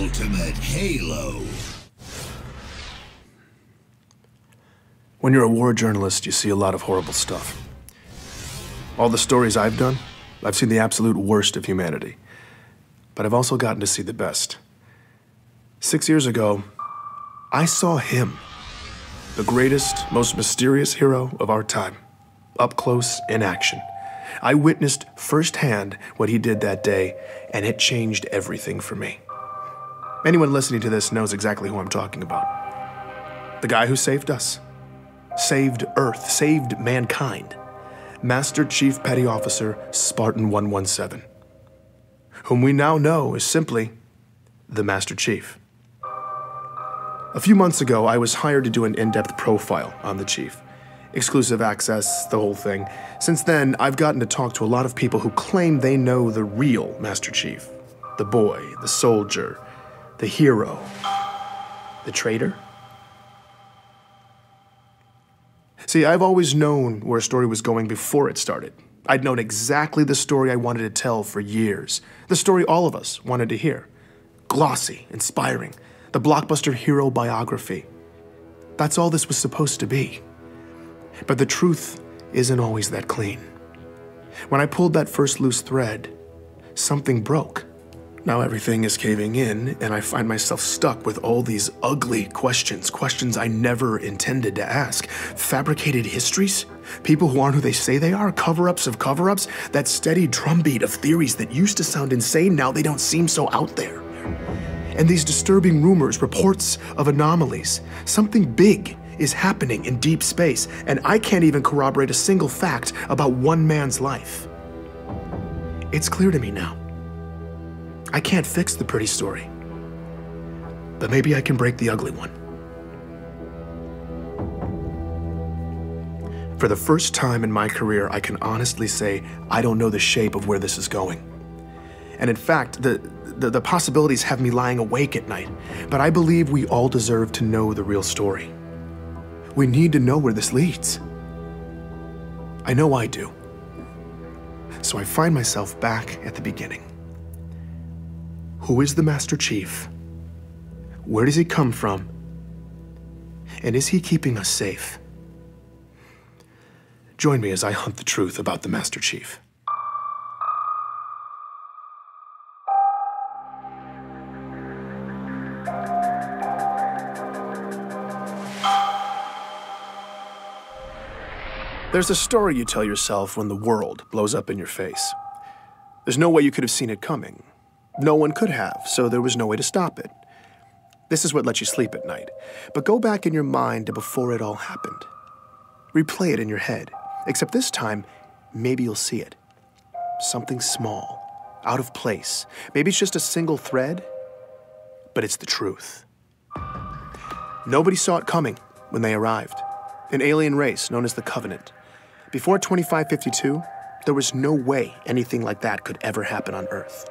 ultimate Halo. When you're a war journalist, you see a lot of horrible stuff. All the stories I've done, I've seen the absolute worst of humanity. But I've also gotten to see the best. 6 years ago, I saw him, the greatest, most mysterious hero of our time, up close in action. I witnessed firsthand what he did that day, and it changed everything for me. Anyone listening to this knows exactly who I'm talking about. The guy who saved us, saved Earth, saved mankind. Master Chief Petty Officer Spartan 117, whom we now know is simply the Master Chief. A few months ago, I was hired to do an in-depth profile on the Chief. Exclusive access, the whole thing. Since then, I've gotten to talk to a lot of people who claim they know the real Master Chief. The boy, the soldier, the hero, the traitor. See, I've always known where a story was going before it started. I'd known exactly the story I wanted to tell for years. The story all of us wanted to hear. Glossy, inspiring, the blockbuster hero biography. That's all this was supposed to be. But the truth isn't always that clean. When I pulled that first loose thread, something broke. Now everything is caving in, and I find myself stuck with all these ugly questions I never intended to ask. Fabricated histories? People who aren't who they say they are? Cover-ups of cover-ups? That steady drumbeat of theories that used to sound insane, now they don't seem so out there. And these disturbing rumors, reports of anomalies. Something big is happening in deep space, and I can't even corroborate a single fact about one man's life. It's clear to me now. I can't fix the pretty story, but maybe I can break the ugly one. For the first time in my career, I can honestly say I don't know the shape of where this is going. And in fact, the possibilities have me lying awake at night, but I believe we all deserve to know the real story. We need to know where this leads. I know I do. So I find myself back at the beginning. Who is the Master Chief? Where does he come from? And is he keeping us safe? Join me as I hunt the truth about the Master Chief. There's a story you tell yourself when the world blows up in your face. There's no way you could have seen it coming. No one could have, so there was no way to stop it. This is what lets you sleep at night. But go back in your mind to before it all happened. Replay it in your head, except this time, maybe you'll see it. Something small, out of place. Maybe it's just a single thread, but it's the truth. Nobody saw it coming when they arrived. An alien race known as the Covenant. Before 2552, there was no way anything like that could ever happen on Earth.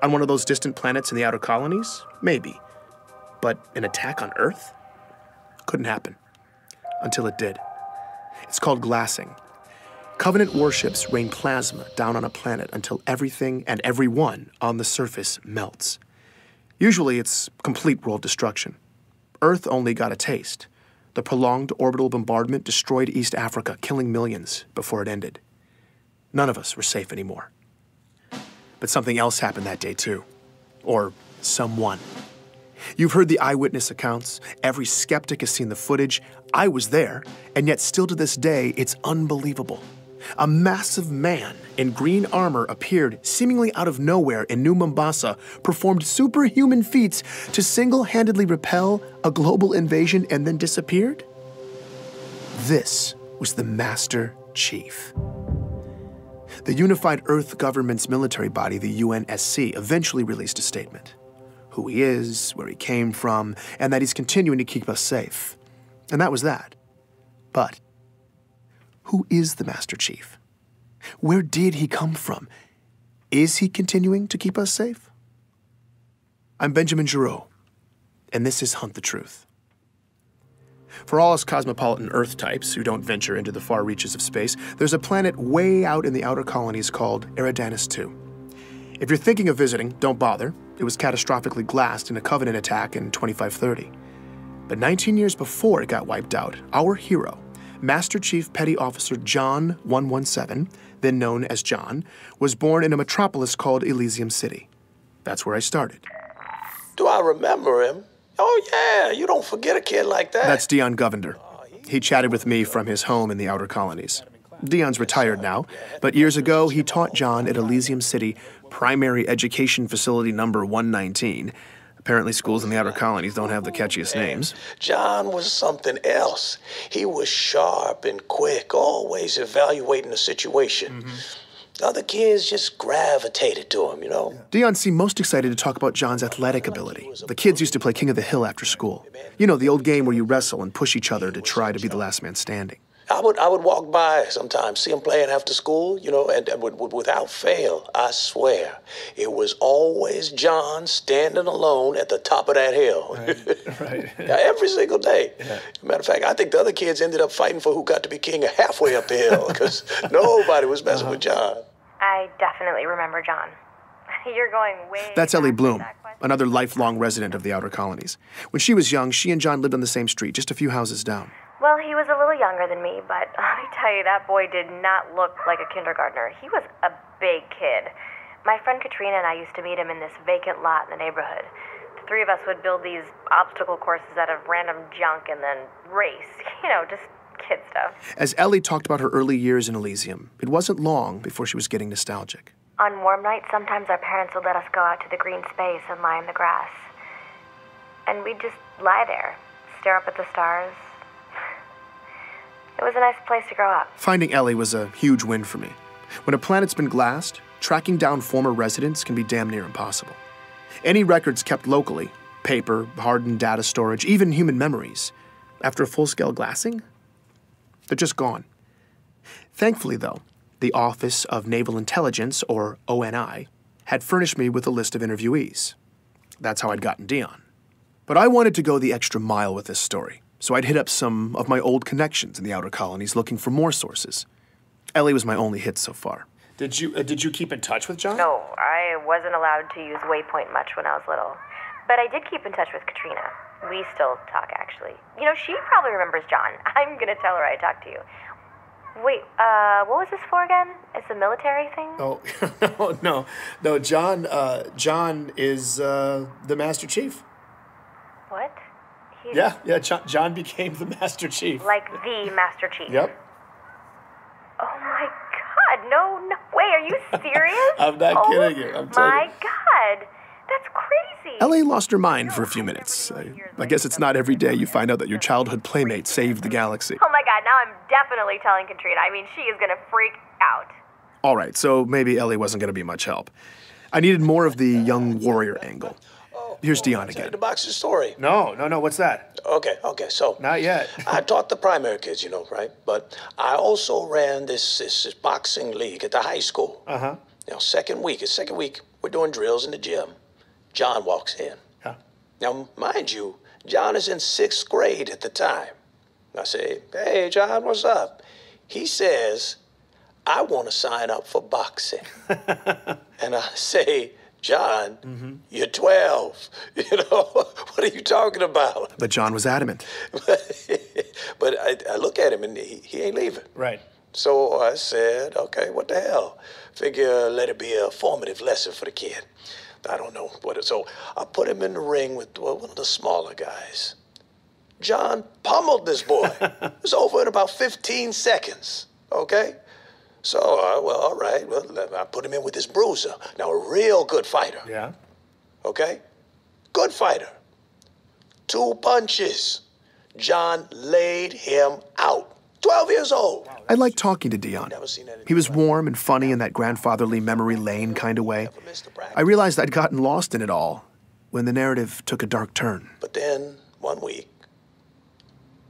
On one of those distant planets in the outer colonies? Maybe. But an attack on Earth? Couldn't happen. Until it did. It's called glassing. Covenant warships rain plasma down on a planet until everything and everyone on the surface melts. Usually it's complete world destruction. Earth only got a taste. The prolonged orbital bombardment destroyed East Africa, killing millions before it ended. None of us were safe anymore. But something else happened that day too. Or someone. You've heard the eyewitness accounts. Every skeptic has seen the footage. I was there, and yet still to this day, it's unbelievable. A massive man in green armor appeared seemingly out of nowhere in New Mombasa, performed superhuman feats to single-handedly repel a global invasion and then disappeared? This was the Master Chief. The Unified Earth Government's military body, the UNSC, eventually released a statement. Who he is, where he came from, and that he's continuing to keep us safe. And that was that. But who is the Master Chief? Where did he come from? Is he continuing to keep us safe? I'm Benjamin Giraud, and this is Hunt the Truth. For all us cosmopolitan Earth types who don't venture into the far reaches of space, there's a planet way out in the outer colonies called Eridanus II. If you're thinking of visiting, don't bother. It was catastrophically glassed in a Covenant attack in 2530. But 19 years before it got wiped out, our hero, Master Chief Petty Officer John 117, then known as John, was born in a metropolis called Elysium City. That's where I started. Do I remember him? Oh, yeah, you don't forget a kid like that. That's Dion Govender. He chatted with me from his home in the outer colonies. Dion's retired now, but years ago he taught John at Elysium City Primary Education Facility number 119. Apparently schools in the outer colonies don't have the catchiest names. John was something else. He was sharp and quick, always evaluating the situation. The other kids just gravitated to him, you know? Dion seemed most excited to talk about John's athletic ability. The kids used to play King of the Hill after school. You know, the old game where you wrestle and push each other to try to be the last man standing. I would walk by sometimes, see him playing after school, you know, and without fail, I swear, it was always John standing alone at the top of that hill. Right. Every single day. Yeah. Matter of fact, I think the other kids ended up fighting for who got to be king halfway up the hill, because nobody was messing with John. I definitely remember John. You're going way... That's Ellie Bloom, another lifelong resident of the outer colonies. When she was young, she and John lived on the same street, just a few houses down. Well, he was a little younger than me, but let me tell you, that boy did not look like a kindergartner. He was a big kid. My friend Katrina and I used to meet him in this vacant lot in the neighborhood. The three of us would build these obstacle courses out of random junk and then race. You know, just kid stuff. As Ellie talked about her early years in Elysium, it wasn't long before she was getting nostalgic. On warm nights, sometimes our parents would let us go out to the green space and lie in the grass. And we'd just lie there, stare up at the stars. It was a nice place to grow up. Finding Ellie was a huge win for me. When a planet's been glassed, tracking down former residents can be damn near impossible. Any records kept locally, paper, hardened data storage, even human memories, after a full-scale glassing, they're just gone. Thankfully, though, the Office of Naval Intelligence, or ONI, had furnished me with a list of interviewees. That's how I'd gotten Dion. But I wanted to go the extra mile with this story. So I'd hit up some of my old connections in the outer colonies looking for more sources. Ellie was my only hit so far. Did you keep in touch with John? No, I wasn't allowed to use Waypoint much when I was little. But I did keep in touch with Katrina. We still talk, actually. You know, she probably remembers John. I'm going to tell her I talked to you. Wait, what was this for again? It's a military thing? Oh, no, John is the Master Chief. What? Yeah, John became the Master Chief. Like the Master Chief? Yep. Oh my God, no way, are you serious? I'm not kidding you, I'm telling you. My God, that's crazy. Ellie lost her mind for a few minutes. I guess it's not every day you find out that your childhood playmate saved the galaxy. Oh my God, now I'm definitely telling Katrina. I mean, she is gonna freak out. All right, so maybe Ellie wasn't gonna be much help. I needed more of the young warrior angle. Here's Dion again. The box's story. No, what's that? Okay, so. Not yet. I taught the primary kids, you know, right? But I also ran this boxing league at the high school. Uh-huh. You know, second week, we're doing drills in the gym. John walks in. Huh. Now, mind you, John is in 6th grade at the time. I say, hey, John, what's up? He says, I want to sign up for boxing. And I say, John, you're 12. You know, what are you talking about? But John was adamant. But I look at him and he ain't leaving. Right. So I said, okay, what the hell? Figure let it be a formative lesson for the kid. I don't know what. So I put him in the ring with one of the smaller guys. John pummeled this boy. It was over in about 15 seconds, okay? So, well, all right. Well, I put him in with this bruiser. Now, a real good fighter. Yeah. Okay? Good fighter. 2 punches. John laid him out. 12 years old. I liked talking to Dion. He was warm and funny in that grandfatherly memory lane kind of way. I realized I'd gotten lost in it all when the narrative took a dark turn. But then, one week,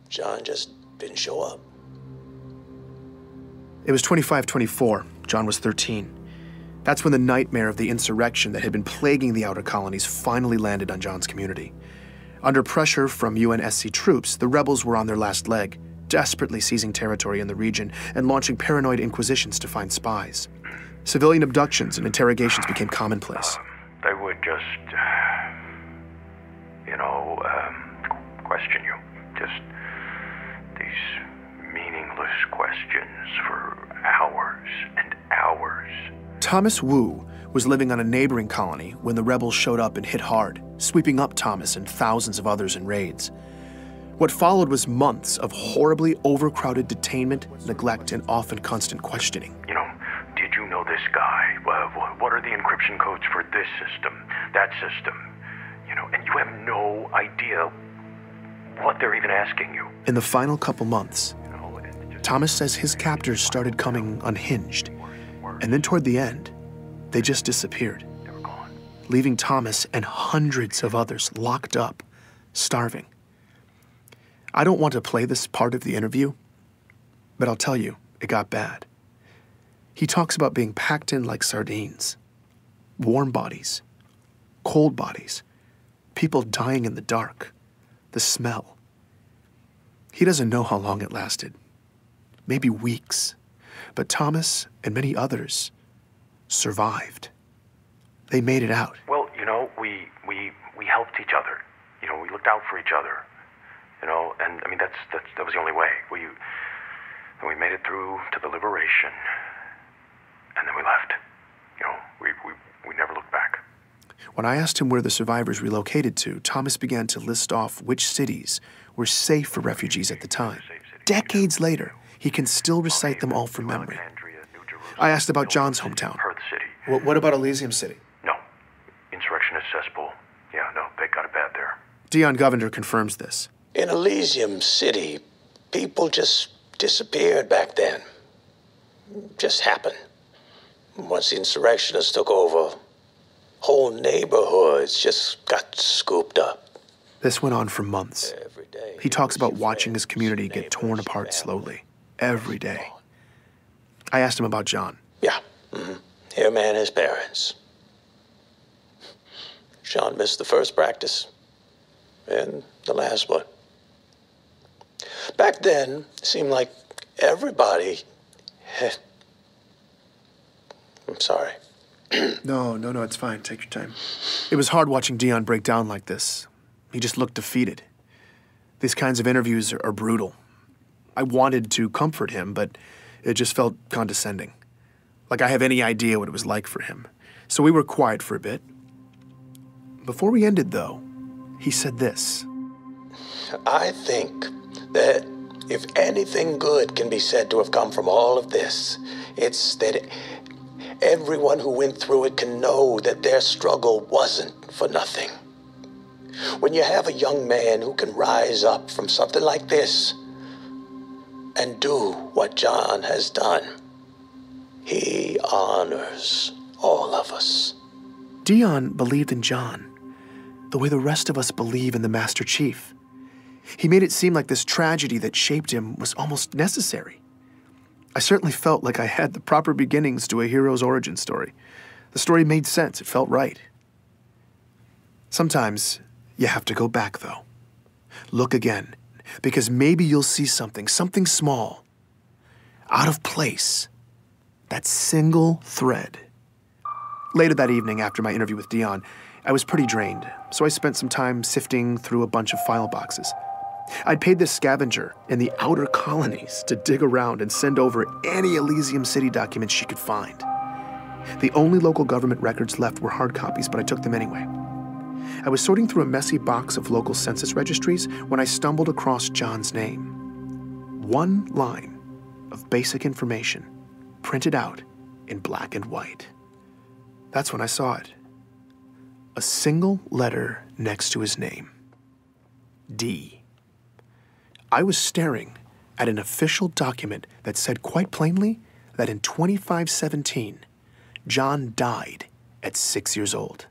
John just didn't show up. It was 25-24. John was 13. That's when the nightmare of the insurrection that had been plaguing the outer colonies finally landed on John's community. Under pressure from UNSC troops, the rebels were on their last leg, desperately seizing territory in the region and launching paranoid inquisitions to find spies. Civilian abductions and interrogations became commonplace. They would just, question you. Just these meaningless questions for hours and hours. Thomas Wu was living on a neighboring colony when the rebels showed up and hit hard, sweeping up Thomas and thousands of others in raids. What followed was months of horribly overcrowded detainment, neglect, and often constant questioning. Did you know this guy? What are the encryption codes for this system, that system? And you have no idea what they're even asking you. In the final couple months, Thomas says his captors started coming unhinged. And then toward the end, they just disappeared, They were gone. leaving Thomas and hundreds of others locked up, starving. I don't want to play this part of the interview, but I'll tell you, it got bad. He talks about being packed in like sardines, warm bodies, cold bodies, people dying in the dark, the smell. He doesn't know how long it lasted, maybe weeks, but Thomas and many others survived. They made it out. Well, we helped each other. We looked out for each other. And I mean that was the only way. We made it through to the liberation, and then we left. We never looked back. When I asked him where the survivors relocated to, Thomas began to list off which cities were safe for refugees at the time. Decades later, he can still recite them all from memory. I asked about John's hometown. Perth City. What about Elysium City? No. Insurrectionist cesspool. Yeah, no, they got it bad there. Dion Govender confirms this. In Elysium City, people just disappeared back then. Just happened. Once the insurrectionists took over, whole neighborhoods just got scooped up. This went on for months. Every day. He talks about watching his community get torn apart slowly, every day. I asked him about John. Yeah. Him and his parents. Sean missed the first practice and the last one. Back then, it seemed like everybody had... I'm sorry. No, it's fine. Take your time. It was hard watching Dion break down like this. He just looked defeated. These kinds of interviews are brutal. I wanted to comfort him, but it just felt condescending. Like I have any idea what it was like for him. So we were quiet for a bit. Before we ended, though, he said this. I think that if anything good can be said to have come from all of this, it's that everyone who went through it can know that their struggle wasn't for nothing. When you have a young man who can rise up from something like this and do what John has done, he honors all of us. Dion believed in John the way the rest of us believe in the Master Chief. He made it seem like this tragedy that shaped him was almost necessary. I certainly felt like I had the proper beginnings to a hero's origin story. The story made sense. It felt right. Sometimes you have to go back, though. Look again, because maybe you'll see something small, out of place, that single thread. Later that evening, after my interview with Dion, I was pretty drained, so I spent some time sifting through a bunch of file boxes. I'd paid this scavenger in the outer colonies to dig around and send over any Elysium City documents she could find. The only local government records left were hard copies, but I took them anyway. I was sorting through a messy box of local census registries when I stumbled across John's name. One line of basic information printed out in black and white. That's when I saw it. A single letter next to his name. D. I was staring at an official document that said quite plainly that in 2517, John died at 6 years old.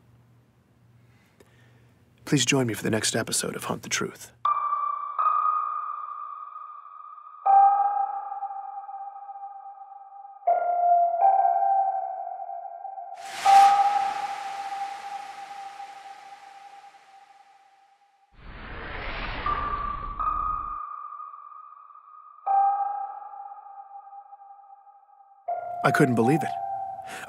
Please join me for the next episode of Hunt the Truth. I couldn't believe it.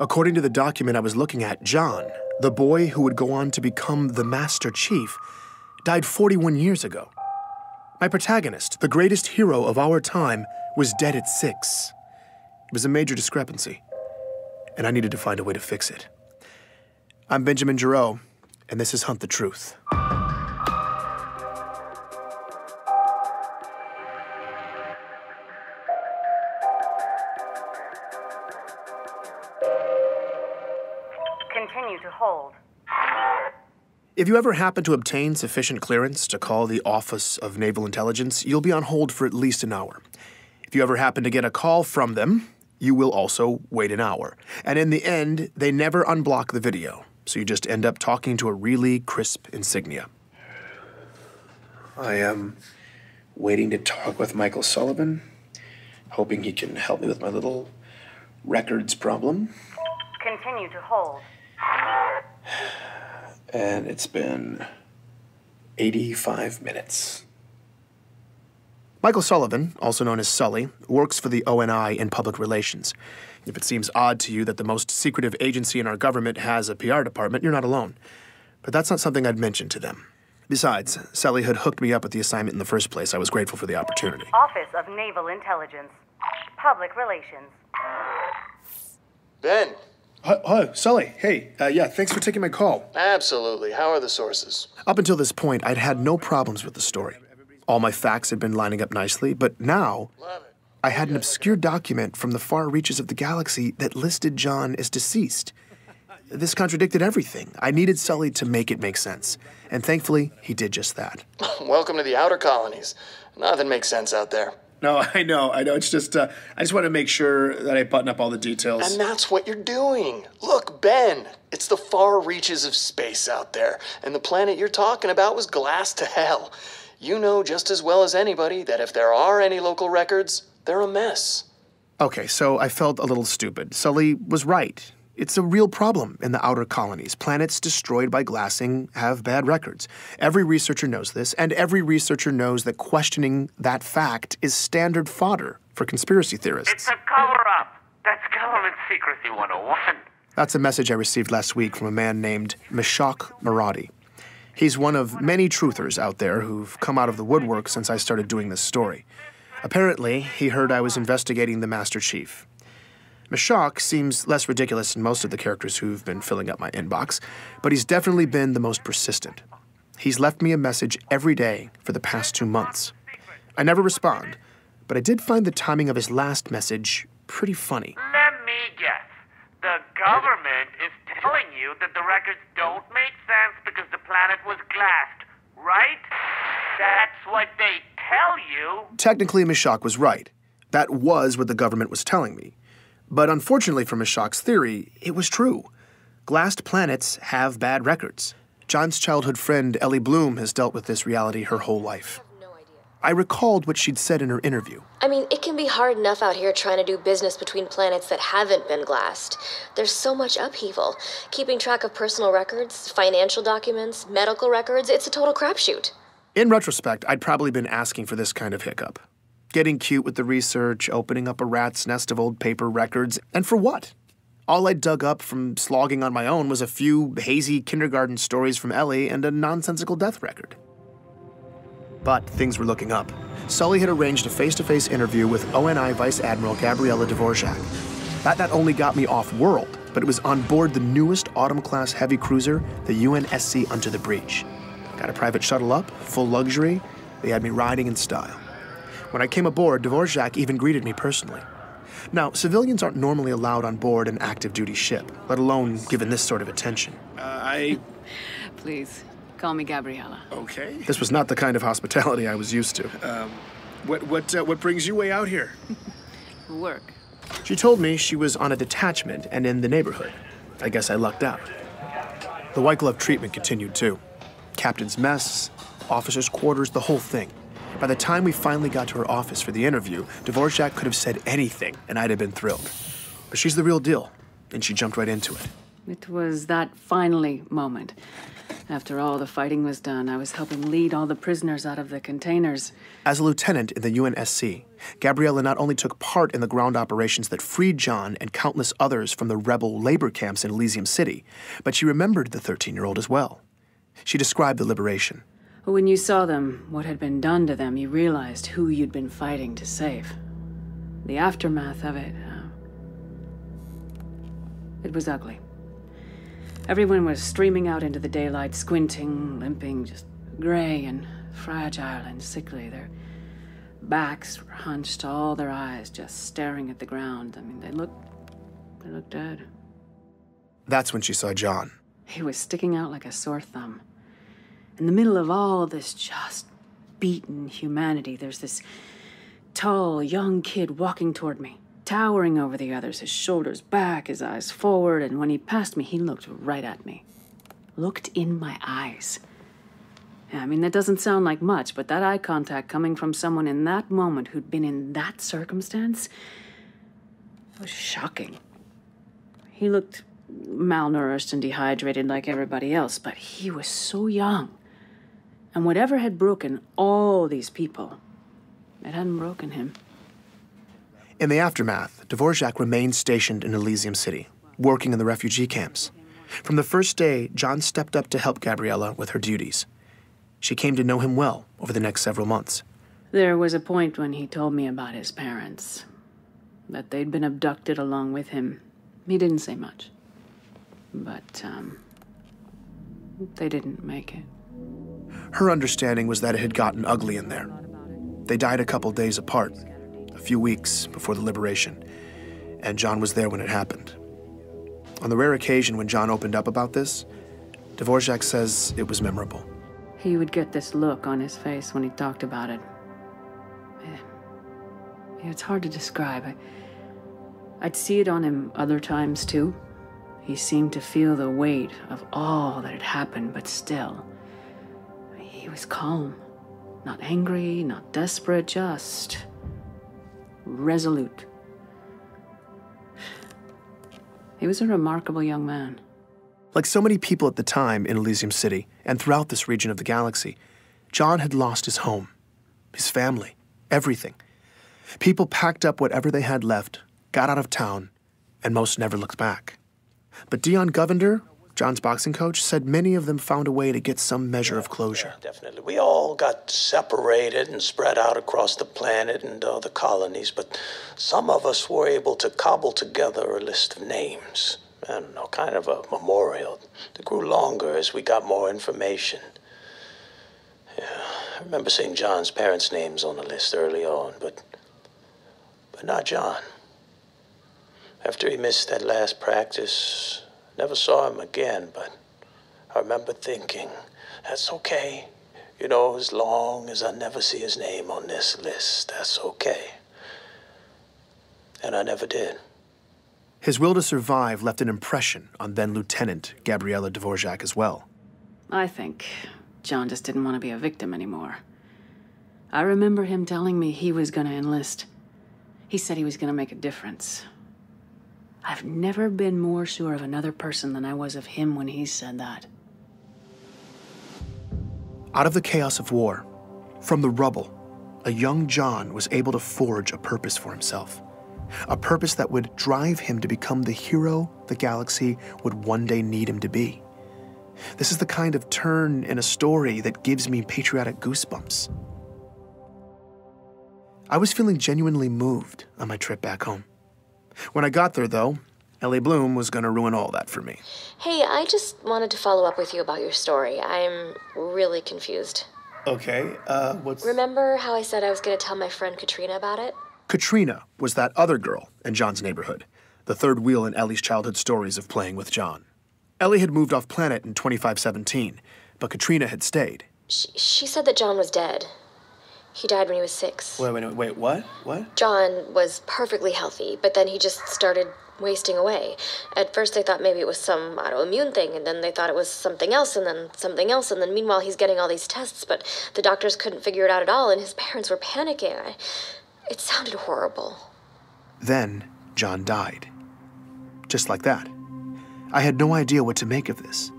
According to the document I was looking at, John, the boy who would go on to become the Master Chief, died 41 years ago. My protagonist, the greatest hero of our time, was dead at 6. It was a major discrepancy, and I needed to find a way to fix it. I'm Benjamin Giraud, and this is Hunt the Truth. Continue to hold. If you ever happen to obtain sufficient clearance to call the Office of Naval Intelligence, you'll be on hold for at least an hour. If you ever happen to get a call from them, you will also wait an hour. And in the end, they never unblock the video, so you just end up talking to a really crisp insignia. I am waiting to talk with Michael Sullivan, hoping he can help me with my little records problem. Continue to hold. And it's been 85 minutes. Michael Sullivan, also known as Sully, works for the ONI in public relations. If it seems odd to you that the most secretive agency in our government has a PR department, you're not alone. But that's not something I'd mention to them. Besides, Sully had hooked me up with the assignment in the first place. I was grateful for the opportunity. Office of Naval Intelligence. Public Relations. Ben. Hi, Sully. Hey, yeah, thanks for taking my call. Absolutely. How are the sources? Up until this point, I'd had no problems with the story. All my facts had been lining up nicely, but now I had an obscure document from the far reaches of the galaxy that listed John as deceased. This contradicted everything. I needed Sully to make it make sense, and thankfully, he did just that. Welcome to the outer colonies. Nothing makes sense out there. No, I know. It's just, I just want to make sure that I button up all the details. And that's what you're doing. Look, Ben, it's the far reaches of space out there, and the planet you're talking about was glassed to hell. You know just as well as anybody that if there are any local records, they're a mess. Okay, so I felt a little stupid. Sully was right. It's a real problem in the outer colonies. Planets destroyed by glassing have bad records. Every researcher knows this, and every researcher knows that questioning that fact is standard fodder for conspiracy theorists. It's a cover-up. That's government secrecy 101. That's a message I received last week from a man named Meshach Maradi. He's one of many truthers out there who've come out of the woodwork since I started doing this story. Apparently, he heard I was investigating the Master Chief. Meshach seems less ridiculous than most of the characters who've been filling up my inbox, but he's definitely been the most persistent. He's left me a message every day for the past 2 months. I never respond, but I did find the timing of his last message pretty funny. Let me guess. The government is telling you that the records don't make sense because the planet was glassed, right? That's what they tell you. Technically, Meshach was right. That was what the government was telling me. But unfortunately for Meshach's theory, it was true. Glassed planets have bad records. John's childhood friend, Ellie Bloom, has dealt with this reality her whole life. I recalled what she'd said in her interview. I mean, it can be hard enough out here trying to do business between planets that haven't been glassed. There's so much upheaval. Keeping track of personal records, financial documents, medical records, it's a total crapshoot. In retrospect, I'd probably been asking for this kind of hiccup. Getting cute with the research, opening up a rat's nest of old paper records, and for what? All I dug up from slogging on my own was a few hazy kindergarten stories from Ellie and a nonsensical death record. But things were looking up. Sully had arranged a face-to-face interview with ONI Vice Admiral Gabriela Dvorak. That not only got me off-world, but it was on board the newest Autumn-class heavy cruiser, the UNSC Under the Breach. Got a private shuttle up, full luxury. They had me riding in style. When I came aboard, Dvorak even greeted me personally. Now, civilians aren't normally allowed on board an active-duty ship, let alone given this sort of attention. Please, call me Gabriella. Okay. This was not the kind of hospitality I was used to. What brings you way out here? Work. She told me she was on a detachment and in the neighborhood. I guess I lucked out. The white glove treatment continued, too. Captain's mess, officers' quarters, the whole thing. By the time we finally got to her office for the interview, Dvorak could have said anything, and I'd have been thrilled. But she's the real deal, and she jumped right into it. It was that finally moment. After all the fighting was done, I was helping lead all the prisoners out of the containers. As a lieutenant in the UNSC, Gabriella not only took part in the ground operations that freed John and countless others from the rebel labor camps in Elysium City, but she remembered the 13-year-old as well. She described the liberation. When you saw them, what had been done to them, you realized who you'd been fighting to save. The aftermath of it, it was ugly. Everyone was streaming out into the daylight, squinting, limping, just gray and fragile and sickly. Their backs were hunched, all their eyes just staring at the ground. I mean, they looked dead. That's when she saw John. He was sticking out like a sore thumb. In the middle of all this just beaten humanity, there's this tall, young kid walking toward me, towering over the others, his shoulders back, his eyes forward, and when he passed me, he looked right at me. Looked in my eyes. Yeah, I mean, that doesn't sound like much, but that eye contact coming from someone in that moment who'd been in that circumstance was shocking. He looked malnourished and dehydrated like everybody else, but he was so young. And whatever had broken all these people, it hadn't broken him. In the aftermath, Dvorak remained stationed in Elysium City, working in the refugee camps. From the first day, John stepped up to help Gabriella with her duties. She came to know him well over the next several months. There was a point when he told me about his parents, that they'd been abducted along with him. He didn't say much, but they didn't make it. Her understanding was that it had gotten ugly in there. They died a couple days apart, a few weeks before the liberation, and John was there when it happened. On the rare occasion when John opened up about this, Dvorak says it was memorable. He would get this look on his face when he talked about it. It's hard to describe. I'd see it on him other times, too. He seemed to feel the weight of all that had happened, but still, he was calm. Not angry, not desperate, just resolute. He was a remarkable young man. Like so many people at the time in Elysium City and throughout this region of the galaxy, John had lost his home, his family, everything. People packed up whatever they had left, got out of town, and most never looked back. But Dion Govender, John's boxing coach, said many of them found a way to get some measure of closure. Yeah, definitely. We all got separated and spread out across the planet and the colonies, but some of us were able to cobble together a list of names. I don't know, kind of a memorial that grew longer as we got more information. Yeah, I remember seeing John's parents' names on the list early on, but not John. After he missed that last practice, never saw him again, but I remember thinking, that's okay. You know, as long as I never see his name on this list, that's okay. And I never did. His will to survive left an impression on then-Lieutenant Gabriella Dvorak as well. I think John just didn't want to be a victim anymore. I remember him telling me he was going to enlist. He said he was going to make a difference. I've never been more sure of another person than I was of him when he said that. Out of the chaos of war, from the rubble, a young John was able to forge a purpose for himself. A purpose that would drive him to become the hero the galaxy would one day need him to be. This is the kind of turn in a story that gives me patriotic goosebumps. I was feeling genuinely moved on my trip back home. When I got there, though, Ellie Bloom was going to ruin all that for me. Hey, I just wanted to follow up with you about your story. I'm really confused. Okay, what's... Remember how I said I was going to tell my friend Katrina about it? Katrina was that other girl in John's neighborhood, the third wheel in Ellie's childhood stories of playing with John. Ellie had moved off planet in 2517, but Katrina had stayed. She said that John was dead. He died when he was 6. Wait, what? What? John was perfectly healthy, but then he just started wasting away. At first they thought maybe it was some autoimmune thing, and then they thought it was something else, and then something else, and then meanwhile he's getting all these tests, but the doctors couldn't figure it out at all, and his parents were panicking. It sounded horrible. Then John died. Just like that. I had no idea what to make of this.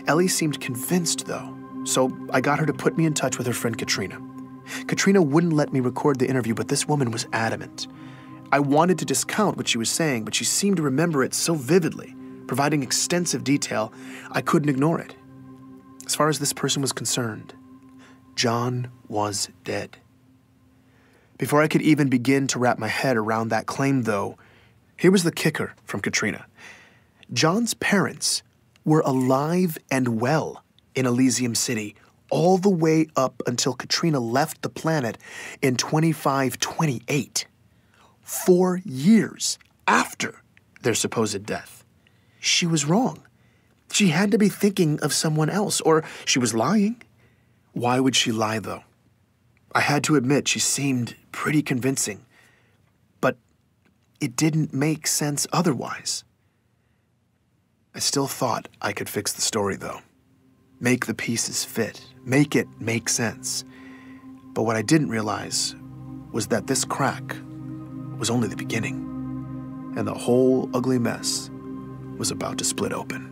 Ellie seemed convinced, though, so I got her to put me in touch with her friend Katrina. Katrina wouldn't let me record the interview, but this woman was adamant. I wanted to discount what she was saying, but she seemed to remember it so vividly, providing extensive detail, I couldn't ignore it. As far as this person was concerned, John was dead. Before I could even begin to wrap my head around that claim, though, here was the kicker from Katrina. John's parents were alive and well in Elysium City all the way up until Katrina left the planet in 2528, 4 years after their supposed death. She was wrong. She had to be thinking of someone else, or she was lying. Why would she lie, though? I had to admit she seemed pretty convincing, but it didn't make sense otherwise. I still thought I could fix the story, though. Make the pieces fit. Make it make sense. But what I didn't realize was that this crack was only the beginning, and the whole ugly mess was about to split open.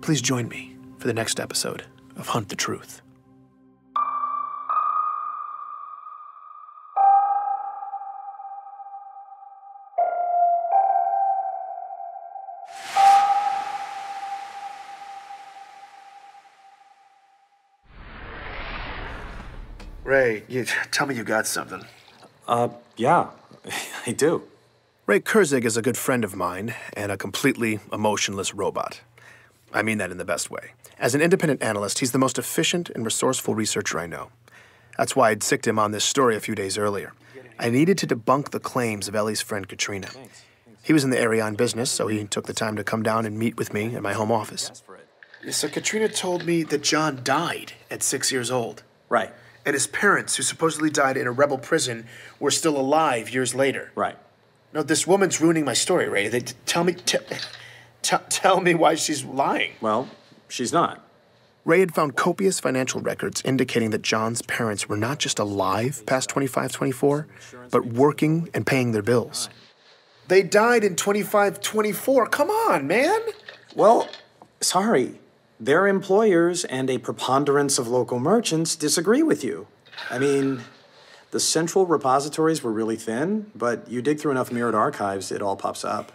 Please join me for the next episode of Hunt the Truth. Ray, tell me you got something. Yeah, I do. Ray Kurzig is a good friend of mine and a completely emotionless robot. I mean that in the best way. As an independent analyst, he's the most efficient and resourceful researcher I know. That's why I'd sicked him on this story a few days earlier. I needed to debunk the claims of Ellie's friend Katrina. He was in the area on business, so he took the time to come down and meet with me at my home office. So Katrina told me that John died at 6 years old. Right. And his parents, who supposedly died in a rebel prison, were still alive years later. Right. No, this woman's ruining my story, Ray. Tell me why she's lying. Well, she's not. Ray had found copious financial records indicating that John's parents were not just alive past 25-24, but working and paying their bills. They died in 25-24. Come on, man. Well, sorry. Their employers and a preponderance of local merchants disagree with you. I mean, the central repositories were really thin, but you dig through enough mirrored archives, it all pops up.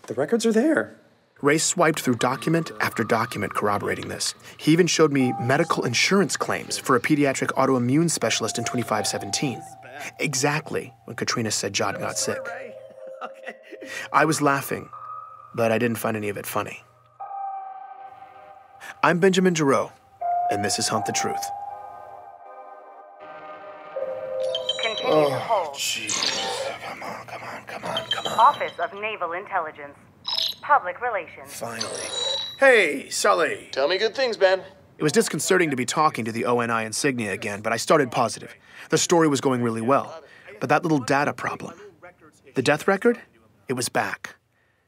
The records are there. Ray swiped through document after document corroborating this. He even showed me medical insurance claims for a pediatric autoimmune specialist in 2517. Exactly when Katrina said John got sick. I was laughing, but I didn't find any of it funny. I'm Benjamin Giraud, and this is Hunt the Truth. Continue to hold. Jeez. Come on. Office of Naval Intelligence. Public Relations. Finally. Hey, Sully. Tell me good things, Ben. It was disconcerting to be talking to the ONI insignia again, but I started positive. The story was going really well. But that little data problem. The death record? It was back.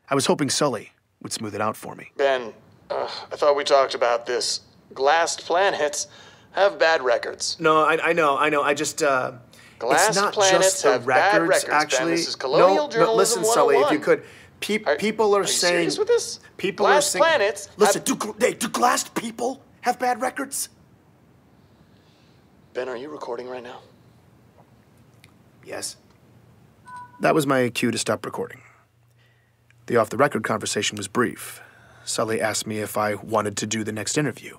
I was hoping Sully would smooth it out for me. Ben, I thought we talked about this. Glassed planets have bad records. No, I know. I just, Glassed it's not planets just the have bad records, Ben. actually. This is colonial journalism listen, Sully, if 101. you could. People are saying... serious with this? People Glassed are saying... planets Listen, do glassed people have bad records? Ben, are you recording right now? Yes. That was my cue to stop recording. The off-the-record conversation was brief. Sully asked me if I wanted to do the next interview.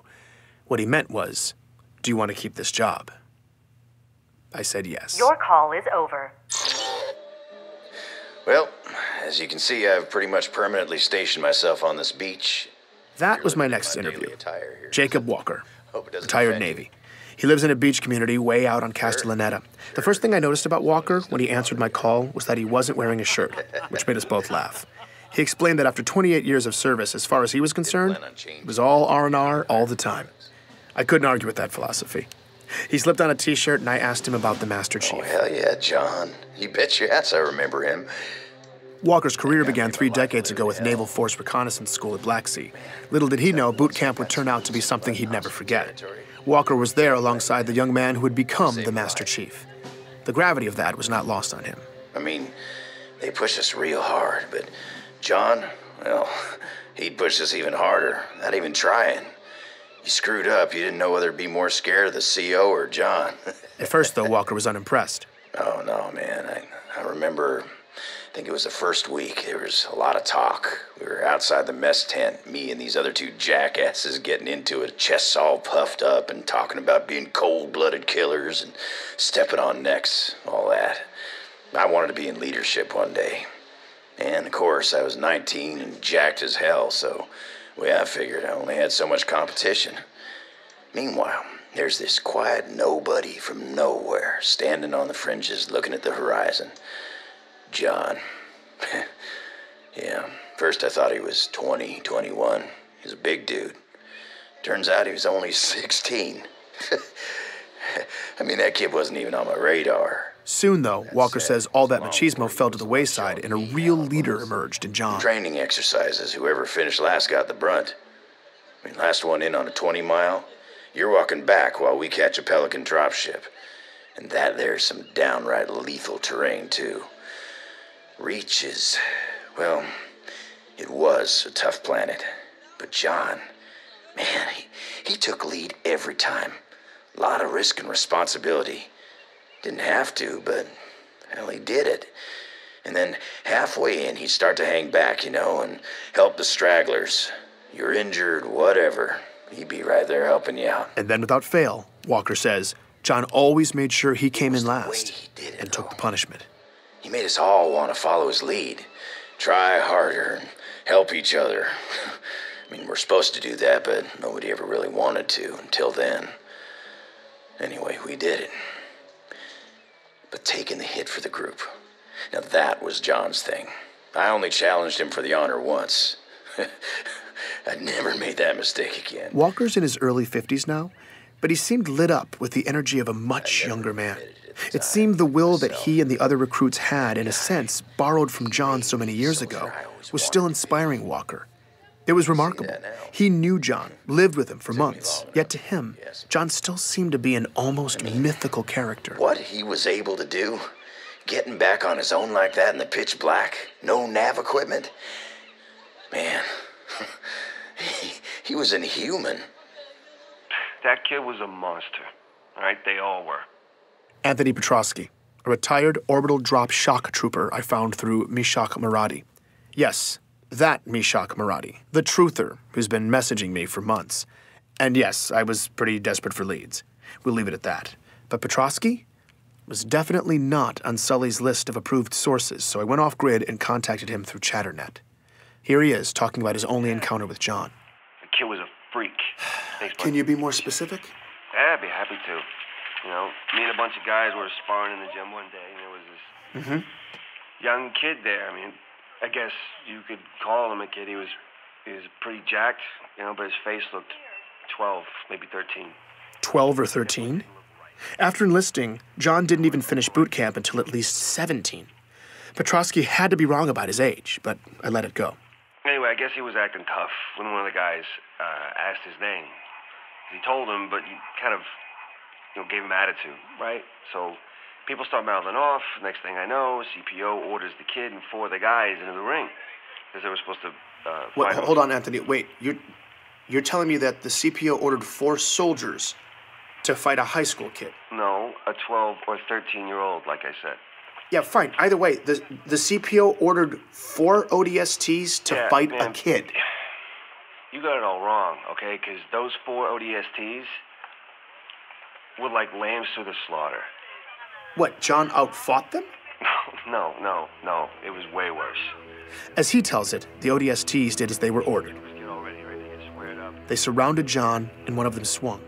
What he meant was, do you want to keep this job? I said yes. Your call is over. Well, as you can see, I've pretty much permanently stationed myself on this beach. That was my next interview. Jacob Walker, retired Navy. He lives in a beach community way out on Castellaneta. The first thing I noticed about Walker when he answered my call was that he wasn't wearing a shirt, which made us both laugh. He explained that after 28 years of service, as far as he was concerned, it was all R&R all the time. I couldn't argue with that philosophy. He slipped on a T-shirt, and I asked him about the Master Chief. Oh, hell yeah, John. You bet your ass I remember him. Walker's career began 3 decades ago with Naval Force Reconnaissance School at Black Sea. Little did he know, boot camp would turn out to be something he'd never forget. Walker was there alongside the young man who would become the Master Chief. The gravity of that was not lost on him. I mean, they pushed us real hard, but John, Well, he'd push us even harder, not even trying. You screwed up, you didn't know whether to be more scared of the CO or John. At first, though, Walker was unimpressed. Oh, no, man. I remember, I think it was the first week, there was a lot of talk. We were outside the mess tent, me and these other two jackasses getting into it, chests all puffed up and talking about being cold-blooded killers and stepping on necks, all that. I wanted to be in leadership one day. And, of course, I was 19 and jacked as hell, so I figured I only had so much competition. Meanwhile, there's this quiet nobody from nowhere standing on the fringes looking at the horizon. John. Yeah, first I thought he was 20, 21. He was a big dude. Turns out he was only 16. I mean, that kid wasn't even on my radar. Soon, though, Walker says all that machismo fell to the wayside and a real leader emerged in John. Training exercises, whoever finished last got the brunt. I mean, last one in on a 20-mile, you're walking back while we catch a Pelican dropship. And that there's some downright lethal terrain, too. Reach is, well, it was a tough planet. But John, man, he took lead every time. A lot of risk and responsibility. Didn't have to, but, hell, he did it. And then halfway in, he'd start to hang back, and help the stragglers. You're injured, whatever. He'd be right there helping you out. And then without fail, Walker says, John always made sure he came in last and took the punishment. He made us all want to follow his lead. Try harder and help each other. I mean, we're supposed to do that, but nobody ever really wanted to until then. Anyway, we did it. But taking the hit for the group, now that was John's thing. I only challenged him for the honor once. I never made that mistake again. Walker's in his early 50s now, but he seemed lit up with the energy of a much younger man. It seemed the will that he and the other recruits had, in a sense, borrowed from John so many years ago, was still inspiring Walker. It was remarkable. He knew John, lived with him for months, yet to him, John still seemed to be an almost mythical character. What he was able to do, getting back on his own like that in the pitch black, no nav equipment, man, he was inhuman. That kid was a monster. All right, they all were. Anthony Petrosky, a retired orbital drop shock trooper I found through Mishak Maradi. Yes, that Mishak Maradi, the truther who's been messaging me for months. And yes, I was pretty desperate for leads. We'll leave it at that. But Petrosky was definitely not on Sully's list of approved sources, so I went off-grid and contacted him through Chatternet. Here he is, talking about his only encounter with John. The kid was a freak. Can you be more specific? Yeah, I'd be happy to. Me and a bunch of guys were sparring in the gym one day, and there was this young kid there. I mean, I guess you could call him a kid. He was pretty jacked, but his face looked 12, maybe 13. 12 or 13? After enlisting, John didn't even finish boot camp until at least 17. Petrosky had to be wrong about his age, but I let it go. Anyway, I guess he was acting tough when one of the guys asked his name. He told him, but he kind of gave him attitude, right? So people start mouthing off. Next thing I know, CPO orders the kid and 4 of the guys into the ring because they were supposed to fight him. Hold on, Anthony. Wait, you're telling me that the CPO ordered 4 soldiers to fight a high school kid? No, a 12 or 13-year-old, like I said. Yeah, fine. Either way, the CPO ordered 4 ODSTs to fight a kid. You got it all wrong, okay? Because those 4 ODSTs were like lambs to the slaughter. What, John outfought them? No. It was way worse. As he tells it, the ODSTs did as they were ordered. They surrounded John, and one of them swung.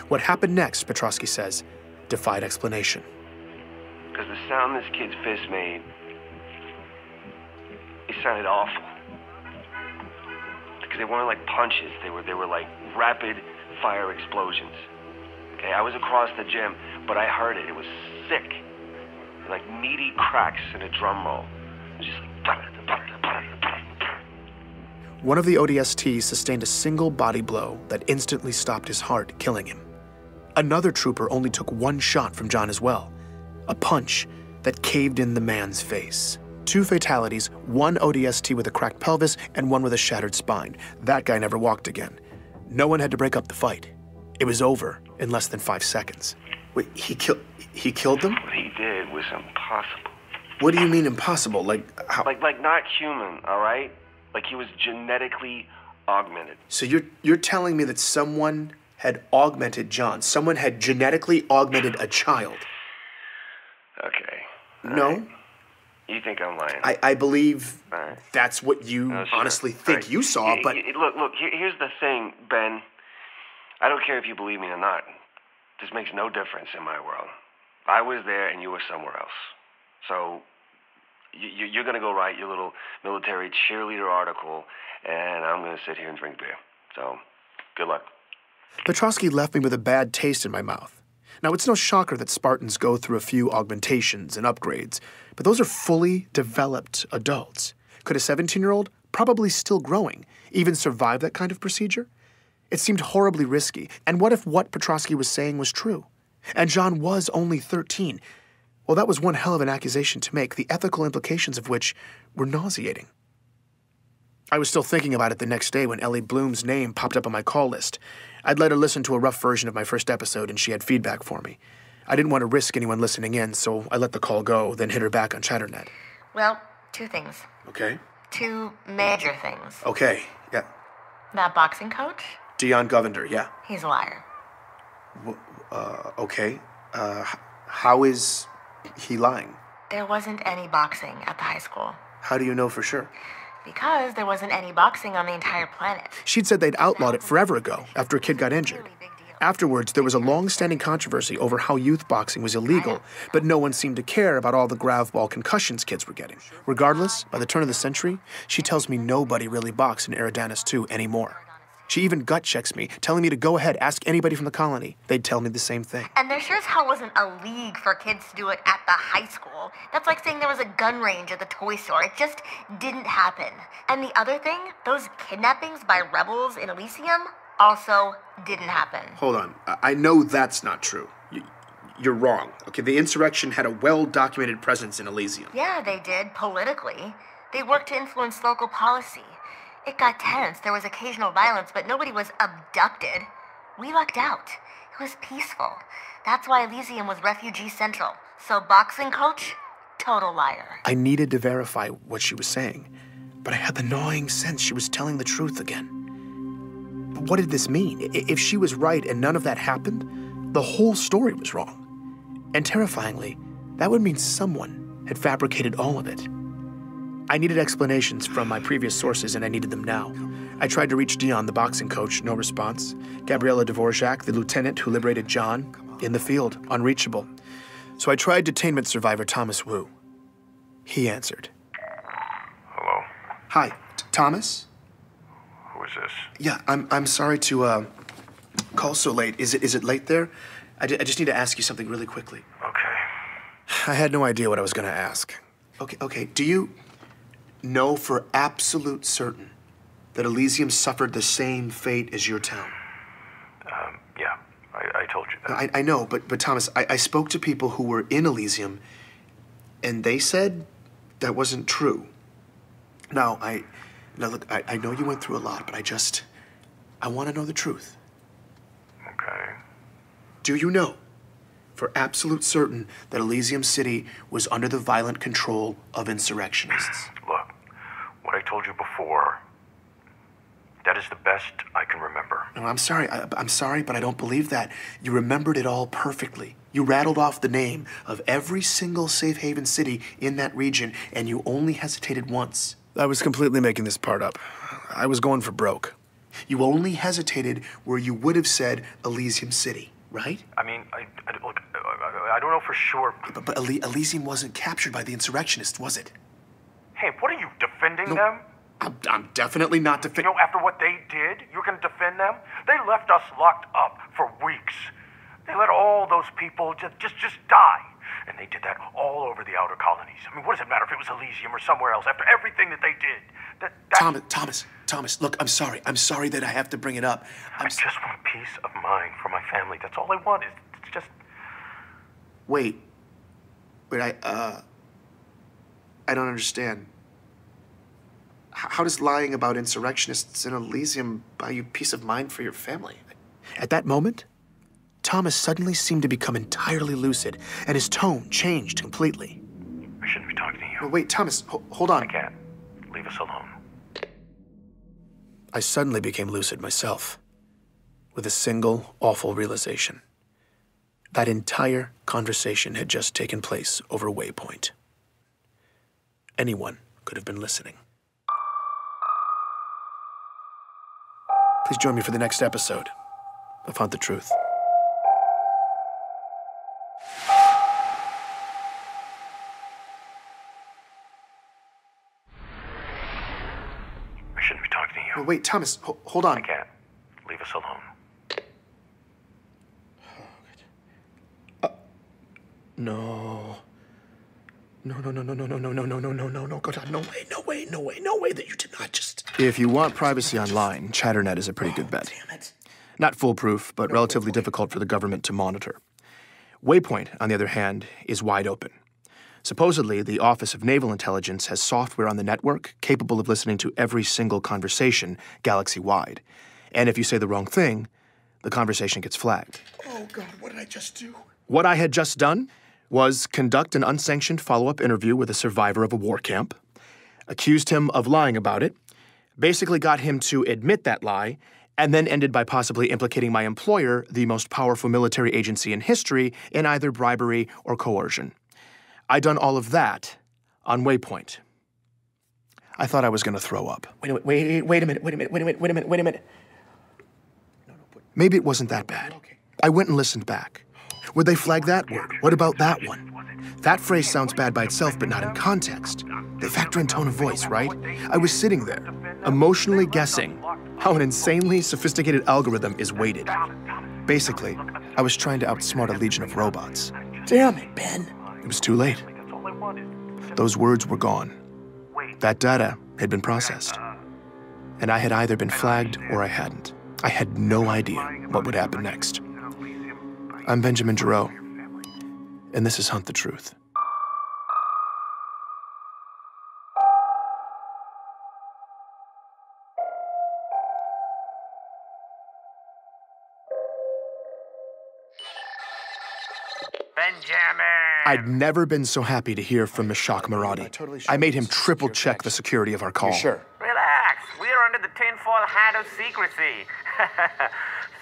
What happened next, Petrosky says, defied explanation. Because the sound this kid's fist made, it sounded awful. Because they weren't like punches, they were like rapid fire explosions. Okay, I was across the gym, but I heard it. It was sick. Like meaty cracks in a drum roll. It was just like... One of the ODSTs sustained a single body blow that instantly stopped his heart, killing him. Another trooper only took 1 shot from John as well. A punch that caved in the man's face. 2 fatalities, 1 ODST with a cracked pelvis, and 1 with a shattered spine. That guy never walked again. No one had to break up the fight. It was over in less than 5 seconds. Wait, he killed them? What he did was impossible. What do you mean impossible? Like how? Like not human, all right? Like he was genetically augmented. So you're telling me that someone had augmented John? Someone had genetically augmented a child? Okay. No? Right. You think I'm lying? I believe Right. that's what you No, sure. honestly think Right. you saw, but... Look, here's the thing, Ben. I don't care if you believe me or not. This makes no difference in my world. I was there and you were somewhere else. So you're going to go write your little military cheerleader article, and I'm going to sit here and drink beer. So good luck. Petrosky left me with a bad taste in my mouth. Now, it's no shocker that Spartans go through a few augmentations and upgrades, but those are fully developed adults. Could a 17-year-old, probably still growing, even survive that kind of procedure? It seemed horribly risky, and what if what Petrosky was saying was true? And John was only 13. Well, that was one hell of an accusation to make, the ethical implications of which were nauseating. I was still thinking about it the next day when Ellie Bloom's name popped up on my call list. I'd let her listen to a rough version of my first episode, and she had feedback for me. I didn't want to risk anyone listening in, so I let the call go, then hit her back on ChatterNet. Well, 2 things. Okay. 2 major things. Okay, yeah. That boxing coach, Dion Govender, yeah. he's a liar. Okay. How is he lying? There wasn't any boxing at the high school. How do you know for sure? Because there wasn't any boxing on the entire planet. She'd said they'd outlawed it forever ago, after a kid got injured. Afterwards, there was a long-standing controversy over how youth boxing was illegal, but no one seemed to care about all the grav-ball concussions kids were getting. Regardless, by the turn of the century, she tells me nobody really boxed in Eridanus 2 anymore. She even gut-checks me, telling me to go ahead, ask anybody from the colony. They'd tell me the same thing. And there sure as hell wasn't a league for kids to do it at the high school. That's like saying there was a gun range at the toy store. It just didn't happen. And the other thing, those kidnappings by rebels in Elysium also didn't happen. Hold on. I know that's not true. You're wrong. Okay, the insurrection had a well-documented presence in Elysium. Yeah, they did, politically. They worked to influence local policy. It got tense. There was occasional violence, but nobody was abducted. We lucked out. It was peaceful. That's why Elysium was refugee central. So boxing coach, total liar. I needed to verify what she was saying, but I had the gnawing sense she was telling the truth again. But what did this mean? If she was right and none of that happened, the whole story was wrong. And terrifyingly, that would mean someone had fabricated all of it. I needed explanations from my previous sources, and I needed them now. I tried to reach Dion, the boxing coach, no response. Gabriella Dvorak, the lieutenant who liberated John, in the field, unreachable. So I tried detainment survivor Thomas Wu. He answered. Hello? Hi, Thomas? Who is this? Yeah, I'm sorry to call so late. Is it late there? I just need to ask you something really quickly. Okay. I had no idea what I was going to ask. Okay, do you know for absolute certain that Elysium suffered the same fate as your town? Yeah, I told you that. I know, but Thomas, I spoke to people who were in Elysium, and they said that wasn't true. Now, look, I know you went through a lot, but I want to know the truth. Okay. Do you know for absolute certain that Elysium City was under the violent control of insurrectionists? Look, what I told you before, that is the best I can remember. No, I'm sorry, but I don't believe that. You remembered it all perfectly. You rattled off the name of every single safe haven city in that region, and you only hesitated once. I was completely making this part up. I was going for broke. You only hesitated where you would have said Elysium City, right? I mean, look, I don't know for sure. But Elysium wasn't captured by the insurrectionists, was it? Hey, what are you, defending them? I'm definitely not defending... You know, after what they did, you're going to defend them? They left us locked up for weeks. They let all those people just die. And they did that all over the outer colonies. I mean, what does it matter if it was Elysium or somewhere else after everything that they did? Thomas, look, I'm sorry. I'm sorry that I have to bring it up. I just want peace of mind for my family. That's all I want. It's just... Wait, I I don't understand. How does lying about insurrectionists in Elysium buy you peace of mind for your family? At that moment, Thomas suddenly seemed to become entirely lucid, and his tone changed completely. I shouldn't be talking to you. No, wait, Thomas, hold on. I can't. Leave us alone. I suddenly became lucid myself, with a single awful realization. That entire conversation had just taken place over Waypoint. Anyone could have been listening. Please join me for the next episode of Hunt the Truth. I shouldn't be talking to you. Oh, wait, Thomas, hold on. I can't. Leave us alone. No. No, God, no way that you did not just... If you want privacy online, ChatterNet is a pretty good bet. Damn it. Not foolproof, but relatively difficult for the government to monitor. Waypoint, on the other hand, is wide open. Supposedly, the Office of Naval Intelligence has software on the network capable of listening to every single conversation galaxy-wide. And if you say the wrong thing, the conversation gets flagged. Oh, God, what did I just do? What I had just done was conduct an unsanctioned follow-up interview with a survivor of a war camp, accused him of lying about it, basically got him to admit that lie, and then ended by possibly implicating my employer, the most powerful military agency in history, in either bribery or coercion. I'd done all of that on Waypoint. I thought I was going to throw up. Wait a minute. Maybe it wasn't that bad. I went and listened back. Would they flag that word? What about that one? That phrase sounds bad by itself, but not in context. They factor in tone of voice, right? I was sitting there, emotionally guessing how an insanely sophisticated algorithm is weighted. Basically, I was trying to outsmart a legion of robots. Damn it, Ben. It was too late. Those words were gone. That data had been processed. And I had either been flagged or I hadn't. I had no idea what would happen next. I'm Benjamin Giraud, and this is Hunt the Truth. Benjamin! I'd never been so happy to hear from Meshach Maradi. I made him triple-check the security of our call. Relax. We are under the tinfoil hat of secrecy.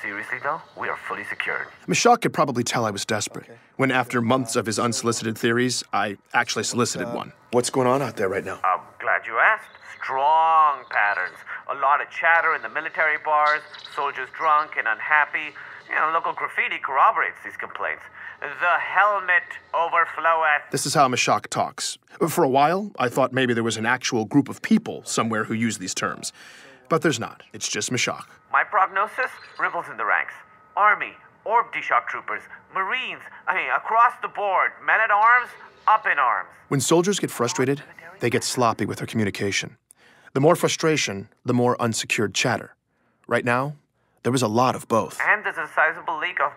Seriously, though, we are fully secured. Meshach could probably tell I was desperate, when after months of his unsolicited theories, I actually solicited one. What's going on out there right now? I'm glad you asked. Strong patterns. A lot of chatter in the military bars, soldiers drunk and unhappy. Local graffiti corroborates these complaints. The helmet overfloweth. This is how Meshach talks. For a while, I thought maybe there was an actual group of people somewhere who use these terms. But there's not. It's just Meshach. My prognosis? Ripples in the ranks. Army, orb shock troopers, Marines, across the board. Men at arms, up in arms. When soldiers get frustrated, they get sloppy with their communication. The more frustration, the more unsecured chatter. Right now, there was a lot of both. And there's a sizable leak of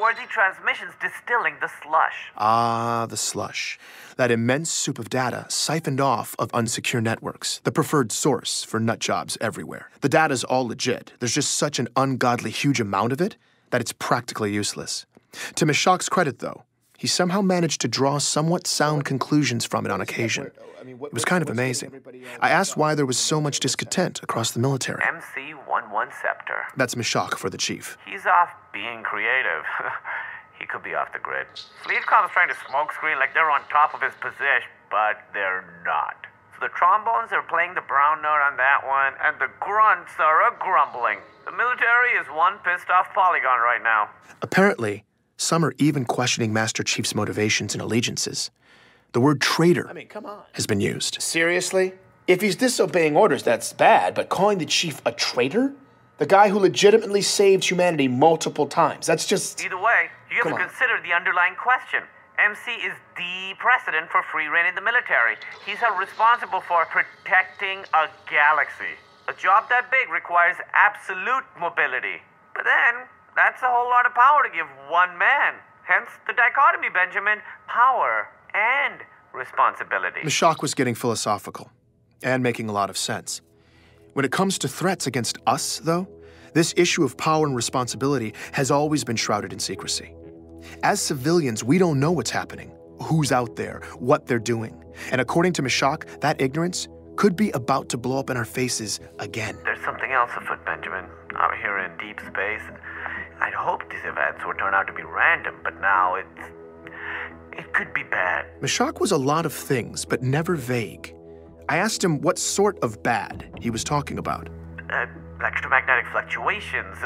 worthy transmissions distilling the slush. Ah, the slush. That immense soup of data siphoned off of unsecure networks, the preferred source for nut jobs everywhere. The data's all legit. There's just such an ungodly huge amount of it that it's practically useless. To Meshach's credit, though, he somehow managed to draw somewhat sound conclusions from it on occasion. It was kind of amazing. I asked why there was so much discontent across the military. MC-11 Scepter. That's Meshach for the chief. He's off being creative. He could be off the grid. Fleetcom's trying to smokescreen like they're on top of his position, but they're not. So the trombones are playing the brown note on that one, and the grunts are a-grumbling. The military is one pissed-off polygon right now. Apparently, some are even questioning Master Chief's motivations and allegiances. The word traitor has been used. Seriously? If he's disobeying orders, that's bad, but calling the chief a traitor? The guy who legitimately saved humanity multiple times, that's just... Either way, you have to consider the underlying question. MC is the precedent for free reign in the military. He's held responsible for protecting a galaxy. A job that big requires absolute mobility. But then, that's a whole lot of power to give one man. Hence the dichotomy, Benjamin. Power and responsibility. Mashak was getting philosophical and making a lot of sense. When it comes to threats against us, though, this issue of power and responsibility has always been shrouded in secrecy. As civilians, we don't know what's happening, who's out there, what they're doing. And according to Mashak, that ignorance could be about to blow up in our faces again. There's something else afoot, Benjamin. Out here in deep space, I'd hoped these events would turn out to be random, but now it could be bad. Mashak was a lot of things, but never vague. I asked him what sort of bad he was talking about. Electromagnetic fluctuations,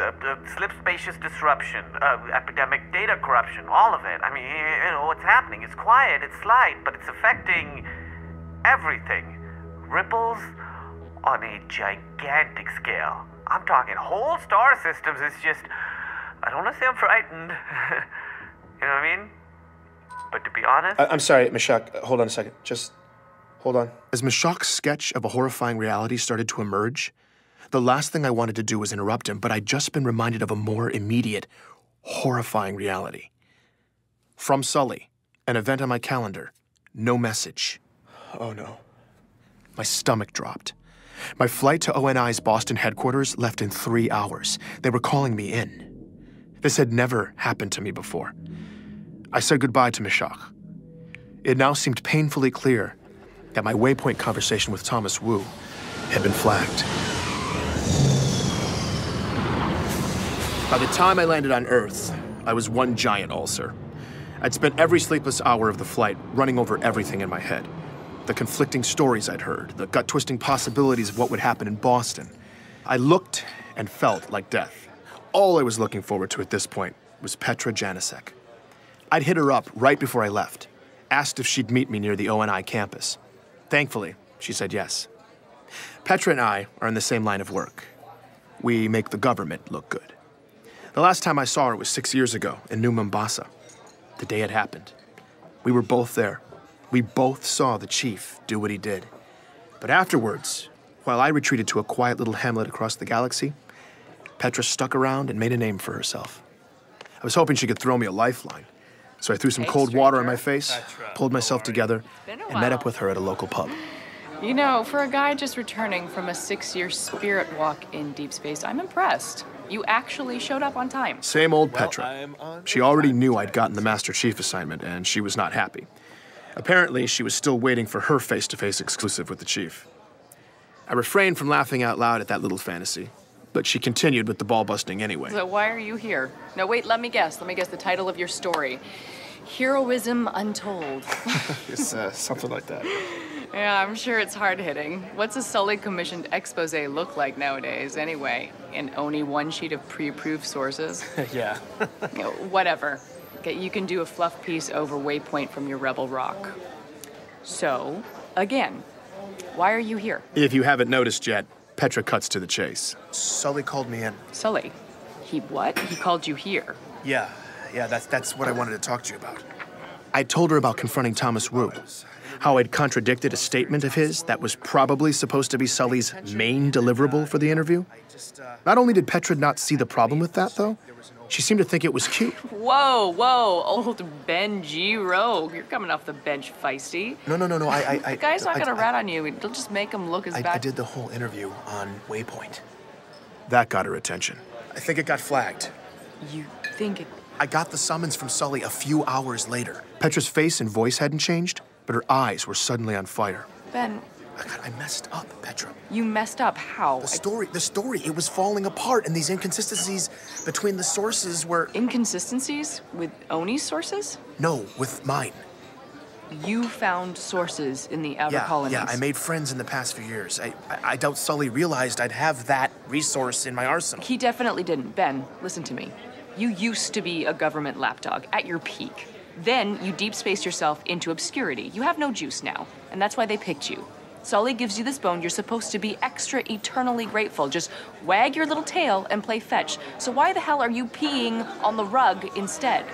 slip spacious disruption, epidemic data corruption, all of it. I mean, you know, what's happening? It's quiet, it's slight, but it's affecting everything. Ripples on a gigantic scale. I'm talking whole star systems. It's just, I don't want to say I'm frightened. You know what I mean? But to be honest... I'm sorry, Mashak. Hold on a second. Just hold on. As Mashak's sketch of a horrifying reality started to emerge, the last thing I wanted to do was interrupt him, but I'd just been reminded of a more immediate, horrifying reality. From Sully, an event on my calendar, no message. Oh no. My stomach dropped. My flight to ONI's Boston headquarters left in 3 hours. They were calling me in. This had never happened to me before. I said goodbye to Mashak. It now seemed painfully clear that my waypoint conversation with Thomas Wu had been flagged. By the time I landed on Earth, I was one giant ulcer. I'd spent every sleepless hour of the flight running over everything in my head. The conflicting stories I'd heard, the gut-twisting possibilities of what would happen in Boston. I looked and felt like death. All I was looking forward to at this point was Petra Janicek. I'd hit her up right before I left, asked if she'd meet me near the ONI campus. Thankfully, she said yes. Petra and I are in the same line of work. We make the government look good. The last time I saw her was 6 years ago in New Mombasa, the day it happened. We were both there. We both saw the chief do what he did. But afterwards, while I retreated to a quiet little hamlet across the galaxy, Petra stuck around and made a name for herself. I was hoping she could throw me a lifeline, so I threw some cold water on my face, pulled myself together, and met up with her at a local pub. You know, for a guy just returning from a 6-year spirit walk in deep space, I'm impressed. You actually showed up on time. Same old Petra. She already knew I'd gotten the Master Chief assignment, and she was not happy. Apparently, she was still waiting for her face-to-face exclusive with the chief. I refrained from laughing out loud at that little fantasy, but she continued with the ball-busting anyway. So why are you here? No, wait, let me guess. Let me guess the title of your story. Heroism Untold. It's something like that. Yeah, I'm sure it's hard-hitting. What's a Sully-commissioned expose look like nowadays, anyway? And only one sheet of pre-approved sources? Yeah. You know, whatever. Okay, you can do a fluff piece over Waypoint from your Rebel Rock. So, again, why are you here? If you haven't noticed yet, Petra cuts to the chase. Sully called me in. Sully? He what? He called you here? Yeah, that's what I wanted to talk to you about. I told her about confronting Thomas Wu, how I'd contradicted a statement of his that was probably supposed to be Sully's main deliverable for the interview. Not only did Petra not see the problem with that, though, she seemed to think it was cute. Whoa, old Ben Giraud. You're coming off the bench feisty. No, The guy's not gonna rat on you. It'll just make him look as bad. I did the whole interview on Waypoint. That got her attention. I think it got flagged. You think it... I got the summons from Sully a few hours later. Petra's face and voice hadn't changed, but her eyes were suddenly on fire. Ben... I messed up, Petra. You messed up? How? The story, it was falling apart, and these inconsistencies between the sources were... Inconsistencies? With Oni's sources? No, with mine. You found sources in the outer colonies? Yeah, I made friends in the past few years. I doubt Sully realized I'd have that resource in my arsenal. He definitely didn't. Ben, listen to me. You used to be a government lapdog, at your peak. Then you deep spaced yourself into obscurity. You have no juice now, and that's why they picked you. Sully gives you this bone, you're supposed to be extra eternally grateful. Just wag your little tail and play fetch. So why the hell are you peeing on the rug instead?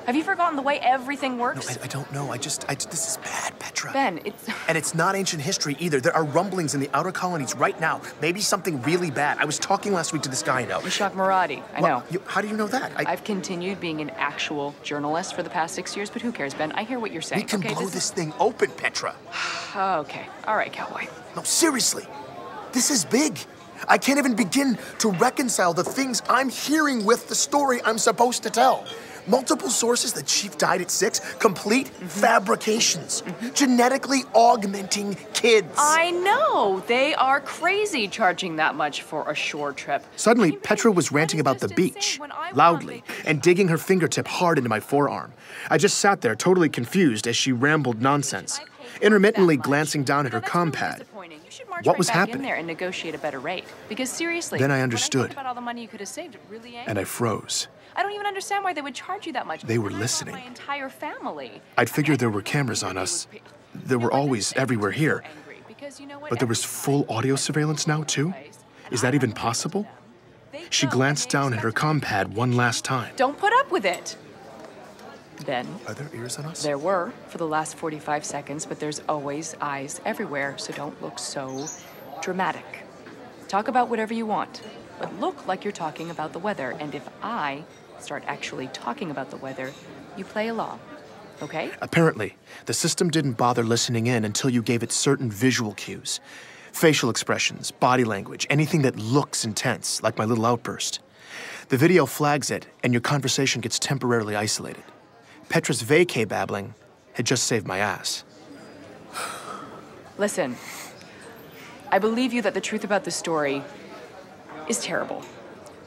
Have you forgotten the way everything works? No, I don't know. This is bad, Petra. Ben, it's... And it's not ancient history either. There are rumblings in the outer colonies right now. Maybe something really bad. I was talking last week to this guy I know. Ishak Maradi, I know. How do you know that? I've continued being an actual journalist for the past 6 years, but who cares, Ben? I hear what you're saying. We can blow this thing open, Petra. Okay. All right, cowboy. No, seriously. This is big. I can't even begin to reconcile the things I'm hearing with the story I'm supposed to tell. Multiple sources that Chief died at 6, complete fabrications, genetically augmenting kids. I know. They are crazy charging that much for a shore trip. Suddenly, Petra was ranting about the beach, loudly, and digging her fingertip hard into my forearm. I just sat there, totally confused as she rambled nonsense, intermittently glancing down at her compad. What was happening? In there and negotiate a better rate. Because seriously, then I understood. When I think about all the money you could have saved, it really ain't. And I froze. I don't even understand why they would charge you that much. They were listening. My entire family. I'd figured there were cameras on us. There were always everywhere here. But there was full audio surveillance now, too? Is that even possible? She glanced down at her compad one last time. Don't put up with it. Ben. Are there ears on us? There were for the last 45 seconds, but there's always eyes everywhere, so don't look so dramatic. Talk about whatever you want, but look like you're talking about the weather. And if I start actually talking about the weather, you play along, okay? Apparently, the system didn't bother listening in until you gave it certain visual cues. Facial expressions, body language, anything that looks intense, like my little outburst. The video flags it, and your conversation gets temporarily isolated. Petra's vacay babbling had just saved my ass. Listen, I believe you that the truth about the story is terrible.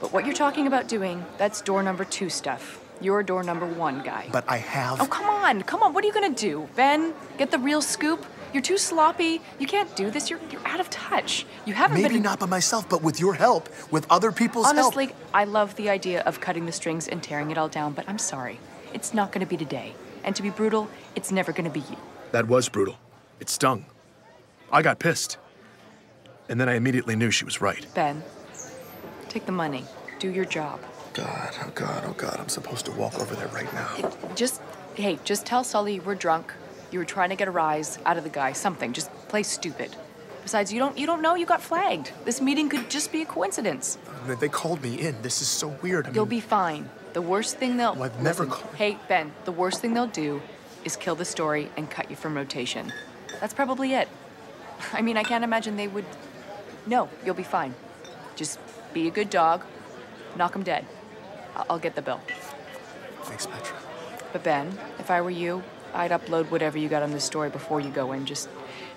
But what you're talking about doing, that's door number 2 stuff. You're door number 1 guy. But I have... Oh, come on. What are you gonna do? Ben, get the real scoop? You're too sloppy. You can't do this. You're out of touch. You haven't been... Maybe not by myself, but with your help, with other people's help. Honestly, I love the idea of cutting the strings and tearing it all down, but I'm sorry. It's not gonna be today. And to be brutal, it's never gonna be you. That was brutal. It stung. I got pissed. And then I immediately knew she was right. Ben, take the money. Do your job. God, oh God, oh God. I'm supposed to walk over there right now. Just tell Sully you were drunk. You were trying to get a rise out of the guy. Something. Just play stupid. Besides, you don't know you got flagged. This meeting could just be a coincidence. They called me in. This is so weird. You'll be fine. The worst thing they'll... I've never called... Hey, Ben, the worst thing they'll do is kill the story and cut you from rotation. That's probably it. I mean, I can't imagine they would... No, you'll be fine. Just be a good dog. Knock 'em dead. I'll get the bill. Thanks, Petra. But Ben, if I were you, I'd upload whatever you got on the story before you go in. Just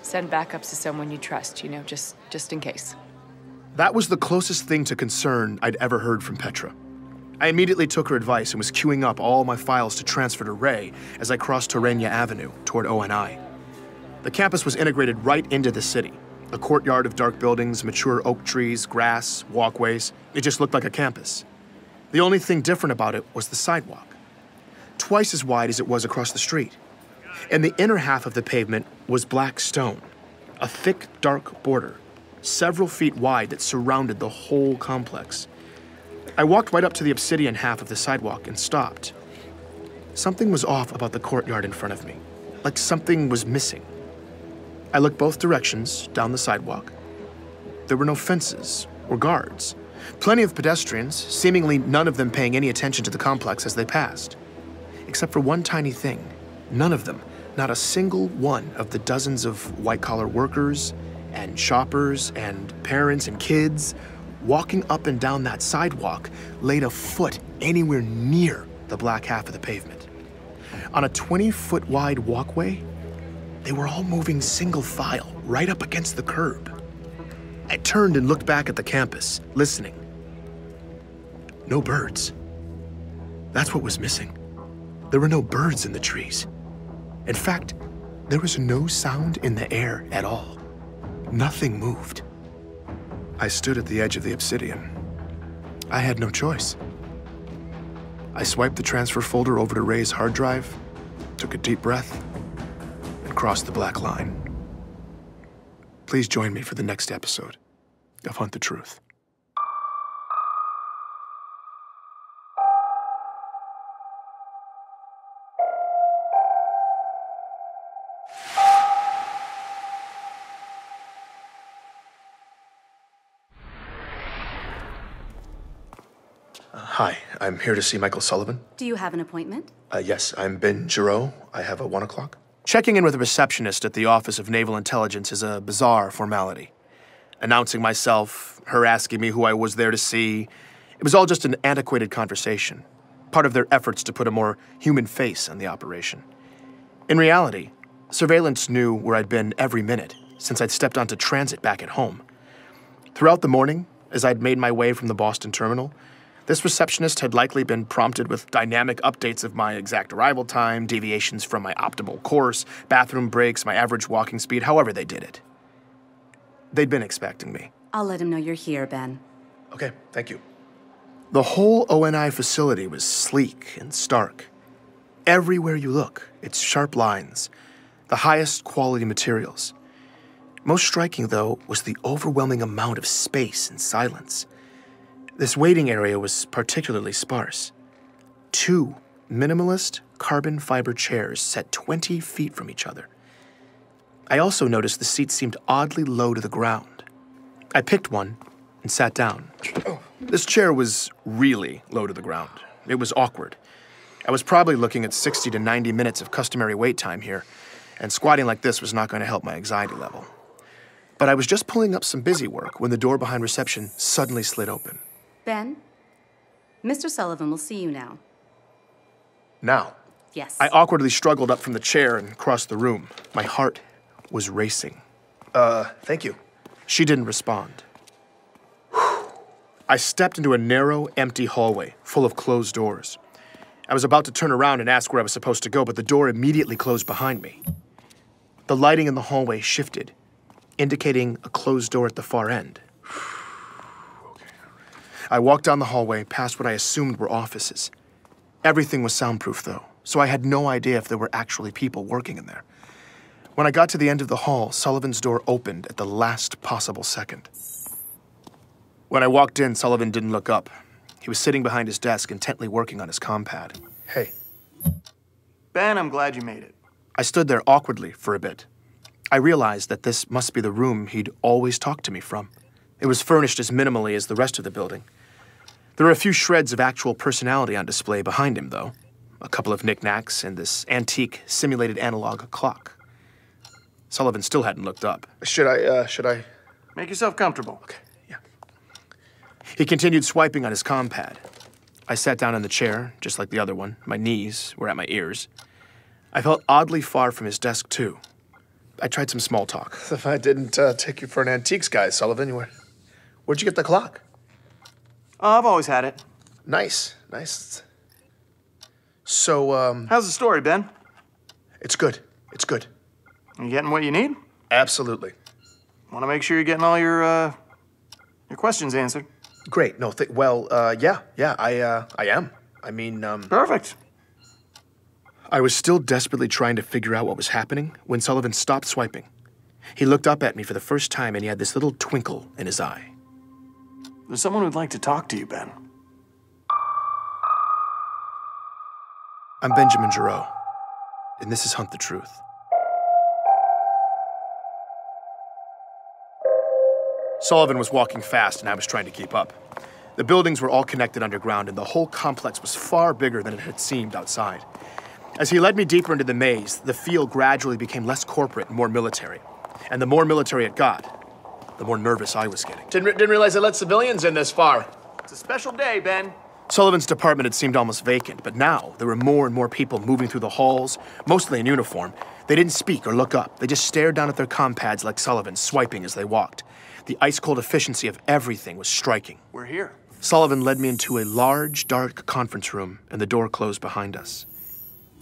send backups to someone you trust, you know, just in case. That was the closest thing to concern I'd ever heard from Petra. I immediately took her advice and was queuing up all my files to transfer to Ray as I crossed Torrenia Avenue toward ONI. The campus was integrated right into the city. A courtyard of dark buildings, mature oak trees, grass, walkways. It just looked like a campus. The only thing different about it was the sidewalk. Twice as wide as it was across the street. And the inner half of the pavement was black stone, a thick, dark border, several feet wide that surrounded the whole complex. I walked right up to the obsidian half of the sidewalk and stopped. Something was off about the courtyard in front of me, like something was missing. I looked both directions down the sidewalk. There were no fences or guards. Plenty of pedestrians, seemingly none of them paying any attention to the complex as they passed. Except for one tiny thing. None of them, not a single one of the dozens of white-collar workers and shoppers and parents and kids walking up and down that sidewalk laid a foot anywhere near the black half of the pavement. On a 20-foot wide walkway, they were all moving single file right up against the curb. I turned and looked back at the campus, listening. No birds. That's what was missing. There were no birds in the trees. In fact, there was no sound in the air at all. Nothing moved. I stood at the edge of the obsidian. I had no choice. I swiped the transfer folder over to Ray's hard drive, took a deep breath, and crossed the black line. Please join me for the next episode of Hunt the Truth. I'm here to see Michael Sullivan. Do you have an appointment? Yes, I'm Ben Giraud. I have a 1 o'clock. Checking in with a receptionist at the Office of Naval Intelligence is a bizarre formality. Announcing myself, her asking me who I was there to see, it was all just an antiquated conversation, part of their efforts to put a more human face on the operation. In reality, surveillance knew where I'd been every minute since I'd stepped onto transit back at home. Throughout the morning, as I'd made my way from the Boston terminal, this receptionist had likely been prompted with dynamic updates of my exact arrival time, deviations from my optimal course, bathroom breaks, my average walking speed, however they did it. They'd been expecting me. I'll let him know you're here, Ben. Okay, thank you. The whole ONI facility was sleek and stark. Everywhere you look, it's sharp lines, the highest quality materials. Most striking, though, was the overwhelming amount of space and silence. This waiting area was particularly sparse. 2 minimalist carbon fiber chairs set 20 feet from each other. I also noticed the seats seemed oddly low to the ground. I picked one and sat down. This chair was really low to the ground. It was awkward. I was probably looking at 60 to 90 minutes of customary wait time here, and squatting like this was not going to help my anxiety level. But I was just pulling up some busy work when the door behind reception suddenly slid open. Ben, Mr. Sullivan will see you now. Now? Yes. I awkwardly struggled up from the chair and crossed the room. My heart was racing. Thank you. She didn't respond. I stepped into a narrow, empty hallway full of closed doors. I was about to turn around and ask where I was supposed to go, but the door immediately closed behind me. The lighting in the hallway shifted, indicating a closed door at the far end. I walked down the hallway past what I assumed were offices. Everything was soundproof, though, so I had no idea if there were actually people working in there. When I got to the end of the hall, Sullivan's door opened at the last possible second. When I walked in, Sullivan didn't look up. He was sitting behind his desk, intently working on his compad. Hey. Ben, I'm glad you made it. I stood there awkwardly for a bit. I realized that this must be the room he'd always talked to me from. It was furnished as minimally as the rest of the building. There were a few shreds of actual personality on display behind him, though. A couple of knickknacks and this antique, simulated analog clock. Sullivan still hadn't looked up. Should I? Make yourself comfortable. Okay, yeah. He continued swiping on his compad. I sat down in the chair, just like the other one. My knees were at my ears. I felt oddly far from his desk, too. I tried some small talk. If I didn't take you for an antiques guy, Sullivan, where'd you get the clock? I've always had it. Nice. So, how's the story, Ben? It's good. You getting what you need? Absolutely. Want to make sure you're getting all your questions answered. Great. No, yeah, I am. I mean, Perfect. I was still desperately trying to figure out what was happening when Sullivan stopped swiping. He looked up at me for the first time, and he had this little twinkle in his eye. There's someone who'd like to talk to you, Ben. I'm Benjamin Giraud, and this is Hunt the Truth. Sullivan was walking fast, and I was trying to keep up. The buildings were all connected underground, and the whole complex was far bigger than it had seemed outside. As he led me deeper into the maze, the feel gradually became less corporate and more military. And the more military it got, the more nervous I was getting. Didn't realize they let civilians in this far. It's a special day, Ben. Sullivan's department had seemed almost vacant, but now there were more and more people moving through the halls, mostly in uniform. They didn't speak or look up. They just stared down at their compads like Sullivan, swiping as they walked. The ice-cold efficiency of everything was striking. We're here. Sullivan led me into a large, dark conference room, and the door closed behind us.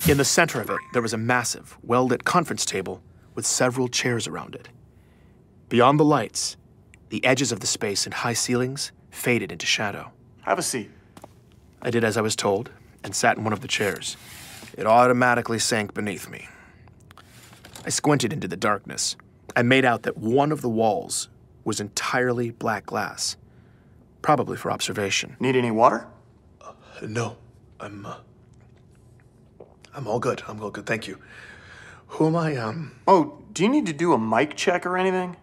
In the center of it, there was a massive, well-lit conference table with several chairs around it. Beyond the lights, the edges of the space and high ceilings faded into shadow. Have a seat. I did as I was told and sat in one of the chairs. It automatically sank beneath me. I squinted into the darkness. I made out that one of the walls was entirely black glass, probably for observation. Need any water? No, I'm all good. I'm all good, thank you. Who am I, Oh, do you need to do a mic check or anything?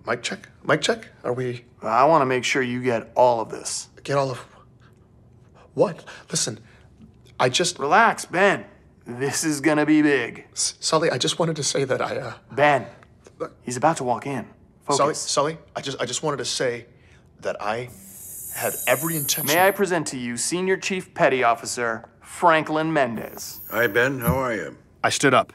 Mic check? Mic check? Are we... I want to make sure you get all of this. Get all of... What? Listen, I just... Relax, Ben. This is gonna be big. Sully, I just wanted to say that I, Ben, he's about to walk in. Focus. Sully, I just wanted to say that I had every intention... May I present to you Senior Chief Petty Officer Franklin Mendez. Hi, Ben. How are you? I stood up.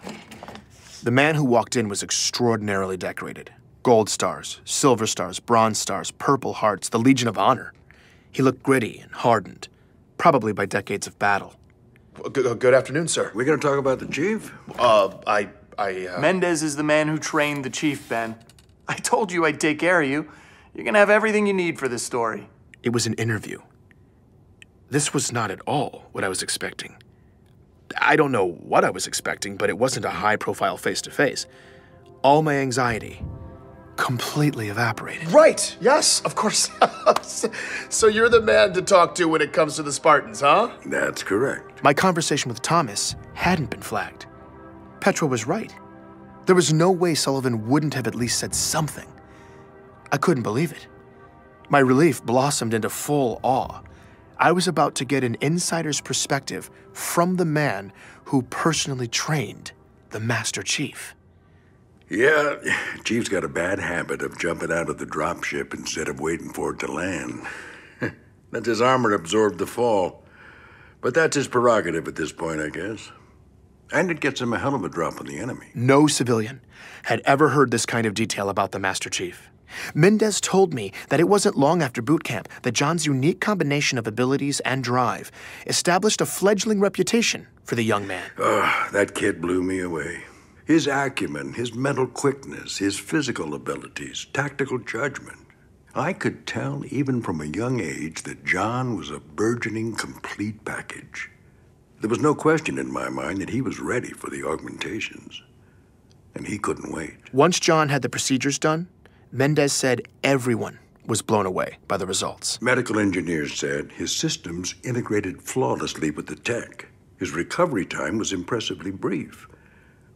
The man who walked in was extraordinarily decorated. Gold stars, silver stars, bronze stars, purple hearts, the Legion of Honor. He looked gritty and hardened, probably by decades of battle. Good afternoon, sir. We gonna talk about the chief? Mendez is the man who trained the chief, Ben. I told you I'd take care of you. You're gonna have everything you need for this story. It was an interview. This was not at all what I was expecting. I don't know what I was expecting, but it wasn't a high-profile face-to-face. All my anxiety completely evaporated. Right, yes, of course. So you're the man to talk to when it comes to the Spartans, huh? That's correct. My conversation with Thomas hadn't been flagged. Petra was right. There was no way Sullivan wouldn't have at least said something. I couldn't believe it. My relief blossomed into full awe. I was about to get an insider's perspective from the man who personally trained the Master Chief. Yeah, Chief's got a bad habit of jumping out of the dropship instead of waiting for it to land. Let his armor absorb the fall. But that's his prerogative at this point, I guess. And it gets him a hell of a drop on the enemy. No civilian had ever heard this kind of detail about the Master Chief. Mendez told me that it wasn't long after boot camp that John's unique combination of abilities and drive established a fledgling reputation for the young man. That kid blew me away. His acumen, his mental quickness, his physical abilities, tactical judgment. I could tell even from a young age that John was a burgeoning, complete package. There was no question in my mind that he was ready for the augmentations. And he couldn't wait. Once John had the procedures done, Mendez said everyone was blown away by the results. Medical engineers said his systems integrated flawlessly with the tech. His recovery time was impressively brief.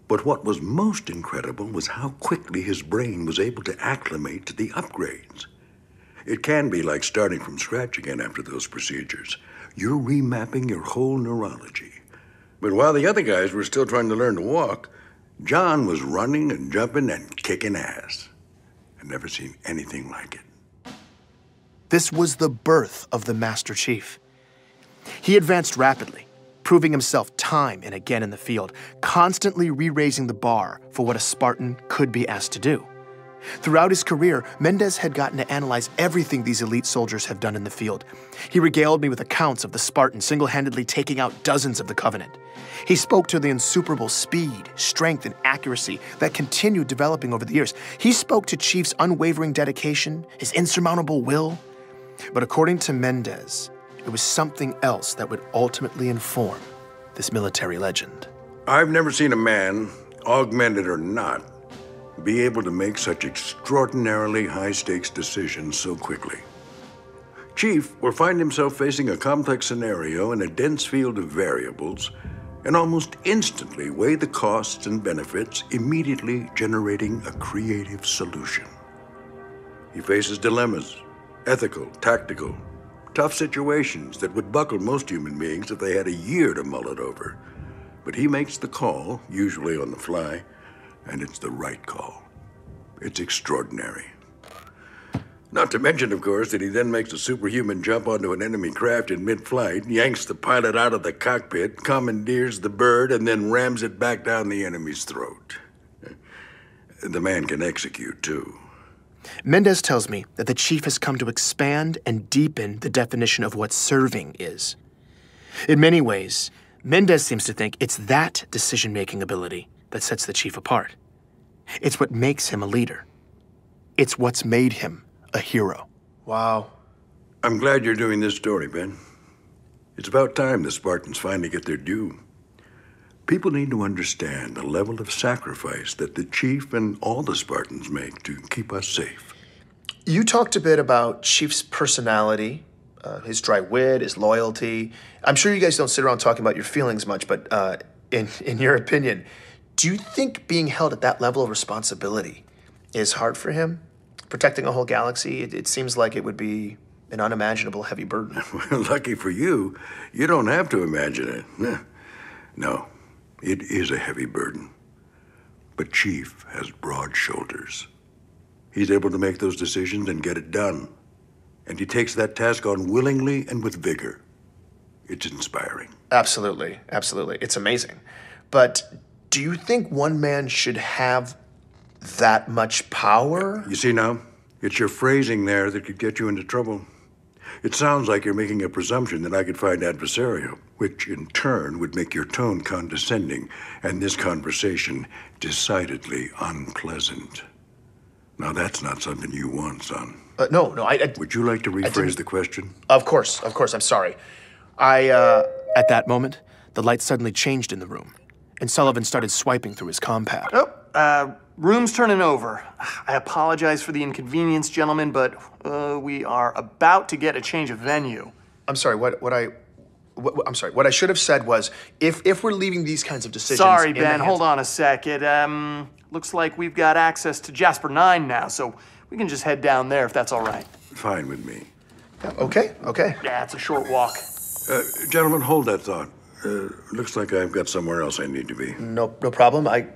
But what was most incredible was how quickly his brain was able to acclimate to the upgrades. It can be like starting from scratch again after those procedures. You're remapping your whole neurology. But while the other guys were still trying to learn to walk, John was running and jumping and kicking ass. I'd never seen anything like it. This was the birth of the Master Chief. He advanced rapidly, proving himself time and again in the field, constantly re-raising the bar for what a Spartan could be asked to do. Throughout his career, Mendez had gotten to analyze everything these elite soldiers have done in the field. He regaled me with accounts of the Spartan single-handedly taking out dozens of the Covenant. He spoke to the insuperable speed, strength, and accuracy that continued developing over the years. He spoke to Chief's unwavering dedication, his insurmountable will. But according to Mendez, it was something else that would ultimately inform this military legend. I've never seen a man, augmented or not, be able to make such extraordinarily high-stakes decisions so quickly. Chief will find himself facing a complex scenario in a dense field of variables and almost instantly weigh the costs and benefits, immediately generating a creative solution. He faces dilemmas, ethical, tactical, tough situations that would buckle most human beings if they had a year to mull it over. But he makes the call, usually on the fly, and it's the right call. It's extraordinary. Not to mention, of course, that he then makes a superhuman jump onto an enemy craft in mid-flight, yanks the pilot out of the cockpit, commandeers the bird, and then rams it back down the enemy's throat. The man can execute, too. Mendez tells me that the Chief has come to expand and deepen the definition of what serving is. In many ways, Mendez seems to think it's that decision-making ability that sets the Chief apart. It's what makes him a leader. It's what's made him a hero. Wow. I'm glad you're doing this story, Ben. It's about time the Spartans finally get their due. People need to understand the level of sacrifice that the Chief and all the Spartans make to keep us safe. You talked a bit about Chief's personality, his dry wit, his loyalty. I'm sure you guys don't sit around talking about your feelings much, but in your opinion, do you think being held at that level of responsibility is hard for him? Protecting a whole galaxy, it seems like it would be an unimaginable heavy burden. Lucky for you, you don't have to imagine it. No, it is a heavy burden. But Chief has broad shoulders. He's able to make those decisions and get it done. And he takes that task on willingly and with vigor. It's inspiring. Absolutely, absolutely. It's amazing. But do you think one man should have that much power? You see now, it's your phrasing there that could get you into trouble. It sounds like you're making a presumption that I could find adversarial, which in turn would make your tone condescending and this conversation decidedly unpleasant. Now that's not something you want, son. No, Would you like to rephrase the question? Of course, I'm sorry. At that moment, the light suddenly changed in the room, and Sullivan started swiping through his compad. Room's turning over. I apologize for the inconvenience, gentlemen, but we are about to get a change of venue. I'm sorry, I'm sorry. What I should have said was, if we're leaving these kinds of decisions... Sorry, Ben, hold on a sec. It looks like we've got access to Jasper 9 now, so we can just head down there if that's all right. Fine with me. Okay. Yeah, it's a short walk. Gentlemen, hold that thought. Looks like I've got somewhere else I need to be. No problem. I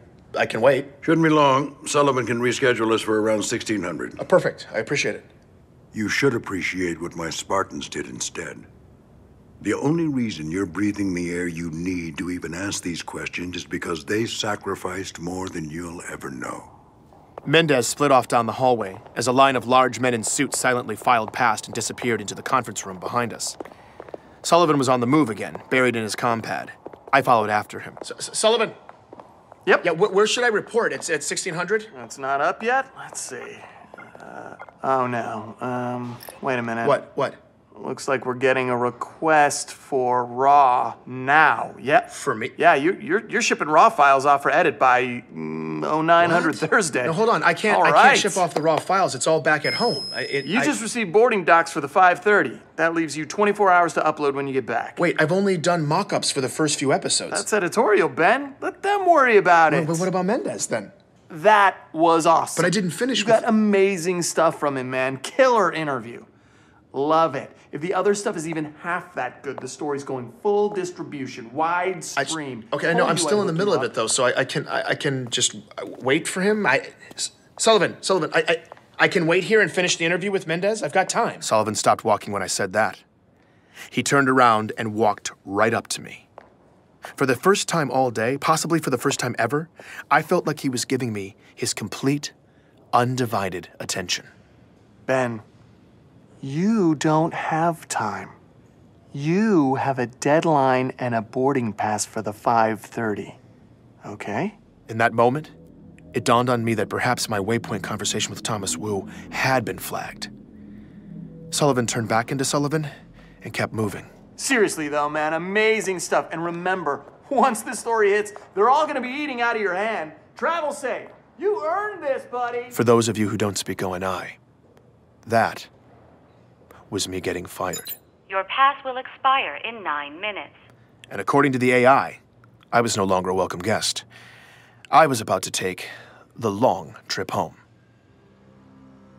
can wait. Shouldn't be long. Sullivan can reschedule us for around 1600. Perfect. I appreciate it. You should appreciate what my Spartans did instead. The only reason you're breathing the air you need to even ask these questions is because they sacrificed more than you'll ever know. Mendez split off down the hallway as a line of large men in suits silently filed past and disappeared into the conference room behind us. Sullivan was on the move again, buried in his compad. I followed after him. Sullivan! Yep. Yeah, where should I report? It's at 1600? That's not up yet? Let's see. Oh, no. Wait a minute. What? Looks like we're getting a request for raw now. Yep. For me? Yeah, you're shipping raw files off for edit by 0900 Thursday. No, hold on. I can't ship off the raw files. It's all back at home. You just received boarding docs for the 5:30. That leaves you 24 hours to upload when you get back. Wait, I've only done mock-ups for the first few episodes. That's editorial, Ben. Let them worry about it. But what about Mendez then? That was awesome. But I didn't finish. You got amazing stuff from him, man. Killer interview. Love it. If the other stuff is even half that good, the story's going full distribution, wide stream. Okay, I know. I'm still in the middle of it though, so I can just wait for him. Sullivan, I can wait here and finish the interview with Mendez. I've got time. Sullivan stopped walking when I said that. He turned around and walked right up to me. For the first time all day, possibly for the first time ever, I felt like he was giving me his complete, undivided attention. Ben, you don't have time. You have a deadline and a boarding pass for the 5:30. Okay? In that moment, it dawned on me that perhaps my waypoint conversation with Thomas Wu had been flagged. Sullivan turned back into Sullivan and kept moving. Seriously though, man, amazing stuff. And remember, once this story hits, they're all gonna be eating out of your hand. Travel safe. You earned this, buddy. For those of you who don't speak ONI, that was me getting fired. Your pass will expire in 9 minutes. And according to the AI, I was no longer a welcome guest. I was about to take the long trip home.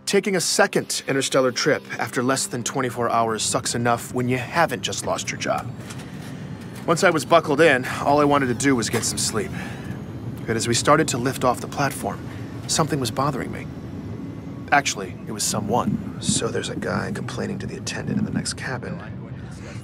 Taking a second interstellar trip after less than 24 hours sucks enough when you haven't just lost your job. Once I was buckled in, all I wanted to do was get some sleep. But as we started to lift off the platform, something was bothering me. Actually, it was someone. So there's a guy complaining to the attendant in the next cabin.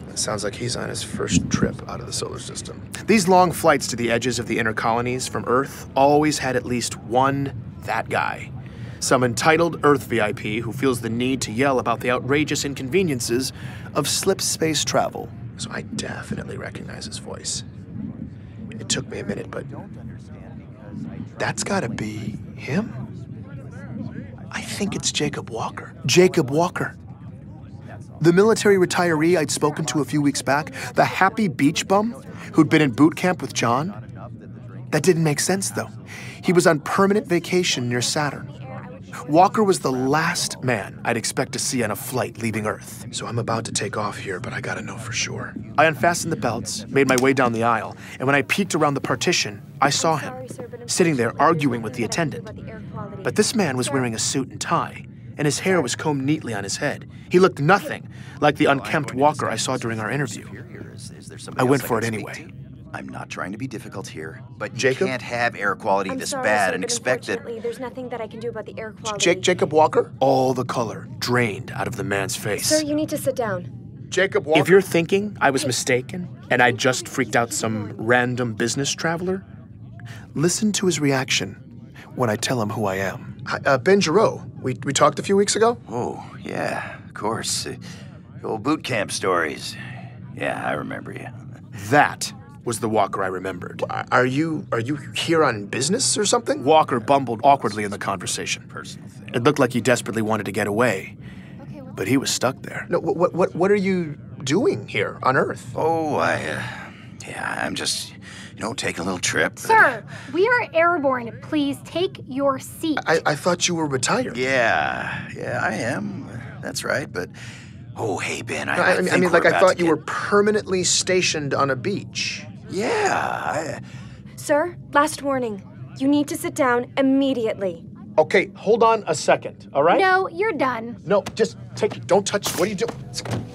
It sounds like he's on his first trip out of the solar system. These long flights to the edges of the inner colonies from Earth always had at least one that guy. Some entitled Earth VIP who feels the need to yell about the outrageous inconveniences of slip space travel. So I definitely recognize his voice. It took me a minute, but that's gotta be him? I think it's Jacob Walker. Jacob Walker. The military retiree I'd spoken to a few weeks back, the happy beach bum who'd been in boot camp with John. That didn't make sense, though. He was on permanent vacation near Saturn. Walker was the last man I'd expect to see on a flight leaving Earth. So I'm about to take off here, but I gotta know for sure. I unfastened the belts, made my way down the aisle, and when I peeked around the partition, I saw him, sitting there arguing with the attendant. But this man was wearing a suit and tie, and his hair was combed neatly on his head. He looked nothing like the unkempt Walker I saw during our interview. I went for it anyway. I'm not trying to be difficult here, but you Jacob? can't have air quality this bad and expect that... There's nothing that I can do about the air quality. Jacob Walker? All the color drained out of the man's face. Sir, you need to sit down. Jacob Walker? If you're thinking I was mistaken and I just freaked out some random business traveler, listen to his reaction when I tell him who I am. Ben Giraud. We talked a few weeks ago? Oh, yeah, of course. Old boot camp stories. Yeah, I remember you. That was the Walker I remembered. Are you here on business or something? Walker bumbled awkwardly in the conversation. It looked like he desperately wanted to get away, but he was stuck there. No, what are you doing here on Earth? Oh, I'm just, taking a little trip. Sir, we are airborne. Please take your seat. I thought you were retired. Yeah, I am. That's right, but... Oh, hey, Ben, I thought you were permanently stationed on a beach. Yeah, Sir, last warning. You need to sit down immediately. Okay, hold on a second, all right? No, you're done. No, just don't touch, what are you doing?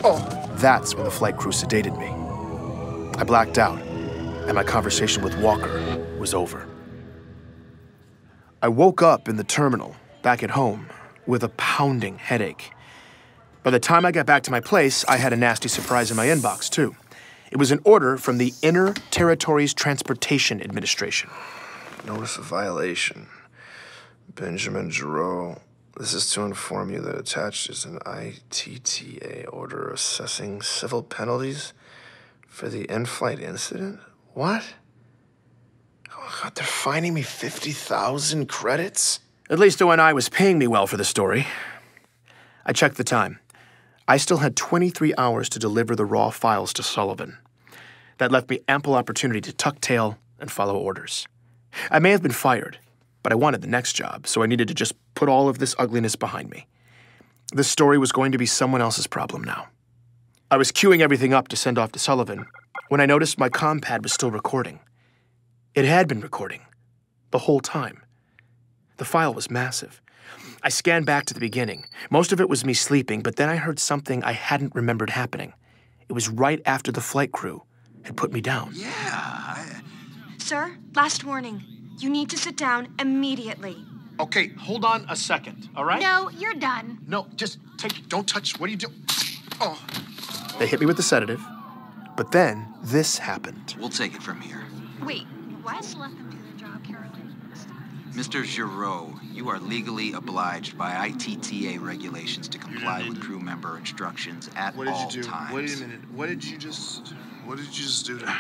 Oh. That's when the flight crew sedated me. I blacked out, and my conversation with Walker was over. I woke up in the terminal, back at home, with a pounding headache. By the time I got back to my place, I had a nasty surprise in my inbox, too. It was an order from the Inner Territories Transportation Administration. Notice of violation. Benjamin Giraud. This is to inform you that attached is an ITTA order assessing civil penalties for the in-flight incident? What? Oh, God, they're fining me 50,000 credits? At least ONI was paying me well for the story. I checked the time. I still had 23 hours to deliver the raw files to Sullivan. That left me ample opportunity to tuck tail and follow orders. I may have been fired, but I wanted the next job, so I needed to just put all of this ugliness behind me. This story was going to be someone else's problem now. I was queuing everything up to send off to Sullivan when I noticed my comm pad was still recording. It had been recording the whole time. The file was massive. I scanned back to the beginning. Most of it was me sleeping, but then I heard something I hadn't remembered happening. It was right after the flight crew had put me down. Sir, last warning. You need to sit down immediately. Okay, hold on a second, all right? No, you're done. No, just don't touch, what are you doing? Oh. They hit me with the sedative, but then this happened. We'll take it from here. Wait, what? Just let them do their job, Caroline. Mr. Giraud, you are legally obliged by ITTA regulations to comply with crew member instructions at all times. Wait a minute. What did you just do to him?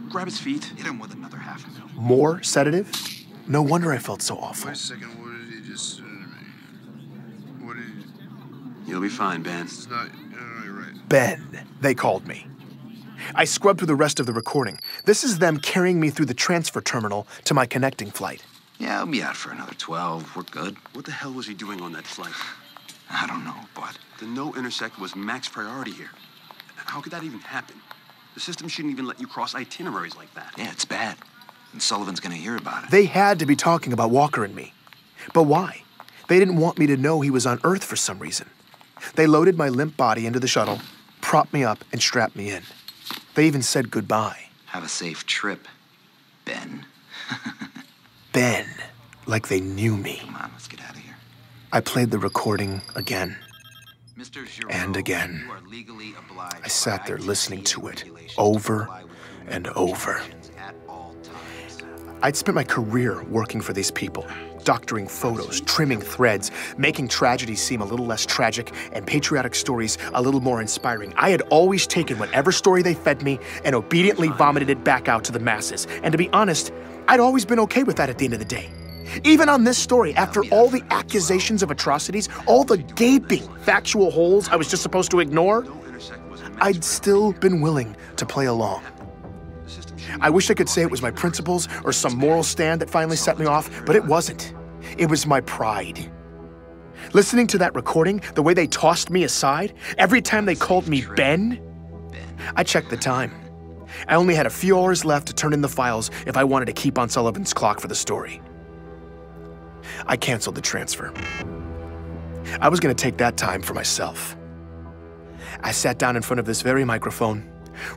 Grab his feet. Hit him with another half a mil. More sedative? No wonder I felt so awful. Wait a second. What did he just do to me? What did he... You'll be fine, Ben. It's not... right. Ben, they called me. I scrubbed through the rest of the recording. This is them carrying me through the transfer terminal to my connecting flight. Yeah, I'll be out for another 12. We're good. What the hell was he doing on that flight? I don't know, but... The no intersect was max priority here. How could that even happen? The system shouldn't even let you cross itineraries like that. Yeah, it's bad. And Sullivan's gonna hear about it. They had to be talking about Walker and me. But why? They didn't want me to know he was on Earth for some reason. They loaded my limp body into the shuttle, propped me up, and strapped me in. They even said goodbye. Have a safe trip, Ben. Ben, like they knew me. Come on, let's get out of here. I played the recording again. Mr. Giraud, and again. You are legally obliged I sat there listening to it over and over. I'd spent my career working for these people, doctoring photos, trimming threads, making tragedies seem a little less tragic and patriotic stories a little more inspiring. I had always taken whatever story they fed me and obediently vomited it back out to the masses. And to be honest, I'd always been okay with that at the end of the day. Even on this story, after all the accusations of atrocities, all the gaping factual holes I was just supposed to ignore, I'd still been willing to play along. I wish I could say it was my principles or some moral stand that finally set me off, but it wasn't. It was my pride. Listening to that recording, the way they tossed me aside, every time they called me Ben, I checked the time. I only had a few hours left to turn in the files if I wanted to keep on Sullivan's clock for the story. I canceled the transfer. I was going to take that time for myself. I sat down in front of this very microphone,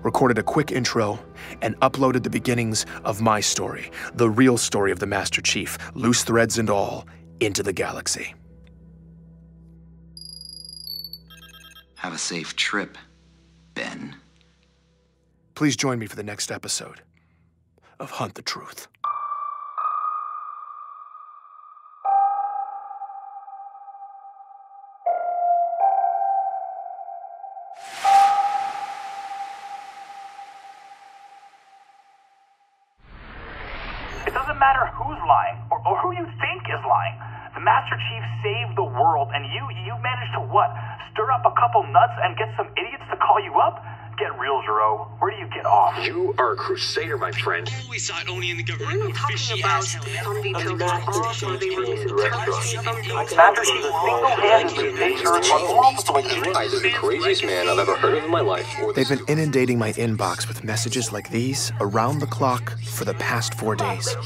recorded a quick intro, and uploaded the beginnings of my story, the real story of the Master Chief, loose threads and all, into the galaxy. Have a safe trip, Ben. Please join me for the next episode of Hunt the Truth. It doesn't matter who's lying or who you think is lying. The Master Chief saved the world, and you managed to what? Stir up a couple nuts and get some idiots to call you up? Get real, Giraud. Where do you get off? You are a crusader, my friend. Always thought only in the government would fishy ass Master Chief single-handedly made sure Either the craziest man I've ever heard of in my life, or They've been inundating my inbox with messages like these around the clock for the past 4 days.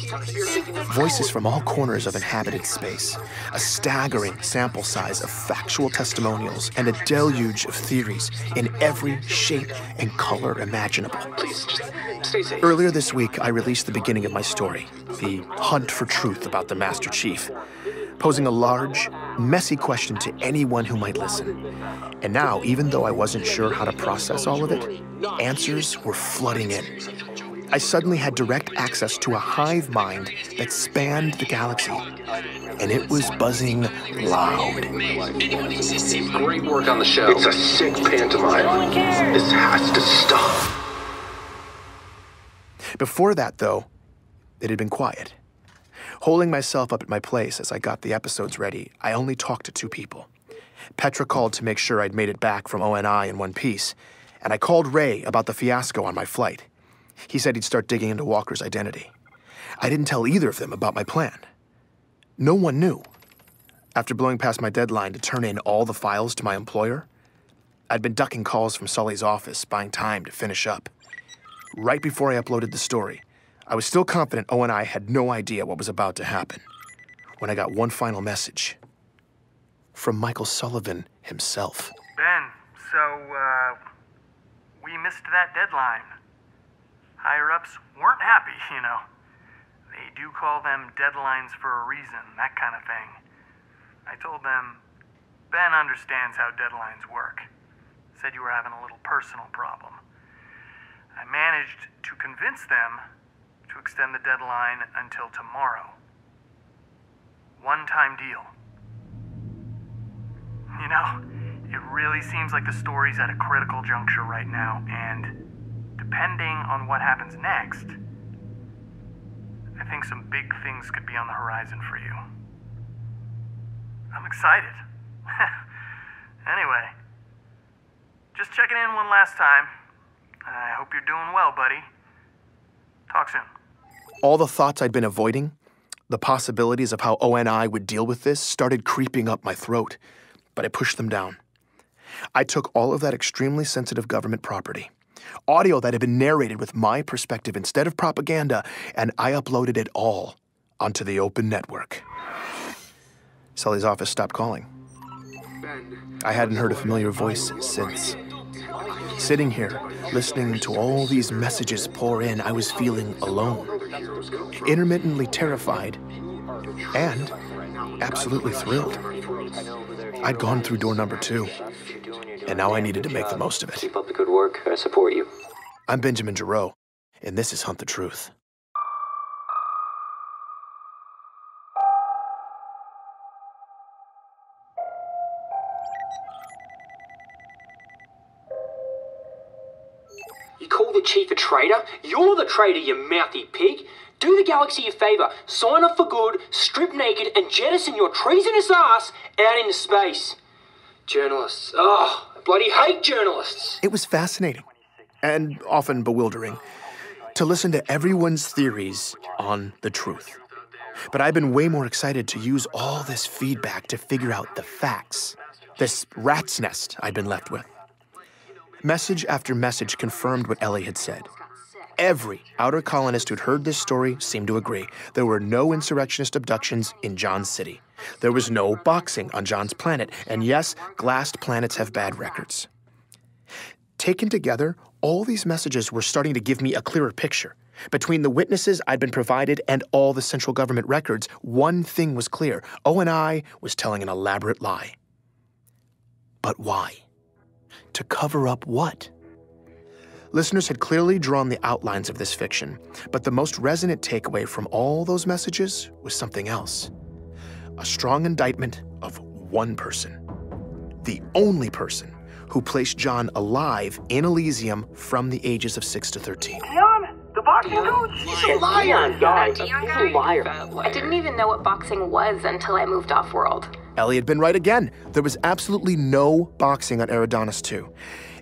Voices from all corners of inhabited space, a staggering sample size of factual testimonials, and a deluge of theories in every shape and color imaginable. Please, just stay safe. Earlier this week, I released the beginning of my story, the hunt for truth about the Master Chief, posing a large, messy question to anyone who might listen. And now, even though I wasn't sure how to process all of it, answers were flooding in. I suddenly had direct access to a hive mind that spanned the galaxy, and it was buzzing loud. Great work on the show. It's a sick pantomime. This has to stop. Before that, though, it had been quiet. Holding myself up at my place as I got the episodes ready, I only talked to 2 people. Petra called to make sure I'd made it back from ONI in one piece, and I called Ray about the fiasco on my flight. He said he'd start digging into Walker's identity. I didn't tell either of them about my plan. No one knew. After blowing past my deadline to turn in all the files to my employer, I'd been ducking calls from Sully's office, buying time to finish up. Right before I uploaded the story, I was still confident ONI had no idea what was about to happen, when I got one final message from Michael Sullivan himself. Ben, so, we missed that deadline. Higher-ups weren't happy, you know. They do call them deadlines for a reason, that kind of thing. I told them, Ben understands how deadlines work. Said you were having a little personal problem. I managed to convince them to extend the deadline until tomorrow. One-time deal. You know, it really seems like the story's at a critical juncture right now, and depending on what happens next, I think some big things could be on the horizon for you. I'm excited. Anyway, just checking in one last time. I hope you're doing well, buddy. Talk soon. All the thoughts I'd been avoiding, the possibilities of how ONI would deal with this, started creeping up my throat, but I pushed them down. I took all of that extremely sensitive government property, audio that had been narrated with my perspective instead of propaganda, and I uploaded it all onto the open network. Sully's office stopped calling. I hadn't heard a familiar voice since. Sitting here, listening to all these messages pour in, I was feeling alone, intermittently terrified, and absolutely thrilled. I'd gone through door number 2, and now I needed to make the most of it. Keep up the good work. I support you. I'm Benjamin Giraud, and this is Hunt the Truth. You call the chief a traitor? You're the traitor, you mouthy pig. Do the galaxy a favor. Sign up for good, strip naked, and jettison your treasonous ass out into space. Journalists. Oh, I bloody hate journalists. It was fascinating, and often bewildering, to listen to everyone's theories on the truth. But I've been way more excited to use all this feedback to figure out the facts, this rat's nest I'd been left with. Message after message confirmed what Ellie had said. Every outer colonist who'd heard this story seemed to agree. There were no insurrectionist abductions in John City. There was no boxing on John's planet, and yes, glassed planets have bad records. Taken together, all these messages were starting to give me a clearer picture. Between the witnesses I'd been provided and all the central government records, one thing was clear. ONI was telling an elaborate lie. But why? To cover up what? Listeners had clearly drawn the outlines of this fiction, but the most resonant takeaway from all those messages was something else. A strong indictment of one person. The only person who placed John alive in Elysium from the ages of 6 to 13. Dion, the boxing coach? He's a liar. He's a liar. I didn't even know what boxing was until I moved off-world. Ellie had been right again. There was absolutely no boxing on Eridanus 2.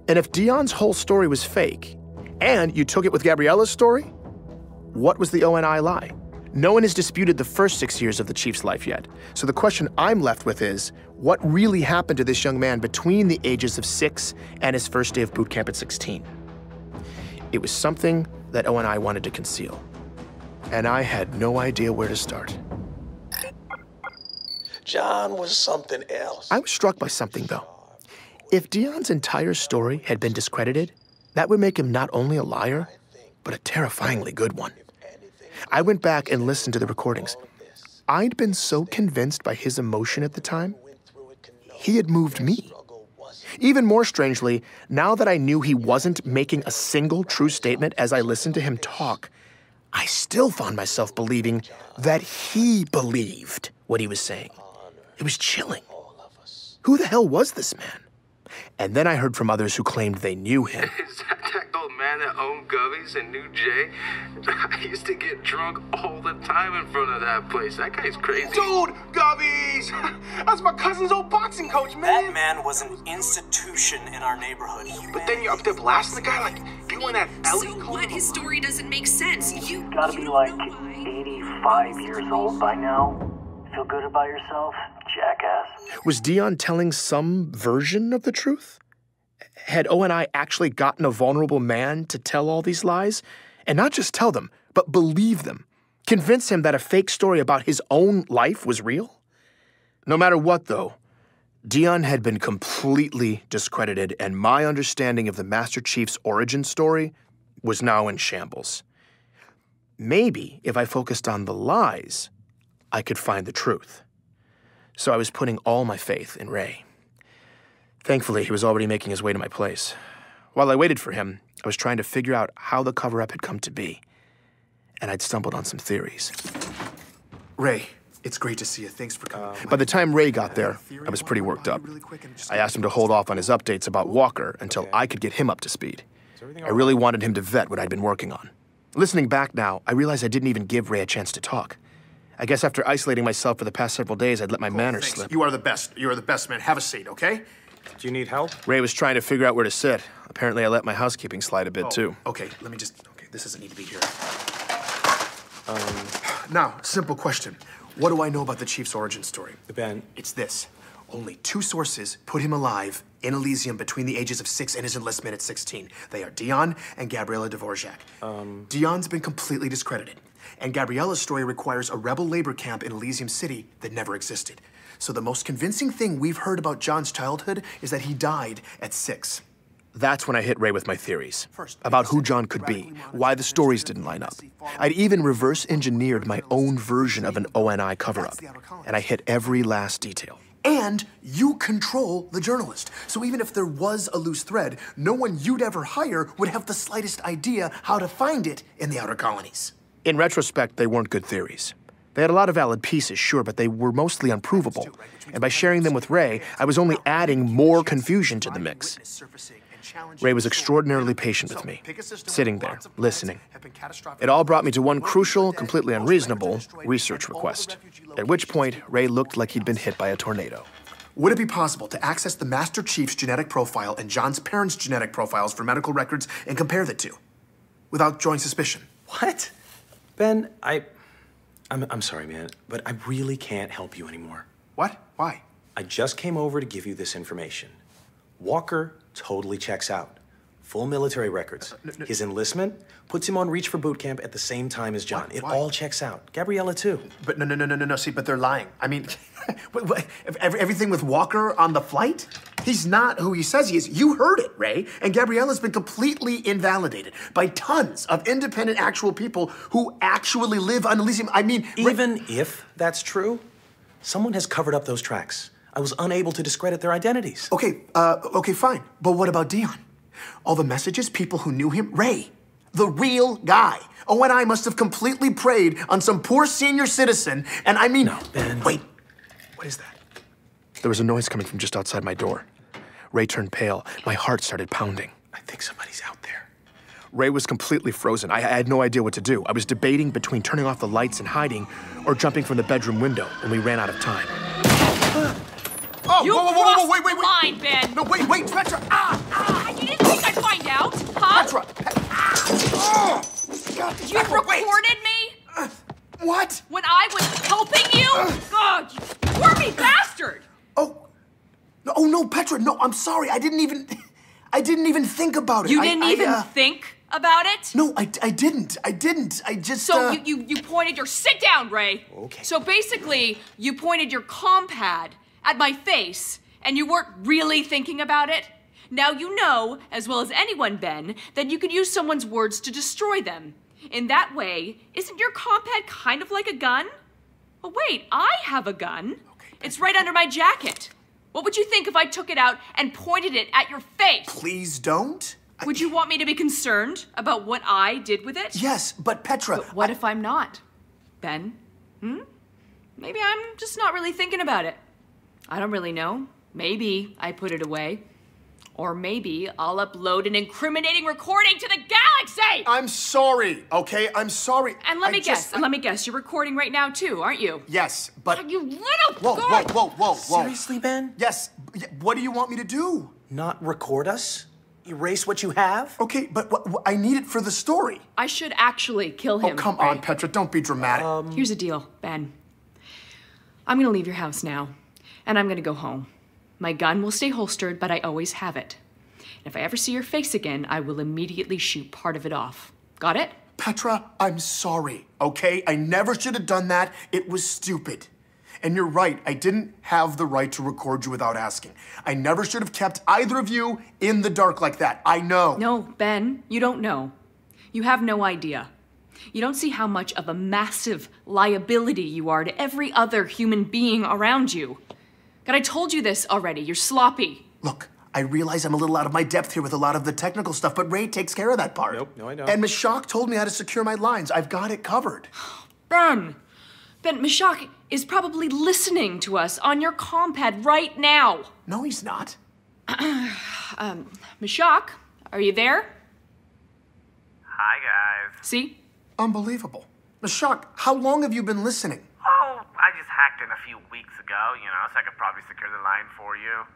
And if Dion's whole story was fake, and you took it with Gabriella's story, what was the ONI lie? No one has disputed the first 6 years of the Chief's life yet. So the question I'm left with is, what really happened to this young man between the ages of 6 and his first day of boot camp at 16? It was something that ONI wanted to conceal. And I had no idea where to start. John was something else. I was struck by something, though. If Dion's entire story had been discredited, that would make him not only a liar, but a terrifyingly good one. I went back and listened to the recordings. I'd been so convinced by his emotion at the time, he had moved me. Even more strangely, now that I knew he wasn't making a single true statement as I listened to him talk, I still found myself believing that he believed what he was saying. It was chilling. Who the hell was this man? And then I heard from others who claimed they knew him. Is that old man that owned Gubby's and knew Jay? I used to get drunk all the time in front of that place. That guy's crazy. Dude, Gubby's! That's my cousin's old boxing coach, man. That man was an institution in our neighborhood. But then you're up there blasting the guy like you and that Ellie. So what? His story doesn't make sense. You gotta be like 85 years old by now. Feel good about yourself, jackass. Was Dion telling some version of the truth? Had ONI actually gotten a vulnerable man to tell all these lies? And not just tell them, but believe them. Convince him that a fake story about his own life was real? No matter what, though, Dion had been completely discredited, and my understanding of the Master Chief's origin story was now in shambles. Maybe if I focused on the lies, I could find the truth. So I was putting all my faith in Ray. Thankfully, he was already making his way to my place. While I waited for him, I was trying to figure out how the cover-up had come to be. And I'd stumbled on some theories. Ray, it's great to see you. Thanks for coming. By the time Ray got there, I was pretty worked up. I asked him to hold off on his updates about Walker until I could get him up to speed. I really wanted him to vet what I'd been working on. Listening back now, I realized I didn't even give Ray a chance to talk. I guess after isolating myself for the past several days, I'd let my manners slip. You are the best. You are the best, man. Have a seat, okay? Do you need help? Ray was trying to figure out where to sit. Apparently, I let my housekeeping slide a bit, too. Okay, let me just... Okay, this doesn't need to be here. Now, simple question. What do I know about the Chief's origin story? Ben. It's this. Only 2 sources put him alive in Elysium between the ages of 6 and his enlistment at 16. They are Dion and Gabriella Dvorak. Dion's been completely discredited. And Gabriella's story requires a rebel labor camp in Elysium City that never existed. So the most convincing thing we've heard about John's childhood is that he died at 6. That's when I hit Ray with my theories about who John could be, why the stories didn't line up. I'd even reverse-engineered my own version of an ONI cover-up, and I hit every last detail. And you control the journalist. So even if there was a loose thread, no one you'd ever hire would have the slightest idea how to find it in the outer colonies. In retrospect, they weren't good theories. They had a lot of valid pieces, sure, but they were mostly unprovable. And by sharing them with Ray, I was only adding more confusion to the mix. Ray was extraordinarily patient with me, sitting there, listening. It all brought me to one crucial, completely unreasonable research request, at which point Ray looked like he'd been hit by a tornado. Would it be possible to access the Master Chief's genetic profile and John's parents' genetic profiles for medical records and compare the two, without drawing suspicion? What? Ben, I'm sorry, man, but I really can't help you anymore. What? Why? I just came over to give you this information. Walker totally checks out. full military records. His enlistment puts him on reach for boot camp at the same time as John. It all checks out. Gabriella, too. But no, see, but they're lying. I mean, everything with Walker on the flight? He's not who he says he is. You heard it, Ray. And Gabriella's been completely invalidated by tons of independent actual people who actually live on Elysium. I mean... Even if that's true, someone has covered up those tracks. I was unable to discredit their identities. Okay, fine. But what about Dion? All the messages, people who knew him? Ray, the real guy. Oh, and I must have completely preyed on some poor senior citizen, and I mean... No, Ben. Wait, what is that? There was a noise coming from just outside my door. Ray turned pale. My heart started pounding. I think somebody's out there. Ray was completely frozen. I had no idea what to do. I was debating between turning off the lights and hiding or jumping from the bedroom window, and we ran out of time. Oh, you whoa, wait. Line, Ben. No, wait, Petra. You didn't think I'd find out, huh? Petra. You recorded me? What? When I was helping you? God, you wormy bastard! Oh, no, Petra, no, I'm sorry. I didn't even think about it. You didn't even think about it? No, I didn't. I just... So you pointed your... Sit down, Ray. Okay. So basically, you pointed your compad at my face, and you weren't really thinking about it? Now you know, as well as anyone, Ben, that you could use someone's words to destroy them. In that way, isn't your compad kind of like a gun? Oh, wait, I have a gun. Okay, it's right under my jacket. What would you think if I took it out and pointed it at your face? Please don't. Would you want me to be concerned about what I did with it? Yes, but Petra... But what if I'm not, Ben? Maybe I'm just not really thinking about it. I don't really know. Maybe I put it away. Or maybe I'll upload an incriminating recording to the galaxy! I'm sorry, okay? I'm sorry. And let me guess, you're recording right now too, aren't you? Yes, but... You little... Whoa. Seriously, Ben? Yes, what do you want me to do? Not record us? Erase what you have? Okay, but I need it for the story. I should actually kill him. Oh, come on, Petra, don't be dramatic. Here's the deal, Ben. I'm gonna leave your house now, and I'm gonna go home. My gun will stay holstered, but I always have it. And if I ever see your face again, I will immediately shoot part of it off. Got it? Petra, I'm sorry, okay? I never should have done that. It was stupid. And you're right, I didn't have the right to record you without asking. I never should have kept either of you in the dark like that. I know. No, Ben, you don't know. You have no idea. You don't see how much of a massive liability you are to every other human being around you. God, I told you this already. You're sloppy. Look, I realize I'm a little out of my depth here with a lot of the technical stuff, but Ray takes care of that part. Nope, no, I don't. And Mashak told me how to secure my lines. I've got it covered. Ben, Mashak is probably listening to us on your compad right now. No, he's not. Mashak, are you there? Hi, guys. See? Unbelievable. Mashak, how long have you been listening? Oh, I just hacked in a few weeks ago, so I could probably secure the line for you.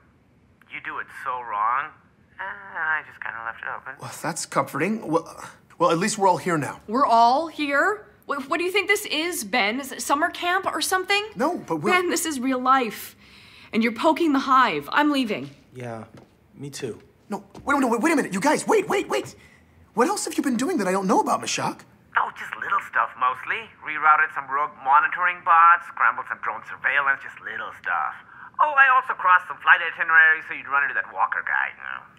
You do it so wrong, and I just kind of left it open. Well, that's comforting. Well, at least we're all here now. We're all here? What do you think this is, Ben? Is it summer camp or something? No, but Ben, this is real life. And you're poking the hive. I'm leaving. Yeah, me too. No, wait a minute. You guys, wait. What else have you been doing that I don't know about, Mashak? Oh, just little stuff mostly. Rerouted some rogue monitoring bots, scrambled some drone surveillance, just little stuff. Oh, I also crossed some flight itineraries so you'd run into that Walker guy,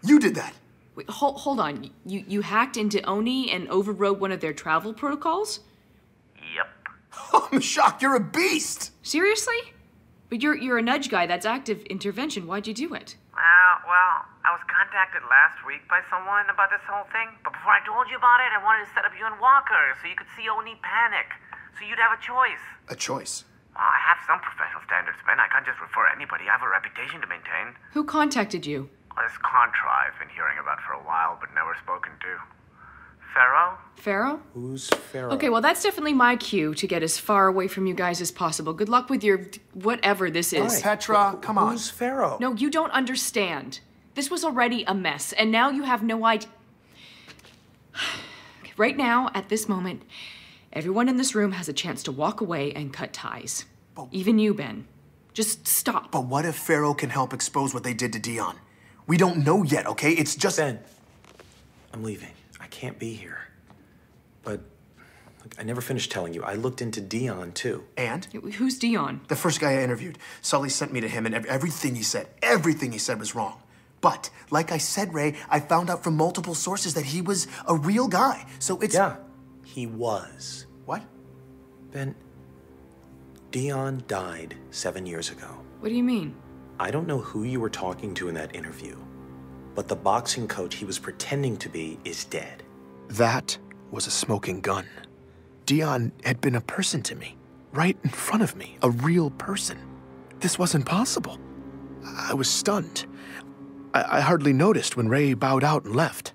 You did that? Wait, hold on. You hacked into Oni and overrode one of their travel protocols? Yep. Oh, Mashak, you're a beast! Seriously? But you're a nudge guy. That's active intervention. Why'd you do it? Well, I was contacted last week by someone about this whole thing. But before I told you about it, I wanted to set up you and Walker so you could see Oni panic. So you'd have a choice. A choice? Well, I have some professional standards, Ben. I can't just refer anybody. I have a reputation to maintain. Who contacted you? This Contra I've been hearing about for a while, but never spoken to. Pharaoh? Pharaoh? Who's Pharaoh? Okay, well, that's definitely my cue to get as far away from you guys as possible. Good luck with your whatever this is. Right. Petra, come on. Who's Pharaoh? No, you don't understand. This was already a mess, and now you have no idea. Right now, at this moment, everyone in this room has a chance to walk away and cut ties. Even you, Ben. Just stop. But what if Pharaoh can help expose what they did to Dion? We don't know yet, okay? It's just... Ben, I'm leaving. I can't be here. But look, I never finished telling you. I looked into Dion, too. And? Who's Dion? The first guy I interviewed. Sully sent me to him, and everything he said was wrong. But, like I said, Ray, I found out from multiple sources that he was a real guy. So it's... Yeah, he was. What? Ben, Dion died 7 years ago. What do you mean? I don't know who you were talking to in that interview, but the boxing coach he was pretending to be is dead. That was a smoking gun. Dion had been a person to me, right in front of me, a real person. This wasn't possible. I was stunned. I hardly noticed when Ray bowed out and left.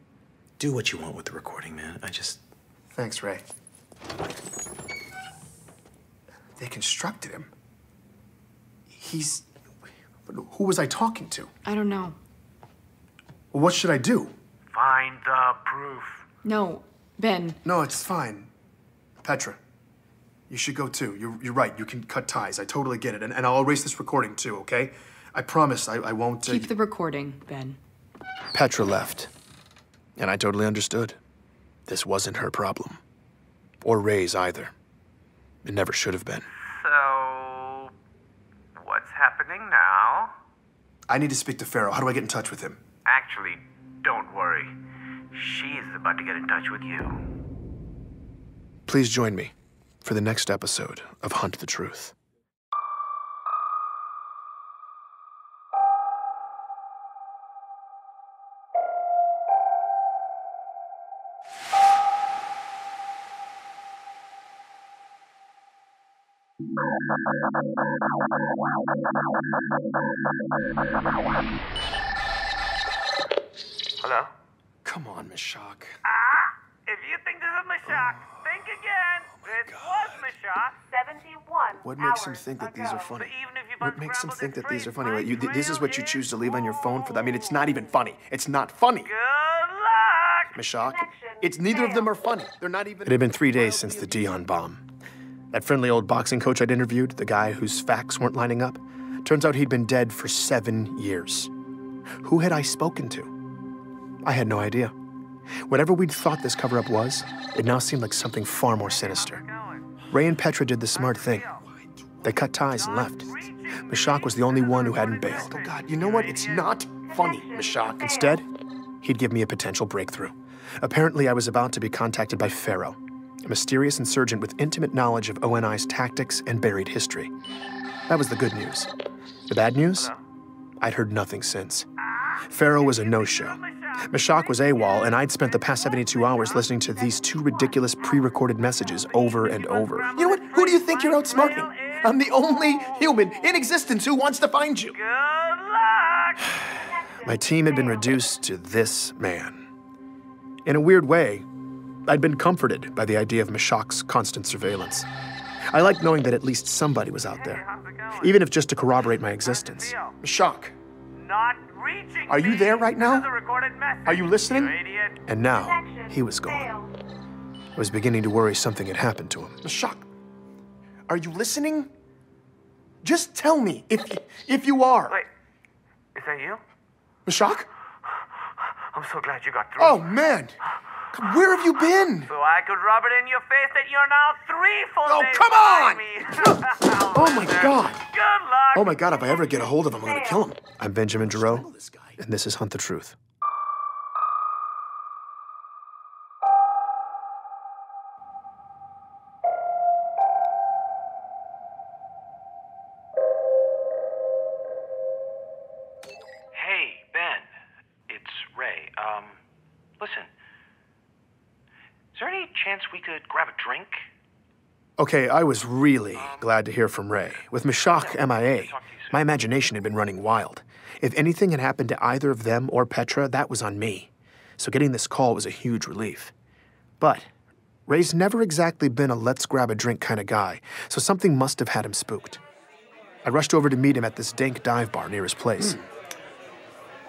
Do what you want with the recording, man. Thanks, Ray. They constructed him. Who was I talking to? I don't know. Well, what should I do? Find the proof. No, Ben. No, it's fine. Petra, you should go too. You're right. You can cut ties. I totally get it. And I'll erase this recording too, okay? I promise I won't... Keep the recording, Ben. Petra left. And I totally understood. This wasn't her problem. Or Ray's either. It never should have been. So, what's happening now? I need to speak to Pharaoh. How do I get in touch with him? Actually, don't worry. She's about to get in touch with you. Please join me for the next episode of Hunt the Truth. Hello? Come on, Mashak. If you think this is Mashak, think again. This was Mashak. 71 What makes him think that these are funny? What makes him think that these are funny? Wait, this is what you choose to leave on your phone for that? I mean, it's not even funny. It's not funny. Good luck! Mashak, it's neither of them are funny. They're not even... It had been 3 days since the Dion bomb. That friendly old boxing coach I'd interviewed, the guy whose facts weren't lining up, turns out he'd been dead for 7 years. Who had I spoken to? I had no idea. Whatever we'd thought this cover-up was, it now seemed like something far more sinister. Ray and Petra did the smart thing. They cut ties and left. Mashak was the only one who hadn't bailed. Oh God, you know what? It's not funny, Mashak. Instead, he'd give me a potential breakthrough. Apparently, I was about to be contacted by Pharaoh, a mysterious insurgent with intimate knowledge of ONI's tactics and buried history. That was the good news. The bad news? I'd heard nothing since. Pharaoh was a no-show. Mashak was AWOL, and I'd spent the past 72 hours listening to these 2 ridiculous pre-recorded messages over and over. You know what? Who do you think you're outsmarting? I'm the only human in existence who wants to find you. Good luck! My team had been reduced to this man. In a weird way, I'd been comforted by the idea of Mashak's constant surveillance. I liked knowing that at least somebody was out there, even if just to corroborate my existence. Mashak, are you there right now? Are you listening? And now, he was gone. I was beginning to worry something had happened to him. Mashak, are you listening? Just tell me if you are. Wait, is that you? Mashak? I'm so glad you got through. Oh, man. Where have you been? So I could rub it in your face that you're now 3 full days come on! behind me. Oh, my God. Good luck! Oh, my God, if I ever get a hold of him, I'm going to kill him. I'm Benjamin Giraud, and this is Hunt the Truth. Hey, Ben. It's Ray. Listen. Is there any chance we could grab a drink? Okay, I was really glad to hear from Ray. With Mashak MIA, my imagination had been running wild. If anything had happened to either of them or Petra, that was on me. So getting this call was a huge relief. But Ray's never exactly been a let's-grab-a-drink kind of guy, so something must have had him spooked. I rushed over to meet him at this dank dive bar near his place.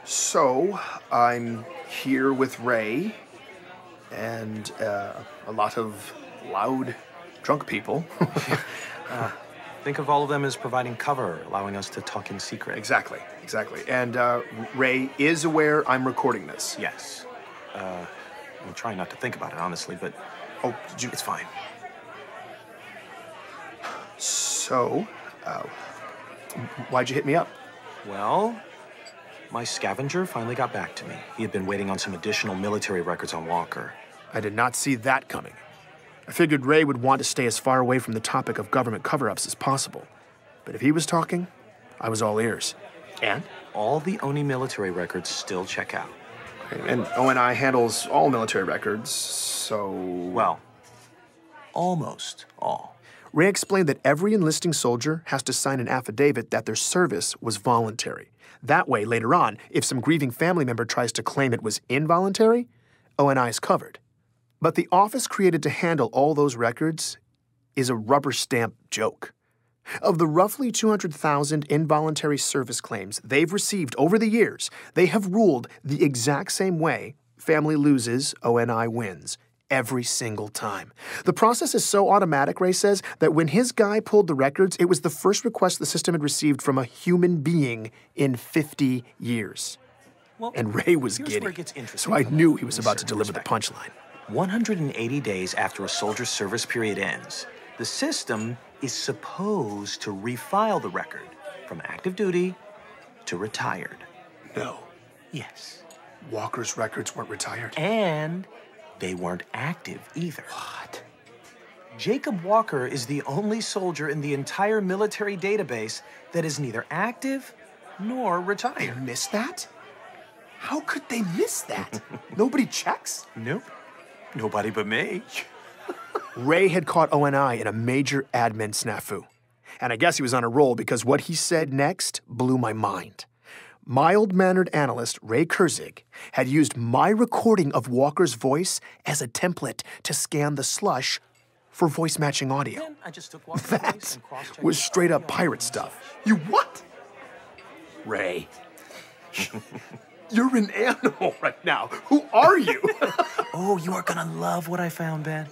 So, I'm here with Ray, and a lot of loud, drunk people. Think of all of them as providing cover, allowing us to talk in secret. Exactly. And Ray is aware I'm recording this. Yes. I'm trying not to think about it, honestly, but... Oh, it's fine. So, why'd you hit me up? Well, my scavenger finally got back to me. He had been waiting on some additional military records on Walker. I did not see that coming. I figured Ray would want to stay as far away from the topic of government cover-ups as possible. But if he was talking, I was all ears. And? All the ONI military records still check out. Okay, and ONI handles all military records, so... Well, almost all. Ray explained that every enlisting soldier has to sign an affidavit that their service was voluntary. That way, later on, if some grieving family member tries to claim it was involuntary, ONI is covered. But the office created to handle all those records is a rubber stamp joke. Of the roughly 200,000 involuntary service claims they've received over the years, they have ruled the exact same way: family loses, ONI wins. Every single time. The process is so automatic, Ray says, that when his guy pulled the records, it was the first request the system had received from a human being in 50 years. Well, and Ray was giddy, so I knew he was about to deliver the punchline. 180 days after a soldier's service period ends, the system is supposed to refile the record from active duty to retired. No. Yes. Walker's records weren't retired. And they weren't active either. What? Jacob Walker is the only soldier in the entire military database that is neither active nor retired. They missed that? How could they miss that? Nobody checks? Nope. Nobody but me. Ray had caught ONI in a major admin snafu. And I guess he was on a roll because what he said next blew my mind. Mild-mannered analyst Ray Kurzig had used my recording of Walker's voice as a template to scan the slush for voice-matching audio. I just took Walker's That was straight-up pirate stuff. You what? Ray. You're an animal right now. Who are you? Oh, you are gonna love what I found, Ben.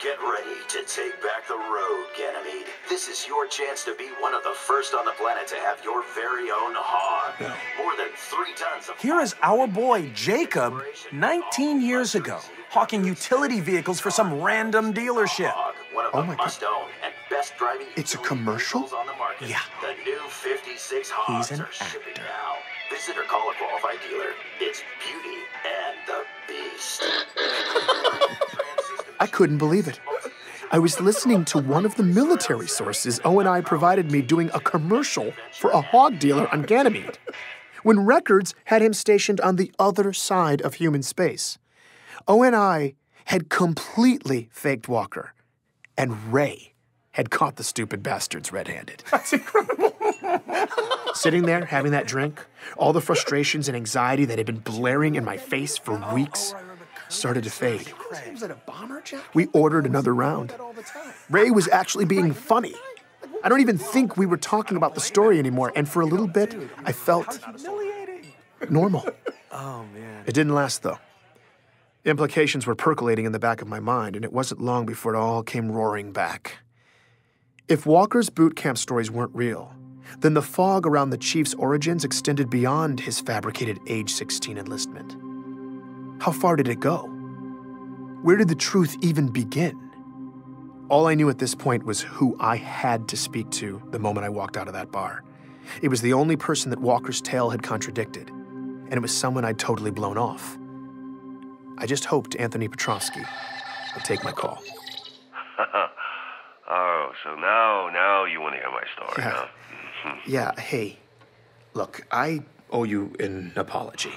Get ready to take back the road, Ganymede. This is your chance to be one of the first on the planet to have your very own hog. More than 3 tons of... Here is our boy, Jacob, 19 years ago, hawking utility vehicles for some random dealership. One of the must-own and best driving... It's a commercial? ...on the market. Yeah. The new 56 hogs He's an are shipping actor. now. Visit or call a qualified dealer. It's Beauty and the Beast. I couldn't believe it. I was listening to one of the military sources ONI provided me doing a commercial for a hog dealer on Ganymede, when records had him stationed on the other side of human space. ONI had completely faked Walker, and Ray had caught the stupid bastards red-handed. That's incredible. Sitting there, having that drink, all the frustrations and anxiety that had been blaring in my face for weeks started to fade. Was it a bomber jacket? We ordered another round. Ray was actually being funny. I don't even think we were talking about the story anymore, and for a little bit, I felt normal. Oh, man. It didn't last, though. Implications were percolating in the back of my mind, and it wasn't long before it all came roaring back. If Walker's boot camp stories weren't real, then the fog around the chief's origins extended beyond his fabricated age 16 enlistment. How far did it go? Where did the truth even begin? All I knew at this point was who I had to speak to the moment I walked out of that bar. It was the only person that Walker's tale had contradicted, and it was someone I'd totally blown off. I just hoped Anthony Petrovsky would take my call. Oh, so now you want to hear my story, Yeah. huh? Yeah, hey, look, I owe you an apology.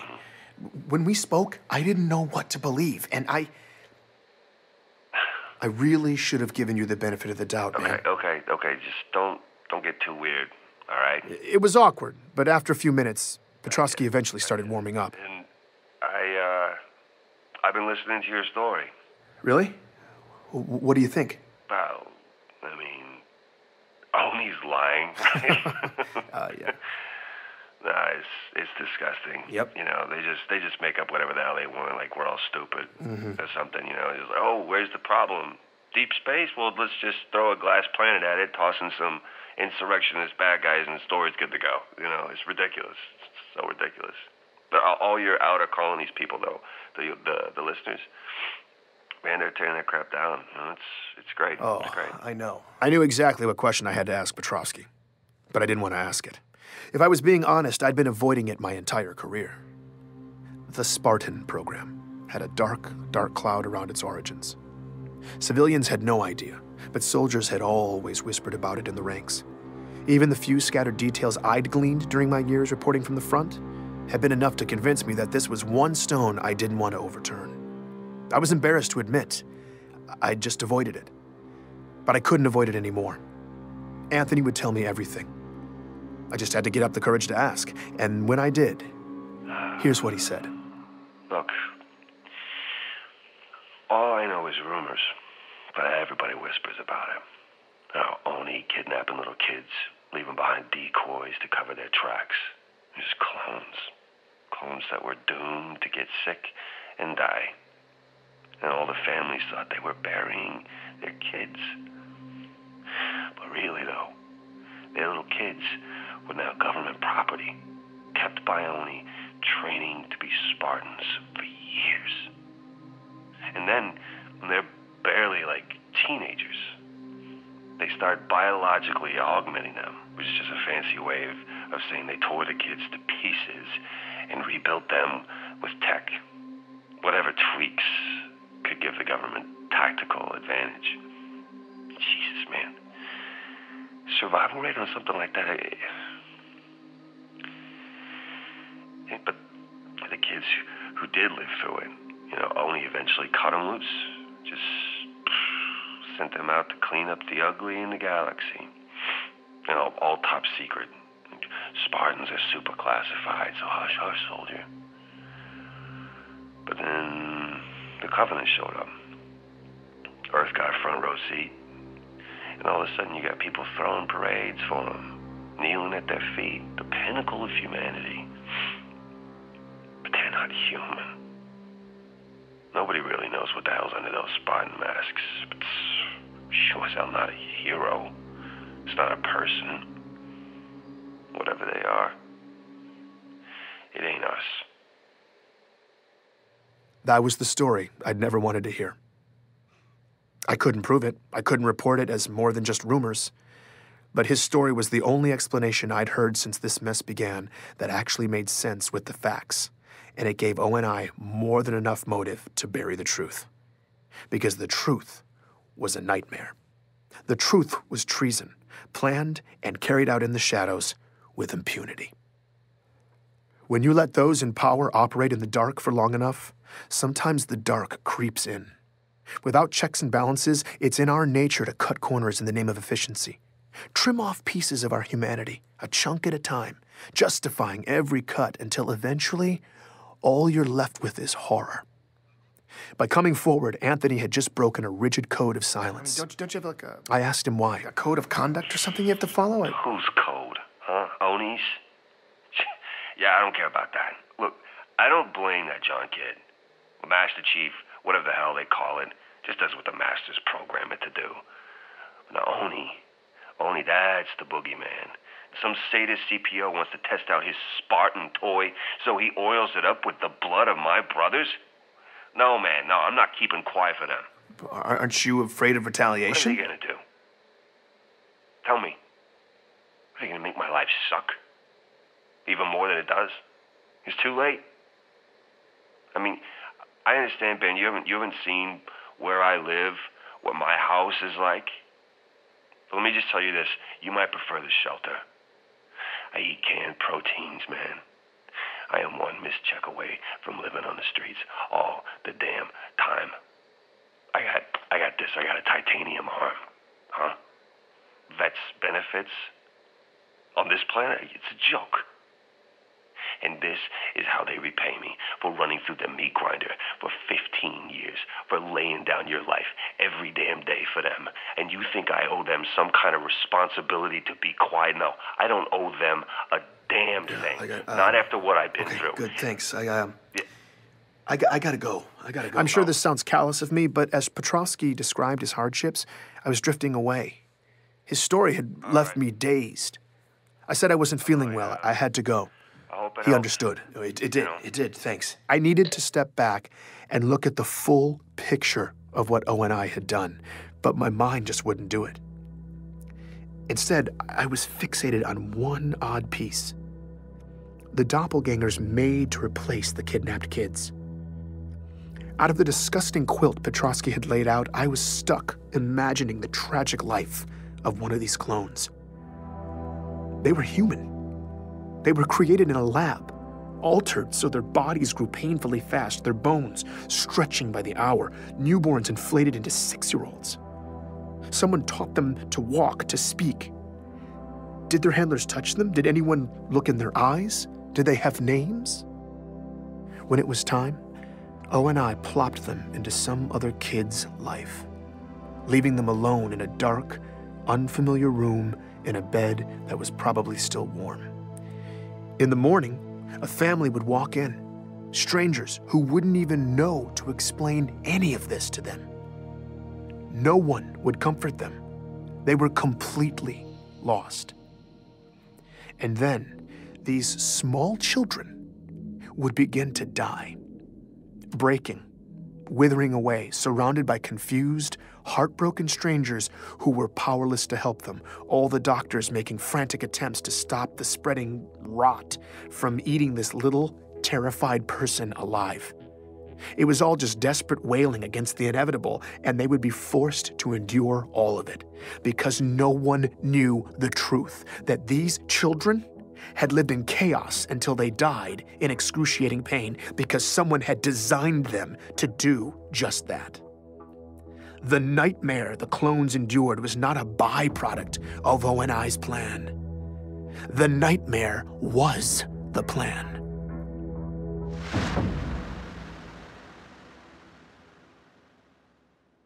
When we spoke, I didn't know what to believe, and I really should have given you the benefit of the doubt, man. Okay, just don't get too weird, all right? It was awkward, but after a few minutes, Petrovsky eventually started warming up. And I've been listening to your story. Really? What do you think? Well, I mean, Oni's lying. Yeah. Nah, it's disgusting. Yep. You know, they just make up whatever the hell they want, like we're all stupid Mhm. or something. You know, it's like, oh, where's the problem? Deep space? Well, let's just throw a glass planet at it, toss in some insurrectionist bad guys, and the story's good to go. You know, it's ridiculous. It's so ridiculous. All your outer colonies people, though, the listeners, man, they're tearing that crap down. You know, it's great. Oh, it's great. I know. I knew exactly what question I had to ask Petrovsky, but I didn't want to ask it. If I was being honest, I'd been avoiding it my entire career. The Spartan program had a dark, dark cloud around its origins. Civilians had no idea, but soldiers had always whispered about it in the ranks. Even the few scattered details I'd gleaned during my years reporting from the front had been enough to convince me that this was one stone I didn't want to overturn. I was embarrassed to admit I'd just avoided it, but I couldn't avoid it anymore. Anthony would tell me everything. I just had to get up the courage to ask, and when I did, here's what he said. Look, all I know is rumors, but everybody whispers about it. Oni kidnapping little kids, leaving behind decoys to cover their tracks. Just clones. Clones that were doomed to get sick and die. And all the families thought they were burying their kids. But really, though, their little kids were now government property, kept by Oni, training to be Spartans for years. And then, when they're barely like teenagers, they start biologically augmenting them, which is just a fancy way of saying they tore the kids to pieces and rebuilt them with tech. Whatever tweaks could give the government tactical advantage. Jesus, man. Survival rate on something like that. But the kids who did live through it, Oni eventually cut them loose. Just sent them out to clean up the ugly in the galaxy. All top secret. Spartans are super classified, so hush, hush, soldier. But then the Covenant showed up. Earth got a front row seat. And all of a sudden you got people throwing parades for them, kneeling at their feet, the pinnacle of humanity. But they're not human. Nobody really knows what the hell's under those Spartan masks, but sure as hell not a hero. It's not a person. Whatever they are, it ain't us. That was the story I'd never wanted to hear. I couldn't prove it. I couldn't report it as more than just rumors. But his story was the only explanation I'd heard since this mess began that actually made sense with the facts. And it gave ONI more than enough motive to bury the truth. Because the truth was a nightmare. The truth was treason, planned and carried out in the shadows with impunity. When you let those in power operate in the dark for long enough, sometimes the dark creeps in. Without checks and balances, it's in our nature to cut corners in the name of efficiency. Trim off pieces of our humanity, a chunk at a time, justifying every cut until eventually all you're left with is horror. By coming forward, Anthony had just broken a rigid code of silence. Don't you have like a... I asked him why. A code of conduct or something you have to follow? Whose code? Huh? Oni's? Yeah, I don't care about that. Look, I don't blame that John kid. Master Chief, whatever the hell they call it, just does what the masters program it to do. Now, Oni, that's the boogeyman. Some sadist CPO wants to test out his Spartan toy, so he oils it up with the blood of my brothers? No, man, no, I'm not keeping quiet for them. Aren't you afraid of retaliation? What are they gonna do? Tell me. Are they gonna make my life suck? Even more than it does? It's too late. I mean, I understand, Ben, you haven't seen where I live, what my house is like. But let me just tell you this, you might prefer the shelter. I eat canned proteins, man. I am one missed check away from living on the streets all the damn time. I got a titanium arm. Huh? Vets benefits? On this planet, it's a joke. And this is how they repay me for running through the meat grinder for 15 years, for laying down your life every damn day for them. And you think I owe them some kind of responsibility to be quiet? No, I don't owe them a damn thing. Not after what I've been through. Good, thanks. I gotta go. I'm sure this sounds callous of me, but as Petrovsky described his hardships, I was drifting away. His story had left me dazed. I said I wasn't feeling well. I had to go. I hope it He helps. understood. It did. You know. It did, thanks. I needed to step back and look at the full picture of what ONI had done, but my mind just wouldn't do it. Instead, I was fixated on one odd piece. The doppelgangers made to replace the kidnapped kids. Out of the disgusting quilt Petrovsky had laid out, I was stuck imagining the tragic life of one of these clones. They were human. They were created in a lab, altered so their bodies grew painfully fast, their bones stretching by the hour, newborns inflated into 6-year-olds. Someone taught them to walk, to speak. Did their handlers touch them? Did anyone look in their eyes? Did they have names? When it was time, ONI plopped them into some other kid's life, leaving them alone in a dark, unfamiliar room in a bed that was probably still warm. In the morning, a family would walk in, strangers who wouldn't even know to explain any of this to them. No one would comfort them. They were completely lost. And then these small children would begin to die, breaking, withering away, surrounded by confused, heartbroken strangers who were powerless to help them, all the doctors making frantic attempts to stop the spreading rot from eating this little, terrified person alive. It was all just desperate wailing against the inevitable, and they would be forced to endure all of it because no one knew the truth, that these children had lived in chaos until they died in excruciating pain because someone had designed them to do just that. The nightmare the clones endured was not a byproduct of ONI's plan. The nightmare was the plan.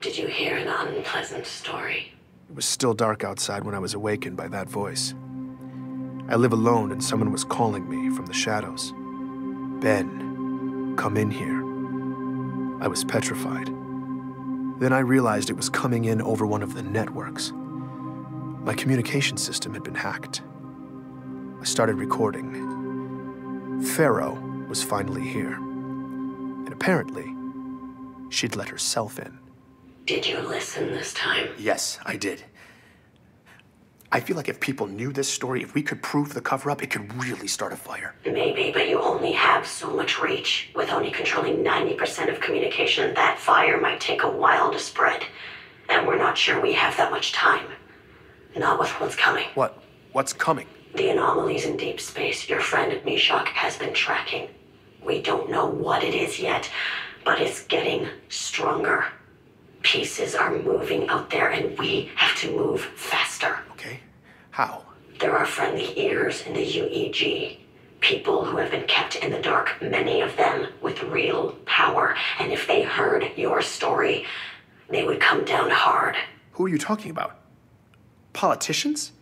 Did you hear an unpleasant story? It was still dark outside when I was awakened by that voice. I live alone and someone was calling me from the shadows. Ben, come in here. I was petrified. Then I realized it was coming in over one of the networks. My communication system had been hacked. I started recording. Pharaoh was finally here. And apparently, she'd let herself in. Did you listen this time? Yes, I did. I feel like if people knew this story, if we could prove the cover-up, it could really start a fire. Maybe, but you only have so much reach. With only controlling 90% of communication, that fire might take a while to spread. And we're not sure we have that much time. Not with what's coming. What? What's coming? The anomalies in deep space your friend Meshach has been tracking. We don't know what it is yet, but it's getting stronger. Pieces are moving out there, and we have to move faster. Okay. How? There are friendly ears in the UEG. People who have been kept in the dark, many of them with real power. And if they heard your story, they would come down hard. Who are you talking about? Politicians?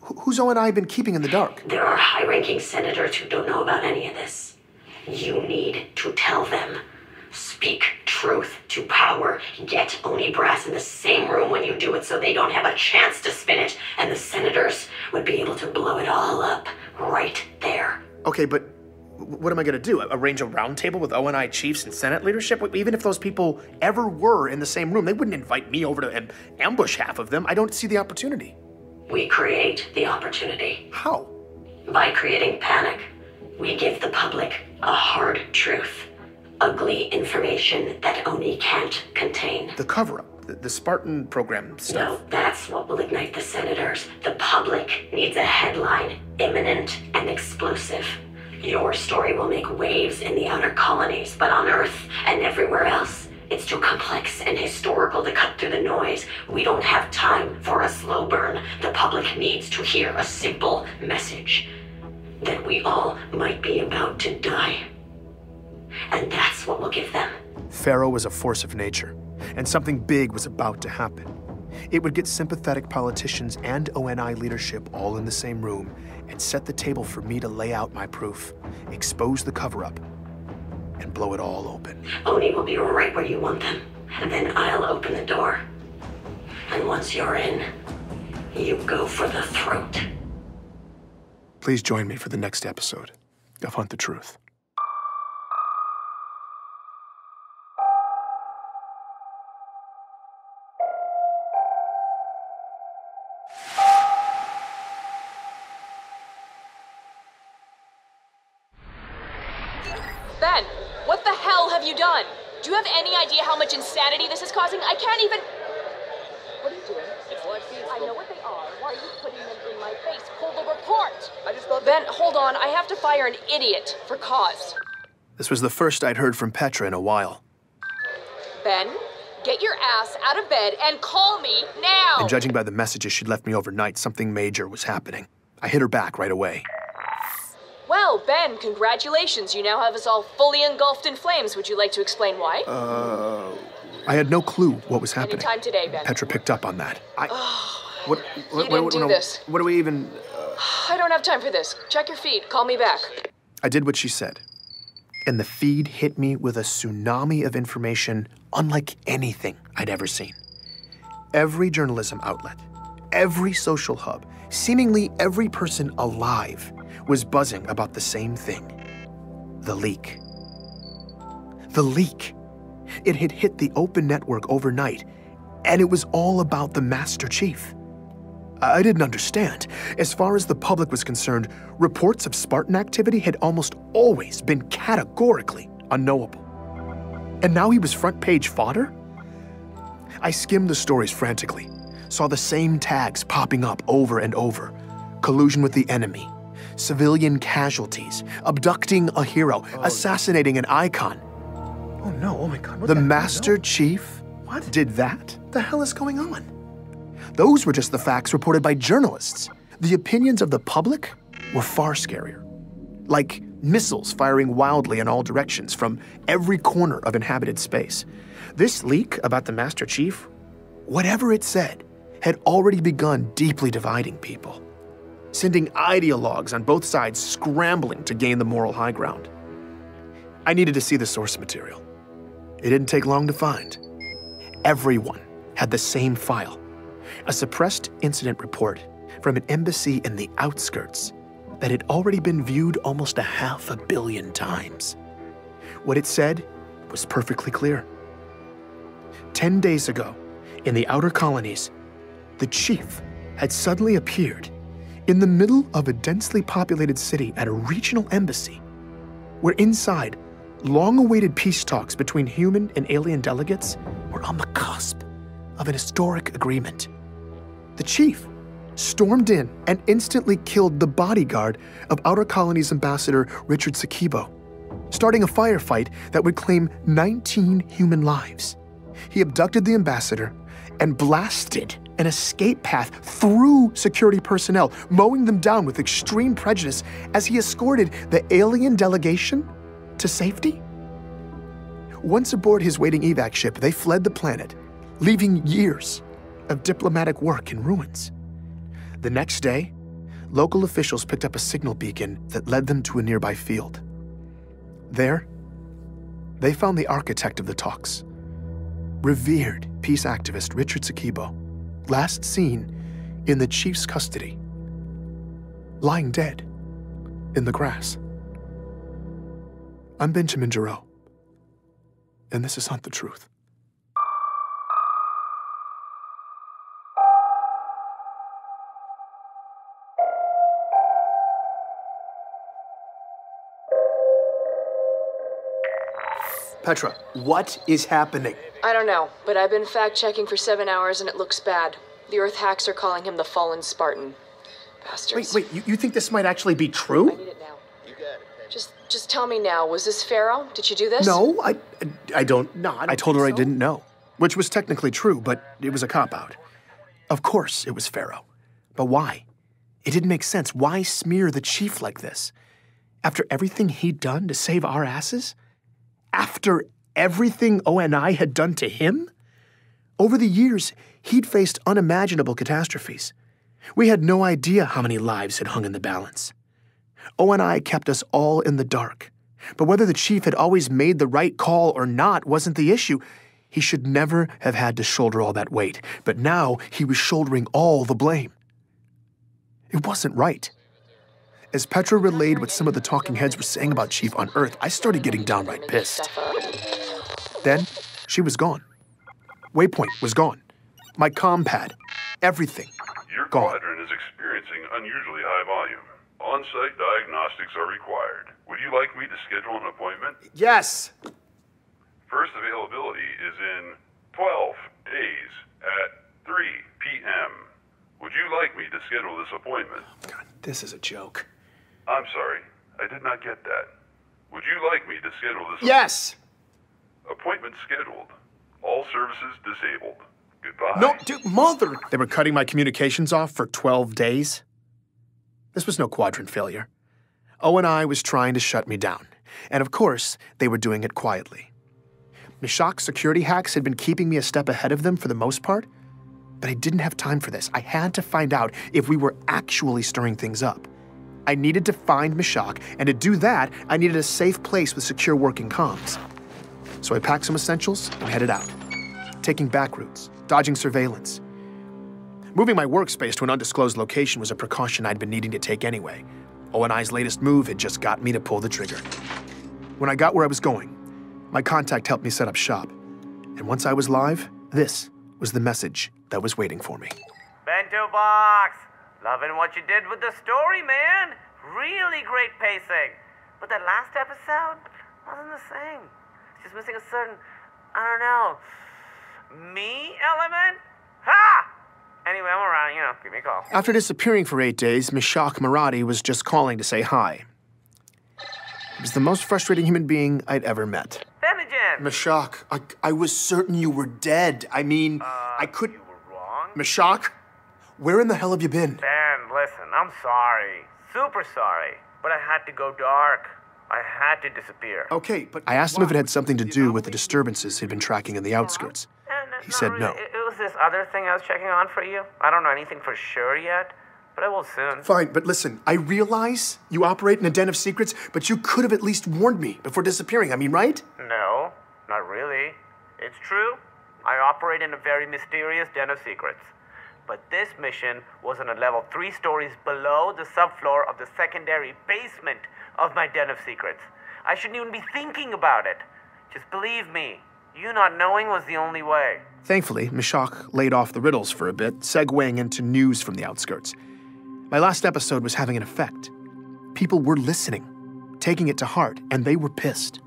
Who's ONI been keeping in the dark? There are high-ranking senators who don't know about any of this. You need to tell them. Speak truth to power. Get Oni Brass in the same room when you do it so they don't have a chance to spin it, and the senators would be able to blow it all up right there. Okay, but what am I going to do? Arrange a roundtable with ONI chiefs and Senate leadership? Even if those people ever were in the same room, they wouldn't invite me over to ambush half of them. I don't see the opportunity. We create the opportunity. How? By creating panic. We give the public a hard truth. Ugly information that Oni can't contain. The cover-up, the Spartan program stuff. No, that's what will ignite the senators. The public needs a headline, imminent and explosive. Your story will make waves in the outer colonies, but on Earth and everywhere else, it's too complex and historical to cut through the noise. We don't have time for a slow burn. The public needs to hear a simple message. That we all might be about to die. And that's what we'll give them. Pharaoh was a force of nature, and something big was about to happen. It would get sympathetic politicians and ONI leadership all in the same room and set the table for me to lay out my proof, expose the cover-up, and blow it all open. Oni will be right where you want them, and then I'll open the door. And once you're in, you go for the throat. Please join me for the next episode of Hunt the Truth. Ben, what the hell have you done? Do you have any idea how much insanity this is causing? I can't even... What are you doing? It's like these. I know what they are. Why are you putting them in my face? Pull the report! I just thought... Ben, hold on. I have to fire an idiot for cause. This was the first I'd heard from Petra in a while. Ben, get your ass out of bed and call me now! And judging by the messages she'd left me overnight, something major was happening. I hit her back right away. Well, Ben, congratulations. You now have us all fully engulfed in flames. Would you like to explain why? I had no clue what was happening. Anytime today, Ben. Petra picked up on that. You didn't do this. What do we even... I don't have time for this. Check your feed. Call me back. I did what she said. And the feed hit me with a tsunami of information unlike anything I'd ever seen. Every journalism outlet, every social hub, seemingly every person alive was buzzing about the same thing. The leak. The leak. It had hit the open network overnight, and it was all about the Master Chief. I didn't understand. As far as the public was concerned, reports of Spartan activity had almost always been categorically unknowable. And now he was front-page fodder? I skimmed the stories frantically, saw the same tags popping up over and over. Collusion with the enemy, civilian casualties, abducting a hero, assassinating an icon. Oh no, oh my God. The Master Chief did that? What the hell is going on? Those were just the facts reported by journalists. The opinions of the public were far scarier. Like missiles firing wildly in all directions from every corner of inhabited space. This leak about the Master Chief, whatever it said, had already begun deeply dividing people, sending ideologues on both sides scrambling to gain the moral high ground. I needed to see the source material. It didn't take long to find. Everyone had the same file, a suppressed incident report from an embassy in the outskirts that had already been viewed almost 500 million times. What it said was perfectly clear. 10 days ago, in the outer colonies, the chief had suddenly appeared in the middle of a densely populated city at a regional embassy, where inside, long-awaited peace talks between human and alien delegates were on the cusp of an historic agreement. The chief stormed in and instantly killed the bodyguard of Outer Colonies Ambassador Richard Sakibo, starting a firefight that would claim 19 human lives. He abducted the ambassador and blasted an escape path through security personnel, mowing them down with extreme prejudice as he escorted the alien delegation to safety. Once aboard his waiting evac ship, they fled the planet, leaving years of diplomatic work in ruins. The next day, local officials picked up a signal beacon that led them to a nearby field. There, they found the architect of the talks, revered peace activist Richard Sakibo, last seen in the chief's custody, lying dead in the grass. I'm Benjamin Giraud, and this is Hunt the Truth. Petra, what is happening? I don't know, but I've been fact-checking for 7 hours and it looks bad. The Earth hacks are calling him the Fallen Spartan. Bastards. Wait, you think this might actually be true? I need it now. Just tell me now, was this Pharaoh? Did you do this? No, I don't. No, I told her I didn't know, which was technically true, but it was a cop-out. Of course it was Pharaoh. But why? It didn't make sense. Why smear the chief like this? After everything he'd done to save our asses? After everything ONI had done to him? Over the years, he'd faced unimaginable catastrophes. We had no idea how many lives had hung in the balance. ONI kept us all in the dark. But whether the chief had always made the right call or not wasn't the issue. He should never have had to shoulder all that weight. But now he was shouldering all the blame. It wasn't right. As Petra relayed what some of the talking heads were saying about Chief on Earth, I started getting downright pissed. Then, she was gone. Waypoint was gone. My comm pad. Everything. Your gone. quadrant is experiencing unusually high volume. On-site diagnostics are required. Would you like me to schedule an appointment? Yes! First availability is in 12 days at 3 p.m. Would you like me to schedule this appointment? God, this is a joke. I'm sorry, I did not get that. Would you like me to schedule this? Yes! Appointment scheduled. All services disabled. Goodbye. No, dude, mother! They were cutting my communications off for 12 days? This was no quadrant failure. O&I was trying to shut me down. And of course, they were doing it quietly. Meshach's security hacks had been keeping me a step ahead of them for the most part, but I didn't have time for this. I had to find out if we were actually stirring things up. I needed to find Meshach, and to do that, I needed a safe place with secure working comms. So I packed some essentials and headed out, taking back routes, dodging surveillance. Moving my workspace to an undisclosed location was a precaution I'd been needing to take anyway. O&I's latest move had just got me to pull the trigger. When I got where I was going, my contact helped me set up shop. And once I was live, this was the message that was waiting for me. Bento Box! Loving what you did with the story, man! Really great pacing. But that last episode wasn't the same. It's just missing a certain, I don't know, me element? Ha! Anyway, I'm around, give me a call. After disappearing for 8 days, Meshach Maradi was just calling to say hi. He was the most frustrating human being I'd ever met. Benjamin! Meshach, I was certain you were dead. I mean, I could... You were wrong? Meshach? Where in the hell have you been? Ben, listen, I'm sorry. Super sorry. But I had to go dark. I had to disappear. Okay, but... I asked him if it had something to do with the disturbances he'd been tracking in the outskirts. He said no. It was this other thing I was checking on for you. I don't know anything for sure yet, but I will soon. Fine, but listen, I realize you operate in a den of secrets, but you could have at least warned me before disappearing, I mean, right? No, not really. It's true. I operate in a very mysterious den of secrets. But this mission was on a level 3 stories below the subfloor of the secondary basement of my den of secrets. I shouldn't even be thinking about it. Just believe me, you not knowing was the only way. Thankfully, Meshach laid off the riddles for a bit, segueing into news from the outskirts. My last episode was having an effect. People were listening, taking it to heart, and they were pissed.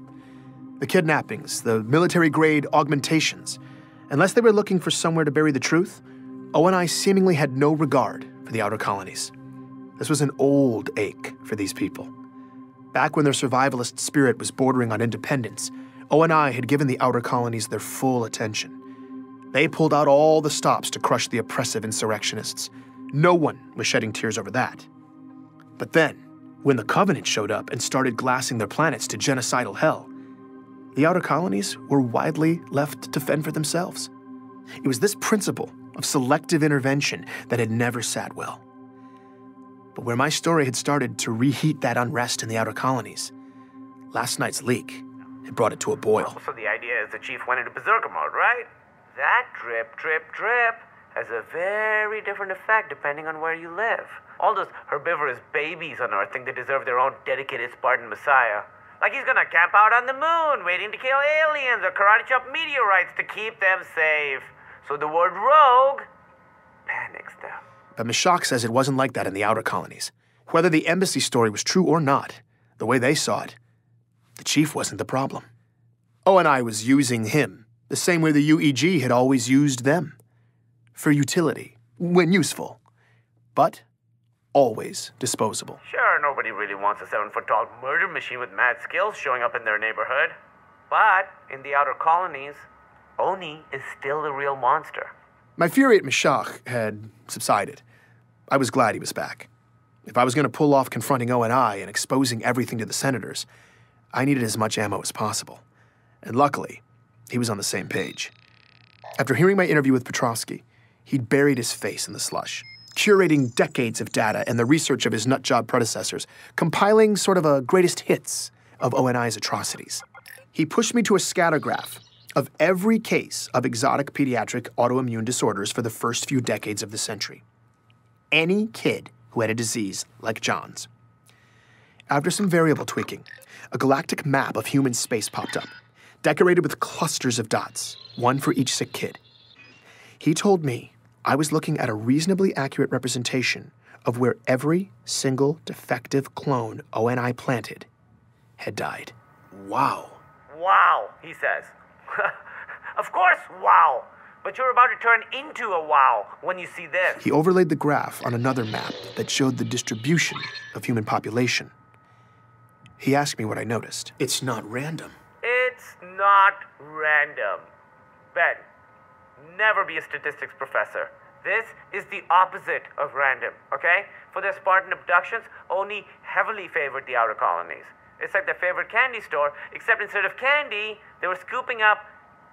The kidnappings, the military-grade augmentations, unless they were looking for somewhere to bury the truth, O&I seemingly had no regard for the outer colonies. This was an old ache for these people. Back when their survivalist spirit was bordering on independence, O&I had given the outer colonies their full attention. They pulled out all the stops to crush the oppressive insurrectionists. No one was shedding tears over that. But then, when the Covenant showed up and started glassing their planets to genocidal hell, the outer colonies were widely left to fend for themselves. It was this principle of selective intervention that had never sat well. But where my story had started to reheat that unrest in the outer colonies, last night's leak had brought it to a boil. So the idea is the chief went into berserker mode, right? That drip, drip, drip has a very different effect depending on where you live. All those herbivorous babies on Earth think they deserve their own dedicated Spartan messiah. Like he's gonna camp out on the moon, waiting to kill aliens or karate chop meteorites to keep them safe. So the word rogue panics them. But Meshach says it wasn't like that in the outer colonies. Whether the embassy story was true or not, the way they saw it, the chief wasn't the problem. O&I was using him the same way the UEG had always used them. For utility, when useful, but always disposable. Sure, nobody really wants a 7-foot-tall murder machine with mad skills showing up in their neighborhood. But in the outer colonies, Oni is still the real monster. My fury at Meshach had subsided. I was glad he was back. If I was going to pull off confronting O&I and exposing everything to the senators, I needed as much ammo as possible. And luckily, he was on the same page. After hearing my interview with Petrovsky, he'd buried his face in the slush, curating decades of data and the research of his nutjob predecessors, compiling sort of a greatest hits of O&I's atrocities. He pushed me to a scattergraph of every case of exotic pediatric autoimmune disorders for the first few decades of the century. Any kid who had a disease like John's. After some variable tweaking, a galactic map of human space popped up, decorated with clusters of dots, one for each sick kid. He told me I was looking at a reasonably accurate representation of where every single defective clone ONI planted had died. Wow. Wow, he says. Of course, wow. But you're about to turn into a wow when you see this. He overlaid the graph on another map that showed the distribution of human population. He asked me what I noticed. It's not random. It's not random. Ben, never be a statistics professor. This is the opposite of random, okay? For their Spartan abductions, Oni heavily favored the outer colonies. It's like their favorite candy store, except instead of candy, they were scooping up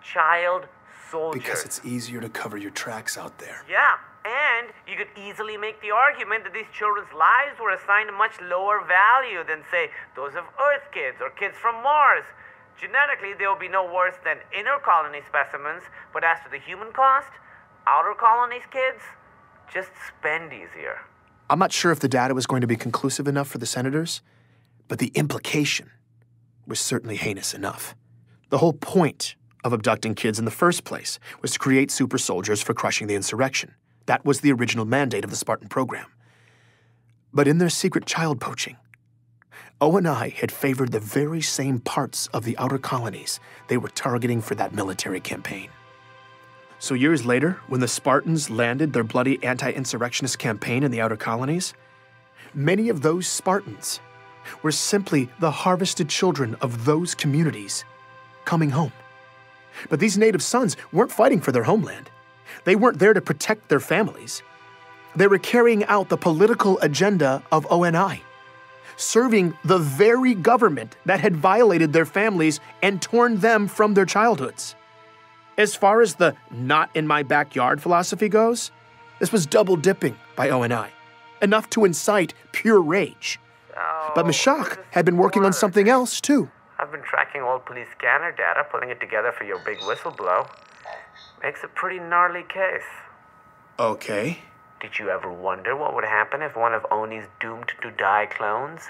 child soldiers. Because it's easier to cover your tracks out there. Yeah, and you could easily make the argument that these children's lives were assigned a much lower value than, say, those of Earth kids or kids from Mars. Genetically, they will be no worse than inner colony specimens, but as to the human cost, outer colonies kids just spend easier. I'm not sure if the data was going to be conclusive enough for the senators, but the implication was certainly heinous enough. The whole point of abducting kids in the first place was to create super soldiers for crushing the insurrection. That was the original mandate of the Spartan program. But in their secret child poaching, ONI had favored the very same parts of the outer colonies they were targeting for that military campaign. So years later, when the Spartans landed their bloody anti-insurrectionist campaign in the outer colonies, many of those Spartans were simply the harvested children of those communities coming home. But these native sons weren't fighting for their homeland. They weren't there to protect their families. They were carrying out the political agenda of ONI, serving the very government that had violated their families and torn them from their childhoods. As far as the not-in-my-backyard philosophy goes, this was double-dipping by ONI, enough to incite pure rage. But Meshach had been working on something else, too. I've been tracking old police scanner data, putting it together for your big whistleblow. Makes a pretty gnarly case. Okay. Did you ever wonder what would happen if one of Oni's doomed-to-die clones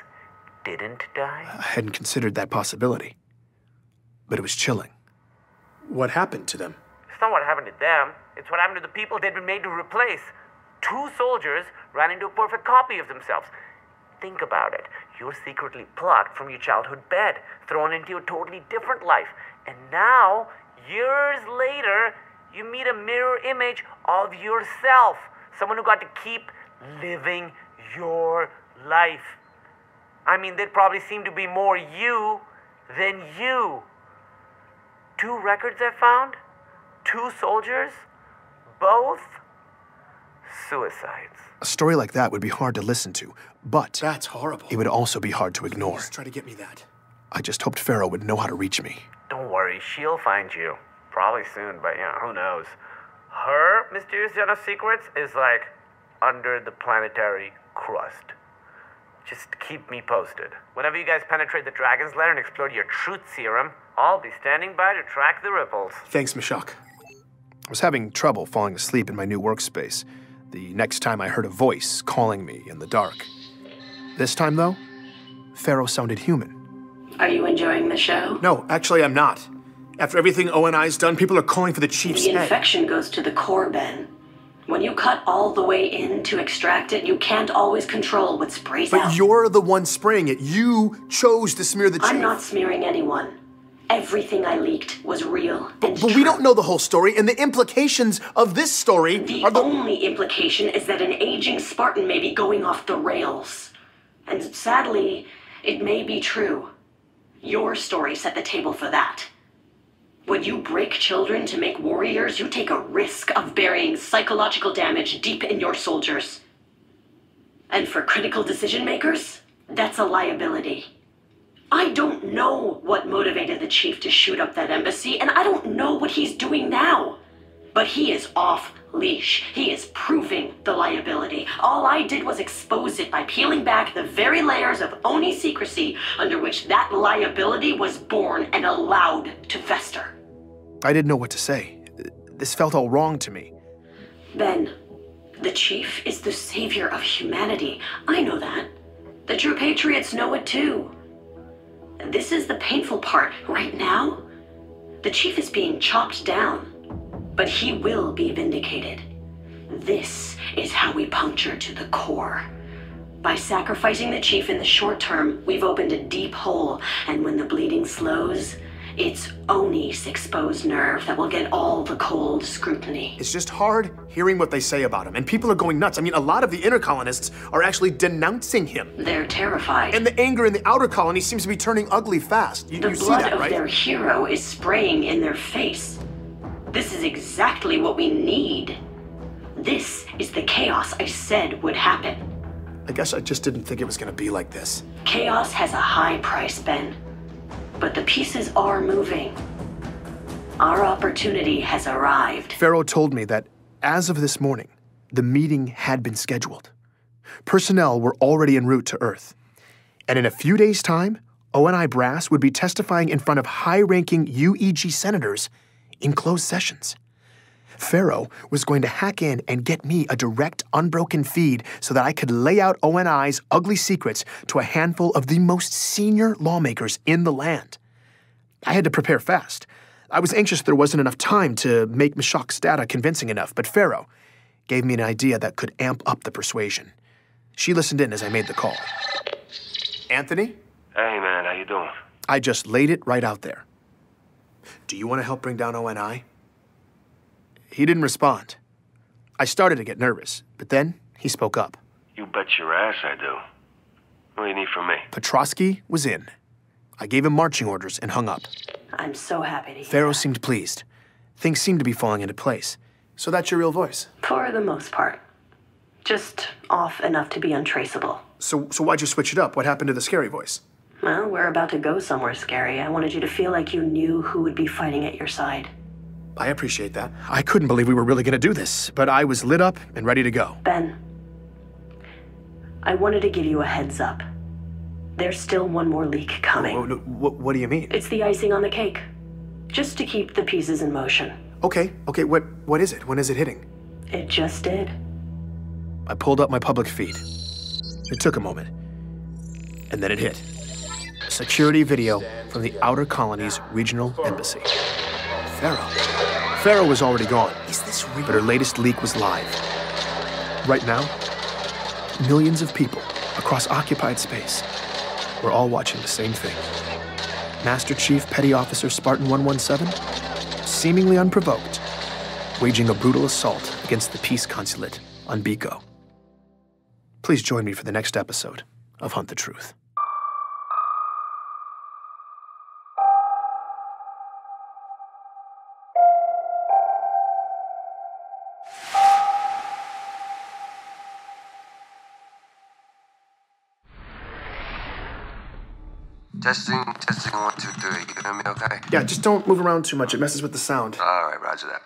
didn't die? I hadn't considered that possibility, but it was chilling. What happened to them? It's not what happened to them. It's what happened to the people they'd been made to replace. 2 soldiers ran into a perfect copy of themselves. Think about it. You're secretly plucked from your childhood bed, thrown into a totally different life. And now, years later, you meet a mirror image of yourself. Someone who got to keep living your life. I mean, they'd probably seem to be more you than you. 2 records I found, 2 soldiers, both suicides. A story like that would be hard to listen to, but that's horrible. It would also be hard to ignore. Please try to get me that. I just hoped Pharaoh would know how to reach me. Don't worry, she'll find you. Probably soon, but who knows. Her mysterious den of secrets is like under the planetary crust. Just keep me posted. Whenever you guys penetrate the Dragon's Lair and explode your truth serum, I'll be standing by to track the ripples. Thanks, Meshach. I was having trouble falling asleep in my new workspace the next time I heard a voice calling me in the dark. This time, though, Pharaoh sounded human. Are you enjoying the show? No, actually, I'm not. After everything ONI's done, people are calling for the chief's head. The infection goes to the core, Ben. When you cut all the way in to extract it, you can't always control what sprays out. But you're the one spraying it. You chose to smear the chief. I'm not smearing anyone. Everything I leaked was real and But we don't know the whole story, and the implications of this story are the only implication is that an aging Spartan may be going off the rails. And sadly, it may be true. Your story set the table for that. When you break children to make warriors, you take a risk of burying psychological damage deep in your soldiers. And for critical decision makers, that's a liability. I don't know what motivated the chief to shoot up that embassy, and I don't know what he's doing now. But he is off leash. He is proving the liability. All I did was expose it by peeling back the very layers of Oni secrecy under which that liability was born and allowed to fester. I didn't know what to say. This felt all wrong to me. Ben, the chief is the savior of humanity. I know that. The true patriots know it too. This is the painful part. Right now, the chief is being chopped down, but he will be vindicated. This is how we puncture to the core. By sacrificing the chief in the short term, we've opened a deep hole, and when the bleeding slows, it's Oni's exposed nerve that will get all the cold scrutiny. It's just hard hearing what they say about him, and people are going nuts. I mean, a lot of the inner colonists are actually denouncing him. They're terrified. And the anger in the outer colony seems to be turning ugly fast. You The see blood that, of right? their hero is spraying in their face. This is exactly what we need. This is the chaos I said would happen. I guess I just didn't think it was going to be like this. Chaos has a high price, Ben. But the pieces are moving. Our opportunity has arrived. Pharaoh told me that as of this morning, the meeting had been scheduled. Personnel were already en route to Earth. And in a few days' time, ONI brass would be testifying in front of high-ranking UEG senators in closed sessions. Pharaoh was going to hack in and get me a direct, unbroken feed so that I could lay out ONI's ugly secrets to a handful of the most senior lawmakers in the land. I had to prepare fast. I was anxious there wasn't enough time to make Meshach's data convincing enough, but Pharaoh gave me an idea that could amp up the persuasion. She listened in as I made the call. Anthony? Hey, man, how you doing? I just laid it right out there. Do you want to help bring down ONI? He didn't respond. I started to get nervous, but then he spoke up. You bet your ass I do. What do you need from me? Petrosky was in. I gave him marching orders and hung up. I'm so happy to hear Pharaoh that. seemed pleased. Things seemed to be falling into place. So that's your real voice? For the most part. Just off enough to be untraceable. So why'd you switch it up? What happened to the scary voice? Well, we're about to go somewhere scary. I wanted you to feel like you knew who would be fighting at your side. I appreciate that. I couldn't believe we were really going to do this, but I was lit up and ready to go. Ben, I wanted to give you a heads up. There's still one more leak coming. What do you mean? It's the icing on the cake. Just to keep the pieces in motion. Okay, what is it? When is it hitting? It just did. I pulled up my public feed. It took a moment. And then it hit. A security video from the Outer Colonies Regional Embassy. Pharaoh was already gone. Is this real? But her latest leak was live. Right now, millions of people across occupied space were all watching the same thing. Master Chief Petty Officer Spartan 117, seemingly unprovoked, waging a brutal assault against the peace consulate on Biko. Please join me for the next episode of Hunt the Truth. Testing, 1, 2, 3. You hear me okay? Yeah, just don't move around too much. It messes with the sound. All right, roger that.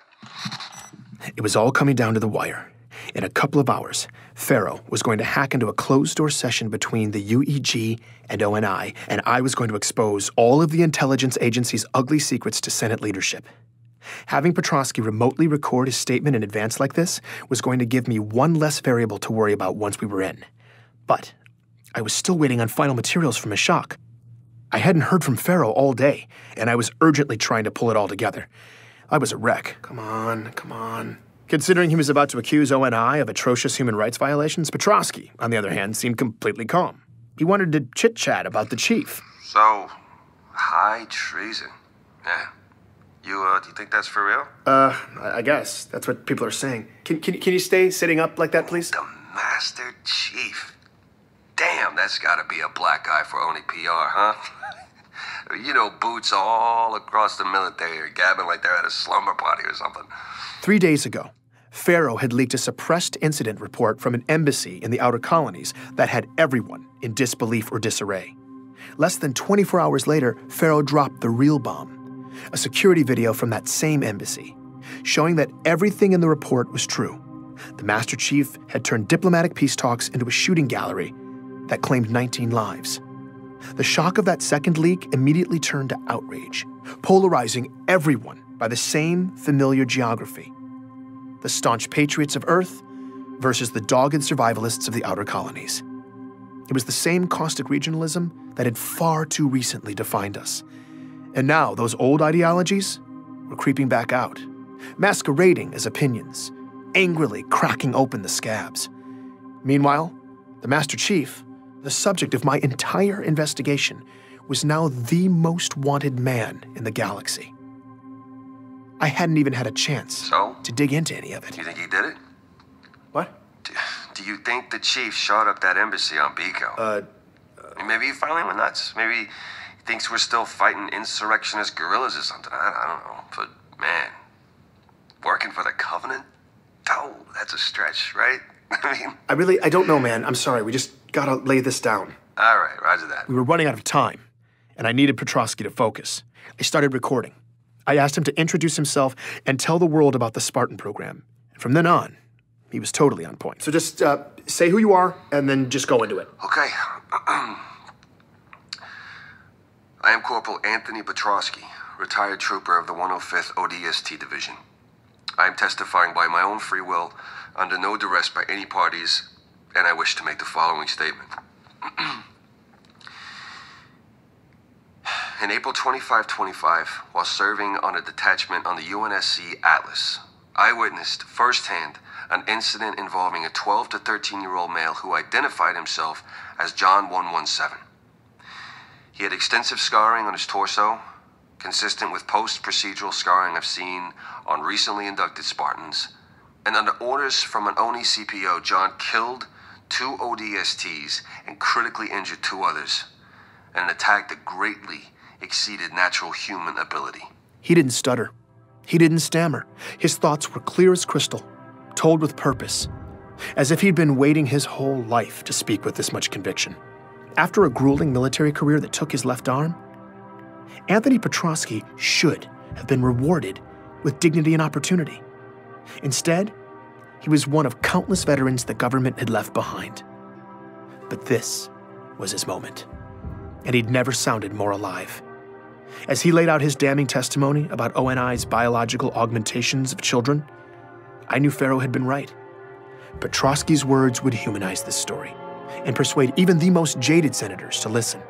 It was all coming down to the wire. In a couple of hours, Pharaoh was going to hack into a closed-door session between the UEG and ONI, and I was going to expose all of the intelligence agency's ugly secrets to Senate leadership. Having Petrosky remotely record his statement in advance like this was going to give me one less variable to worry about once we were in. But I was still waiting on final materials from Meshach. I hadn't heard from Pharaoh all day, and I was urgently trying to pull it all together. I was a wreck. Come on. Considering he was about to accuse ONI of atrocious human rights violations, Petrosky, on the other hand, seemed completely calm. He wanted to chit-chat about the chief. So, high treason. Yeah. Do you think that's for real? I guess. That's what people are saying. Can you stay sitting up like that, please? The Master Chief. Damn, that's gotta be a black eye for Oni PR, huh? You know, boots all across the military are gabbing like they're at a slumber party or something. 3 days ago, Pharaoh had leaked a suppressed incident report from an embassy in the Outer Colonies that had everyone in disbelief or disarray. Less than 24 hours later, Pharaoh dropped the real bomb, a security video from that same embassy, showing that everything in the report was true. The Master Chief had turned diplomatic peace talks into a shooting gallery that claimed 19 lives. The shock of that second leak immediately turned to outrage, polarizing everyone by the same familiar geography. The staunch patriots of Earth versus the dogged survivalists of the Outer Colonies. It was the same caustic regionalism that had far too recently defined us. And now those old ideologies were creeping back out, masquerading as opinions, angrily cracking open the scabs. Meanwhile, the Master Chief, the subject of my entire investigation, was now the most wanted man in the galaxy. I hadn't even had a chance to dig into any of it. You think he did it? What? Do you think the chief shot up that embassy on Pico? Maybe he finally went nuts. Maybe he thinks we're still fighting insurrectionist guerrillas or something. I don't know. But, man, working for the Covenant? Oh, that's a stretch, right? I mean... I don't know, man. I'm sorry. We just gotta lay this down. All right, roger that. We were running out of time, and I needed Petrovsky to focus. I started recording. I asked him to introduce himself and tell the world about the Spartan program. And from then on, he was totally on point. So just say who you are, and then just go into it. Okay. I am Corporal Anthony Petrovsky, retired trooper of the 105th ODST Division. I am testifying by my own free will, under no duress by any parties, and I wish to make the following statement. In April 2525, while serving on a detachment on the UNSC Atlas, I witnessed firsthand an incident involving a 12 to 13-year-old male who identified himself as John 117. He had extensive scarring on his torso, consistent with post-procedural scarring I've seen on recently inducted Spartans, and under orders from an ONI CPO, John killed 2 ODSTs and critically injured 2 others in an attack that greatly exceeded natural human ability. He didn't stutter. He didn't stammer. His thoughts were clear as crystal, told with purpose, as if he'd been waiting his whole life to speak with this much conviction. After a grueling military career that took his left arm, Anthony Petrovsky should have been rewarded with dignity and opportunity. Instead, he was one of countless veterans the government had left behind. But this was his moment, and he'd never sounded more alive. As he laid out his damning testimony about ONI's biological augmentations of children, I knew Pharaoh had been right. Petrovsky's words would humanize this story and persuade even the most jaded senators to listen.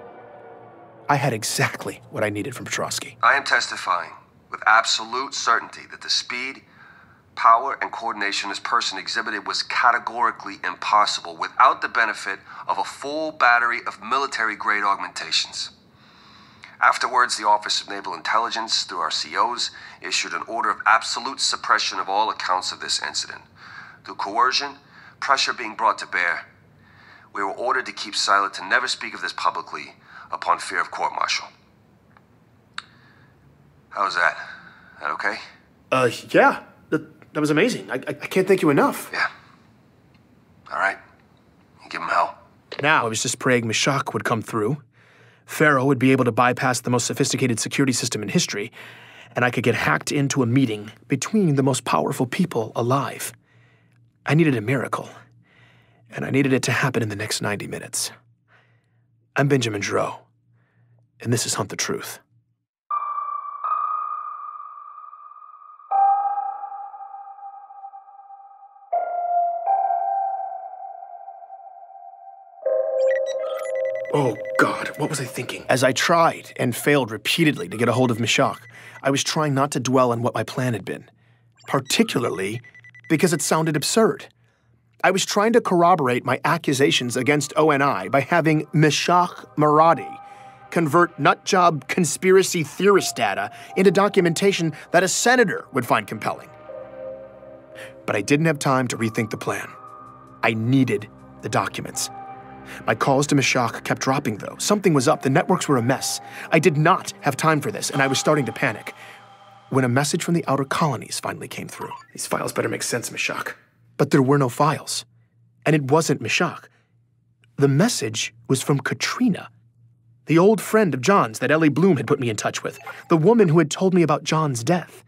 I had exactly what I needed from Petrovsky. I am testifying with absolute certainty that the speed, power, and coordination this person exhibited was categorically impossible without the benefit of a full battery of military-grade augmentations. Afterwards, the Office of Naval Intelligence, through our COs, issued an order of absolute suppression of all accounts of this incident. Through coercion, pressure being brought to bear, we were ordered to keep silent, to never speak of this publicly, upon fear of court-martial. How's that? That okay? Yeah. That was amazing. I can't thank you enough. Yeah. All right. You give him hell. Now I was just praying Meshach would come through. Pharaoh would be able to bypass the most sophisticated security system in history, and I could get hacked into a meeting between the most powerful people alive. I needed a miracle, and I needed it to happen in the next 90 minutes. I'm Benjamin Giraud, and this is Hunt the Truth. Oh, God, what was I thinking? As I tried and failed repeatedly to get a hold of Meshach, I was trying not to dwell on what my plan had been, particularly because it sounded absurd. I was trying to corroborate my accusations against ONI by having Meshach Maradi convert nutjob conspiracy theorist data into documentation that a senator would find compelling. But I didn't have time to rethink the plan. I needed the documents. My calls to Meshach kept dropping, though. Something was up. The networks were a mess. I did not have time for this, and I was starting to panic when a message from the outer colonies finally came through. These files better make sense, Meshach. But there were no files, and it wasn't Meshach. The message was from Katrina, the old friend of John's that Ellie Bloom had put me in touch with, the woman who had told me about John's death.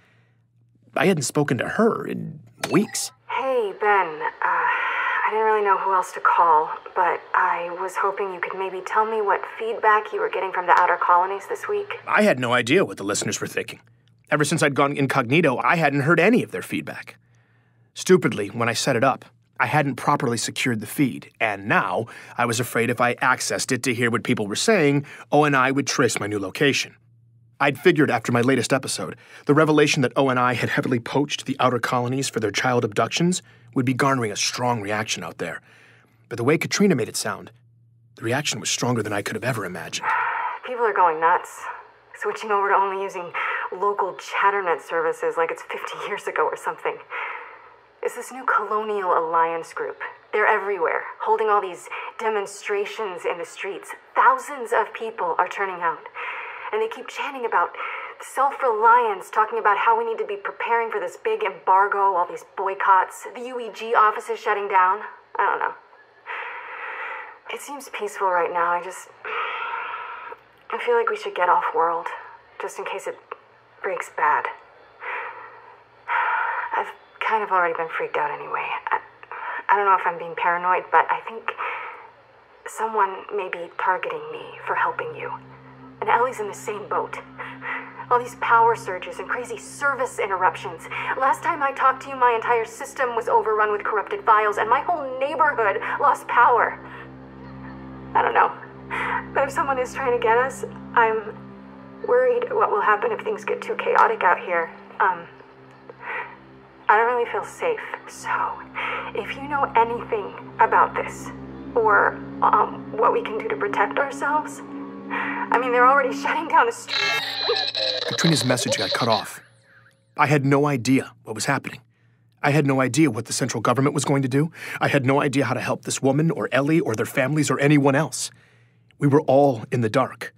I hadn't spoken to her in weeks. Hey, Ben. I didn't really know who else to call, but I was hoping you could maybe tell me what feedback you were getting from the outer colonies this week. I had no idea what the listeners were thinking. Ever since I'd gone incognito, I hadn't heard any of their feedback. Stupidly, when I set it up, I hadn't properly secured the feed, and now I was afraid if I accessed it to hear what people were saying, ONI would trace my new location. I'd figured after my latest episode, the revelation that ONI had heavily poached the outer colonies for their child abductions would be garnering a strong reaction out there. But the way Katrina made it sound, the reaction was stronger than I could have ever imagined. People are going nuts, switching over to only using local chatternet services like it's 50 years ago or something. It's this new Colonial Alliance group. They're everywhere, holding all these demonstrations in the streets. Thousands of people are turning out. And they keep chanting about self-reliance, talking about how we need to be preparing for this big embargo, all these boycotts, the UEG offices shutting down. I don't know. It seems peaceful right now. I feel like we should get off world, just in case it breaks bad. I've kind of already been freaked out anyway. I don't know if I'm being paranoid, but I think someone may be targeting me for helping you. And Ellie's in the same boat. All these power surges and crazy service interruptions. Last time I talked to you, my entire system was overrun with corrupted files, and my whole neighborhood lost power. I don't know. But if someone is trying to get us, I'm worried what will happen if things get too chaotic out here. I don't really feel safe. So, if you know anything about this, or what we can do to protect ourselves, I mean, they're already shutting down the street. Katrina's message got cut off. I had no idea what was happening. I had no idea what the central government was going to do. I had no idea how to help this woman or Ellie or their families or anyone else. We were all in the dark.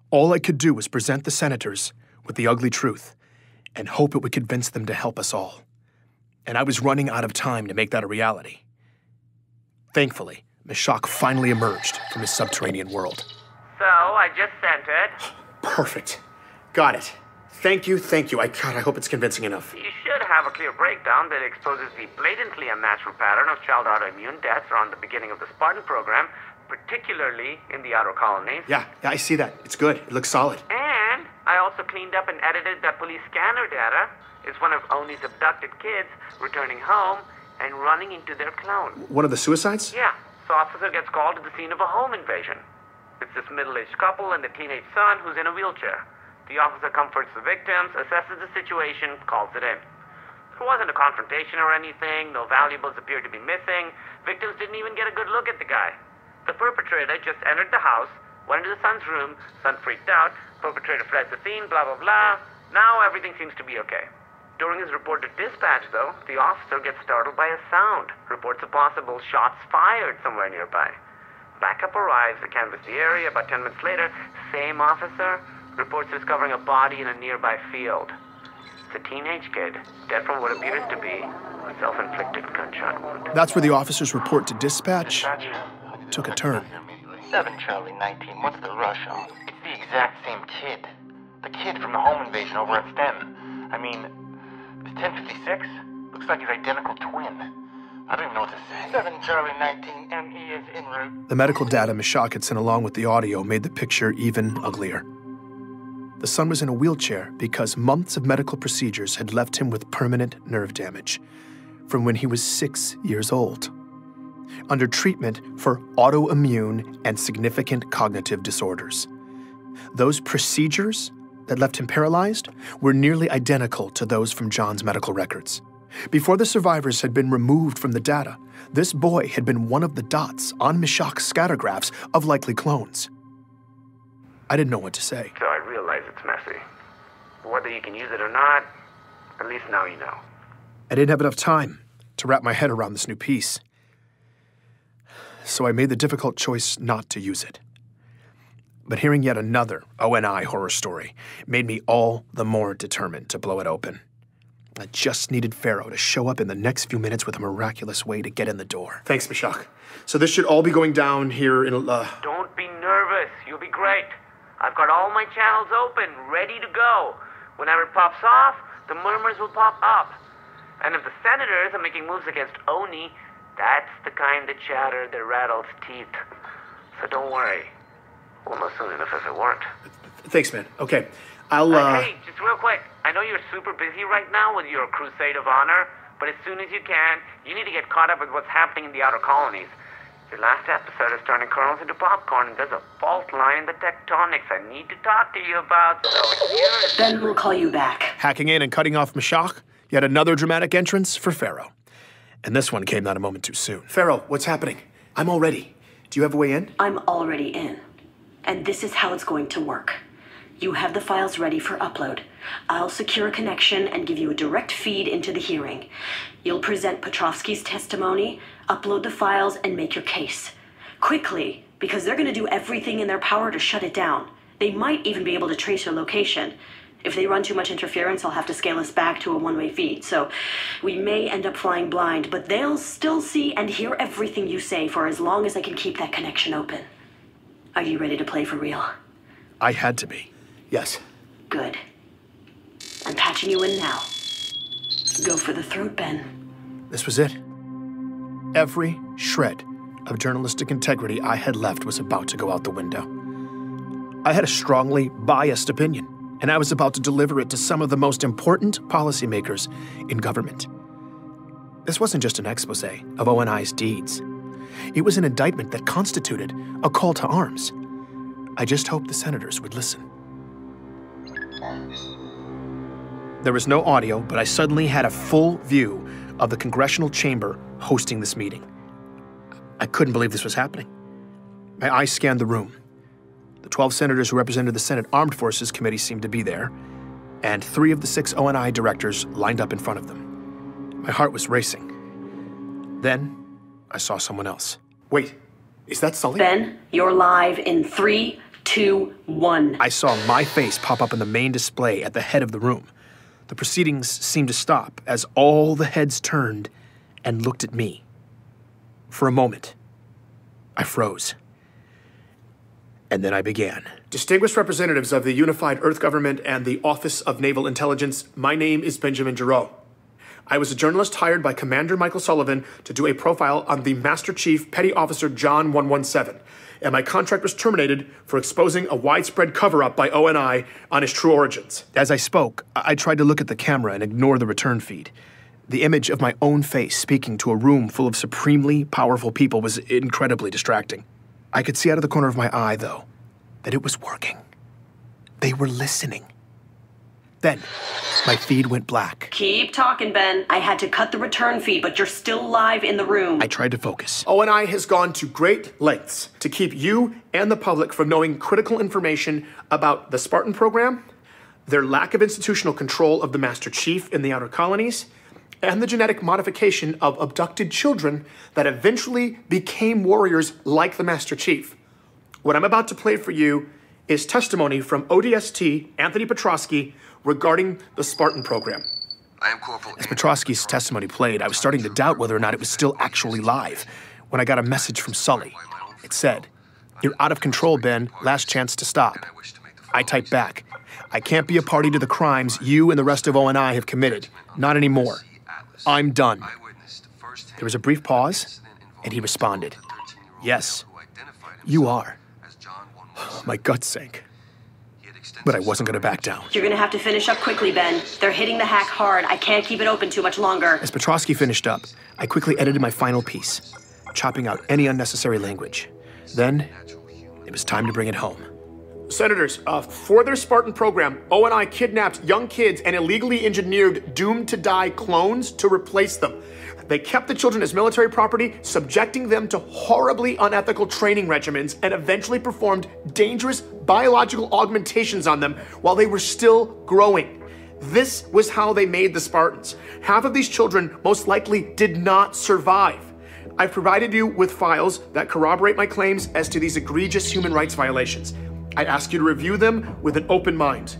All I could do was present the senators with the ugly truth and hope it would convince them to help us all. And I was running out of time to make that a reality. Thankfully, Meshach finally emerged from his subterranean world. So, I just sent it. Perfect. Got it. Thank you. God, I hope it's convincing enough. You should have a clear breakdown that exposes the blatantly unnatural pattern of child autoimmune deaths around the beginning of the Spartan program, particularly in the outer colonies. Yeah, I see that. It's good. It looks solid. And I also cleaned up and edited that police scanner data. It's one of Oni's abducted kids returning home and running into their clone. One of the suicides? Yeah. So officer gets called to the scene of a home invasion. It's this middle-aged couple and the teenage son who's in a wheelchair. The officer comforts the victims, assesses the situation, calls it in. There wasn't a confrontation or anything. No valuables appeared to be missing. Victims didn't even get a good look at the guy. The perpetrator just entered the house, went into the son's room, son freaked out, perpetrator fled the scene, blah, blah, blah. Now everything seems to be okay. During his report to dispatch, though, the officer gets startled by a sound. Reports of possible shots fired somewhere nearby. Backup arrives to canvass the area. About 10 minutes later, same officer reports discovering a body in a nearby field. It's a teenage kid, dead from what appears to be a self-inflicted gunshot wound. That's where the officer's report to dispatch took a turn. 7 Charlie 19, what's the rush on? It's the exact same kid. The kid from the home invasion over at STEM. I mean, it's 1056? Looks like his identical twin. I don't even know what to say. 7 Charlie 19, ME is en route. The medical data Meshach had sent along with the audio made the picture even uglier. The son was in a wheelchair because months of medical procedures had left him with permanent nerve damage from when he was 6 years old, under treatment for autoimmune and significant cognitive disorders. Those procedures that left him paralyzed were nearly identical to those from John's medical records. Before the survivors had been removed from the data, this boy had been one of the dots on Meshach's scattergraphs of likely clones. I didn't know what to say. So I realize it's messy. Whether you can use it or not, at least now you know. I didn't have enough time to wrap my head around this new piece. So I made the difficult choice not to use it. But hearing yet another ONI horror story made me all the more determined to blow it open. I just needed Pharaoh to show up in the next few minutes with a miraculous way to get in the door. Thanks, Meshach. So this should all be going down here in Don't be nervous. You'll be great. I've got all my channels open, ready to go. Whenever it pops off, the murmurs will pop up. And if the senators are making moves against Oni, that's the kind of chatter that rattles teeth. So don't worry. We'll know soon enough if it worked. Thanks, man. Okay. I'll, Hey, just real quick. I know you're super busy right now with your Crusade of Honor, but as soon as you can, you need to get caught up with what's happening in the outer colonies. Your last episode is turning kernels into popcorn, and there's a fault line in the tectonics I need to talk to you about, so here is... Ben will call you back. Hacking in and cutting off Meshach, yet another dramatic entrance for Pharaoh. And this one came not a moment too soon. Pharaoh, what's happening? I'm all ready. Do you have a way in? I'm already in. And this is how it's going to work. You have the files ready for upload. I'll secure a connection and give you a direct feed into the hearing. You'll present Petrovsky's testimony, upload the files, and make your case. Quickly, because they're going to do everything in their power to shut it down. They might even be able to trace your location. If they run too much interference, I'll have to scale us back to a one-way feed. So we may end up flying blind, but they'll still see and hear everything you say for as long as I can keep that connection open. Are you ready to play for real? I had to be. Yes. Good. I'm patching you in now. Go for the throat, Ben. This was it. Every shred of journalistic integrity I had left was about to go out the window. I had a strongly biased opinion, and I was about to deliver it to some of the most important policymakers in government. This wasn't just an expose of ONI's deeds. It was an indictment that constituted a call to arms. I just hoped the senators would listen. There was no audio, but I suddenly had a full view of the congressional chamber hosting this meeting. I couldn't believe this was happening. My eyes scanned the room. The 12 senators who represented the Senate Armed Forces Committee seemed to be there, and 3 of the 6 ONI directors lined up in front of them. My heart was racing. Then, I saw someone else. Wait, is that Sully? Ben, you're live in 3, 2, 1. I saw my face pop up in the main display at the head of the room. The proceedings seemed to stop as all the heads turned and looked at me. For a moment, I froze. And then I began. Distinguished representatives of the Unified Earth Government and the Office of Naval Intelligence, my name is Benjamin Giraud. I was a journalist hired by Commander Michael Sullivan to do a profile on the Master Chief Petty Officer John 117, and my contract was terminated for exposing a widespread cover-up by ONI on his true origins. As I spoke, I tried to look at the camera and ignore the return feed. The image of my own face speaking to a room full of supremely powerful people was incredibly distracting. I could see out of the corner of my eye, though, that it was working. They were listening. Then, my feed went black. Keep talking, Ben. I had to cut the return feed, but you're still live in the room. I tried to focus. ONI has gone to great lengths to keep you and the public from knowing critical information about the Spartan program, their lack of institutional control of the Master Chief in the outer colonies, and the genetic modification of abducted children that eventually became warriors like the Master Chief. What I'm about to play for you is testimony from ODST Anthony Petrovsky regarding the Spartan program. As Petrovsky's testimony played, I was starting to doubt whether or not it was still actually live when I got a message from Sully. It said, "You're out of control, Ben. Last chance to stop." I typed back, "I can't be a party to the crimes you and the rest of ONI have committed. Not anymore. I'm done." There was a brief pause, and he responded, "Yes, you are." My gut sank, but I wasn't going to back down. You're going to have to finish up quickly, Ben. They're hitting the hack hard. I can't keep it open too much longer. As Petrovsky finished up, I quickly edited my final piece, chopping out any unnecessary language. Then, it was time to bring it home. Senators, for their Spartan program, ONI kidnapped young kids and illegally engineered doomed-to-die clones to replace them. They kept the children as military property, subjecting them to horribly unethical training regimens, and eventually performed dangerous biological augmentations on them while they were still growing. This was how they made the Spartans. Half of these children most likely did not survive. I've provided you with files that corroborate my claims as to these egregious human rights violations. I ask you to review them with an open mind.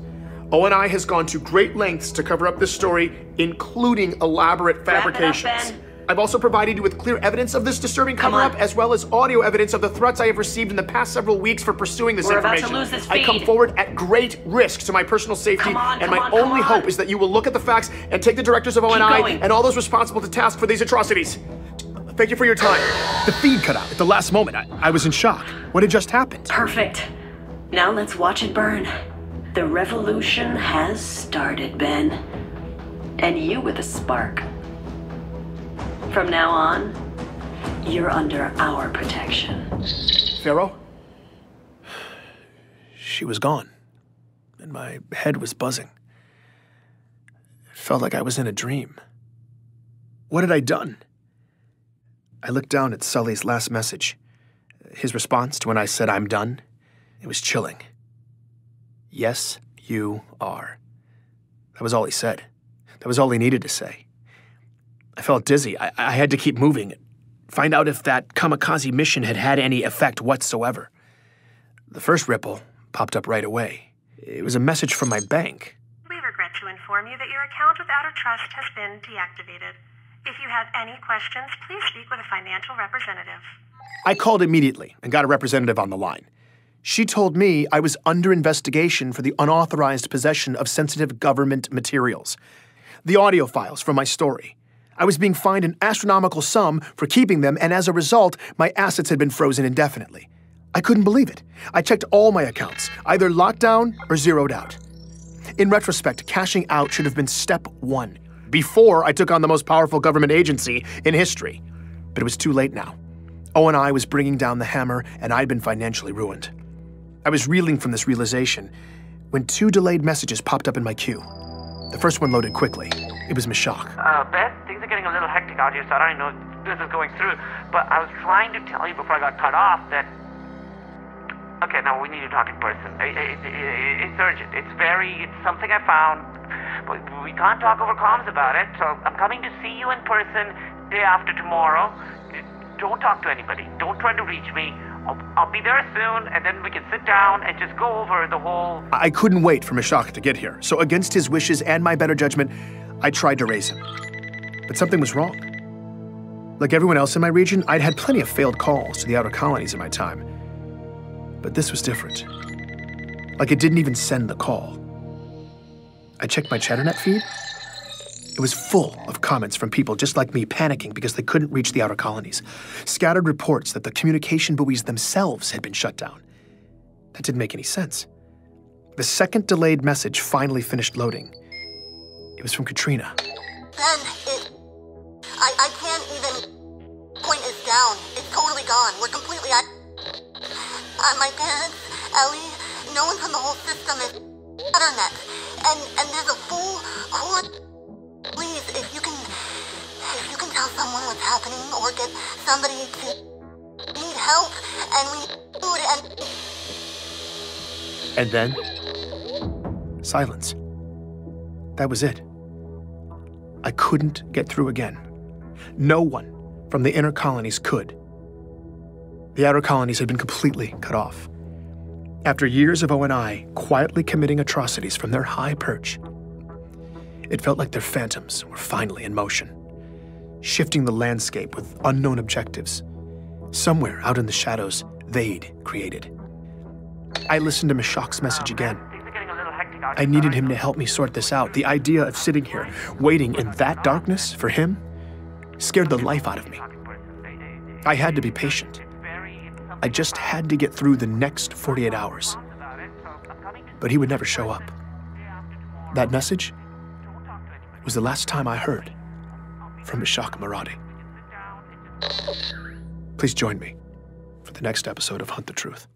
ONI has gone to great lengths to cover up this story, including elaborate fabrications. Wrap it up, Ben. I've also provided you with clear evidence of this disturbing cover-up, as well as audio evidence of the threats I have received in the past several weeks for pursuing this information. We're about to lose this I come feed. forward at great risk to my personal safety, and my only hope is that you will look at the facts and take the directors of ONI and all those responsible to task for these atrocities. Thank you for your time. The feed cut out at the last moment. I was in shock. What had just happened? Perfect. Now let's watch it burn. The revolution has started, Ben. And you with a spark. From now on, you're under our protection. Pharaoh? She was gone, and my head was buzzing. It felt like I was in a dream. What had I done? I looked down at Sully's last message. His response to when I said I'm done, it was chilling. Yes, you are. That was all he said. That was all he needed to say. I felt dizzy. I had to keep moving. Find out if that kamikaze mission had had any effect whatsoever. The first ripple popped up right away. It was a message from my bank. We regret to inform you that your account with HUNTtheTRUTH has been deactivated. If you have any questions, please speak with a financial representative. I called immediately and got a representative on the line. She told me I was under investigation for the unauthorized possession of sensitive government materials. The audio files from my story. I was being fined an astronomical sum for keeping them, and as a result, my assets had been frozen indefinitely. I couldn't believe it. I checked all my accounts, either locked down or zeroed out. In retrospect, cashing out should have been step one, before I took on the most powerful government agency in history. But it was too late now. O&I was bringing down the hammer, and I'd been financially ruined. I was reeling from this realization when 2 delayed messages popped up in my queue. The first one loaded quickly. It was Meshach. Beth, things are getting a little hectic out here, so I don't even know if this is going through. But I was trying to tell you before I got cut off that... Okay, now we need to talk in person. It's urgent. It's something I found. But we can't talk over comms about it, so I'm coming to see you in person day after tomorrow. Don't talk to anybody. Don't try to reach me. I'll be there soon, and then we can sit down and just go over the whole... I couldn't wait for Meshach to get here, so against his wishes and my better judgment, I tried to raise him. But something was wrong. Like everyone else in my region, I'd had plenty of failed calls to the outer colonies in my time. But this was different. Like it didn't even send the call. I checked my ChatterNet feed. It was full of comments from people just like me panicking because they couldn't reach the outer colonies. Scattered reports that the communication buoys themselves had been shut down. That didn't make any sense. The second delayed message finally finished loading. It was from Katrina. Ben, I can't even point this down. It's totally gone. We're completely my parents, Ellie, no one from the whole system is ChatterNet. And there's a full core. Please, if you can tell someone what's happening or get somebody to need help and we need food And then, silence. That was it. I couldn't get through again. No one from the inner colonies could. The outer colonies had been completely cut off. After years of O&I quietly committing atrocities from their high perch, it felt like their phantoms were finally in motion, shifting the landscape with unknown objectives. Somewhere out in the shadows they'd created. I listened to Meshach's message again. I needed him to help me sort this out. The idea of sitting here, waiting in that darkness for him, scared the life out of me. I had to be patient. I just had to get through the next 48 hours. But he would never show up. That message was the last time I heard from Meshach Maradi. Please join me for the next episode of Hunt the Truth.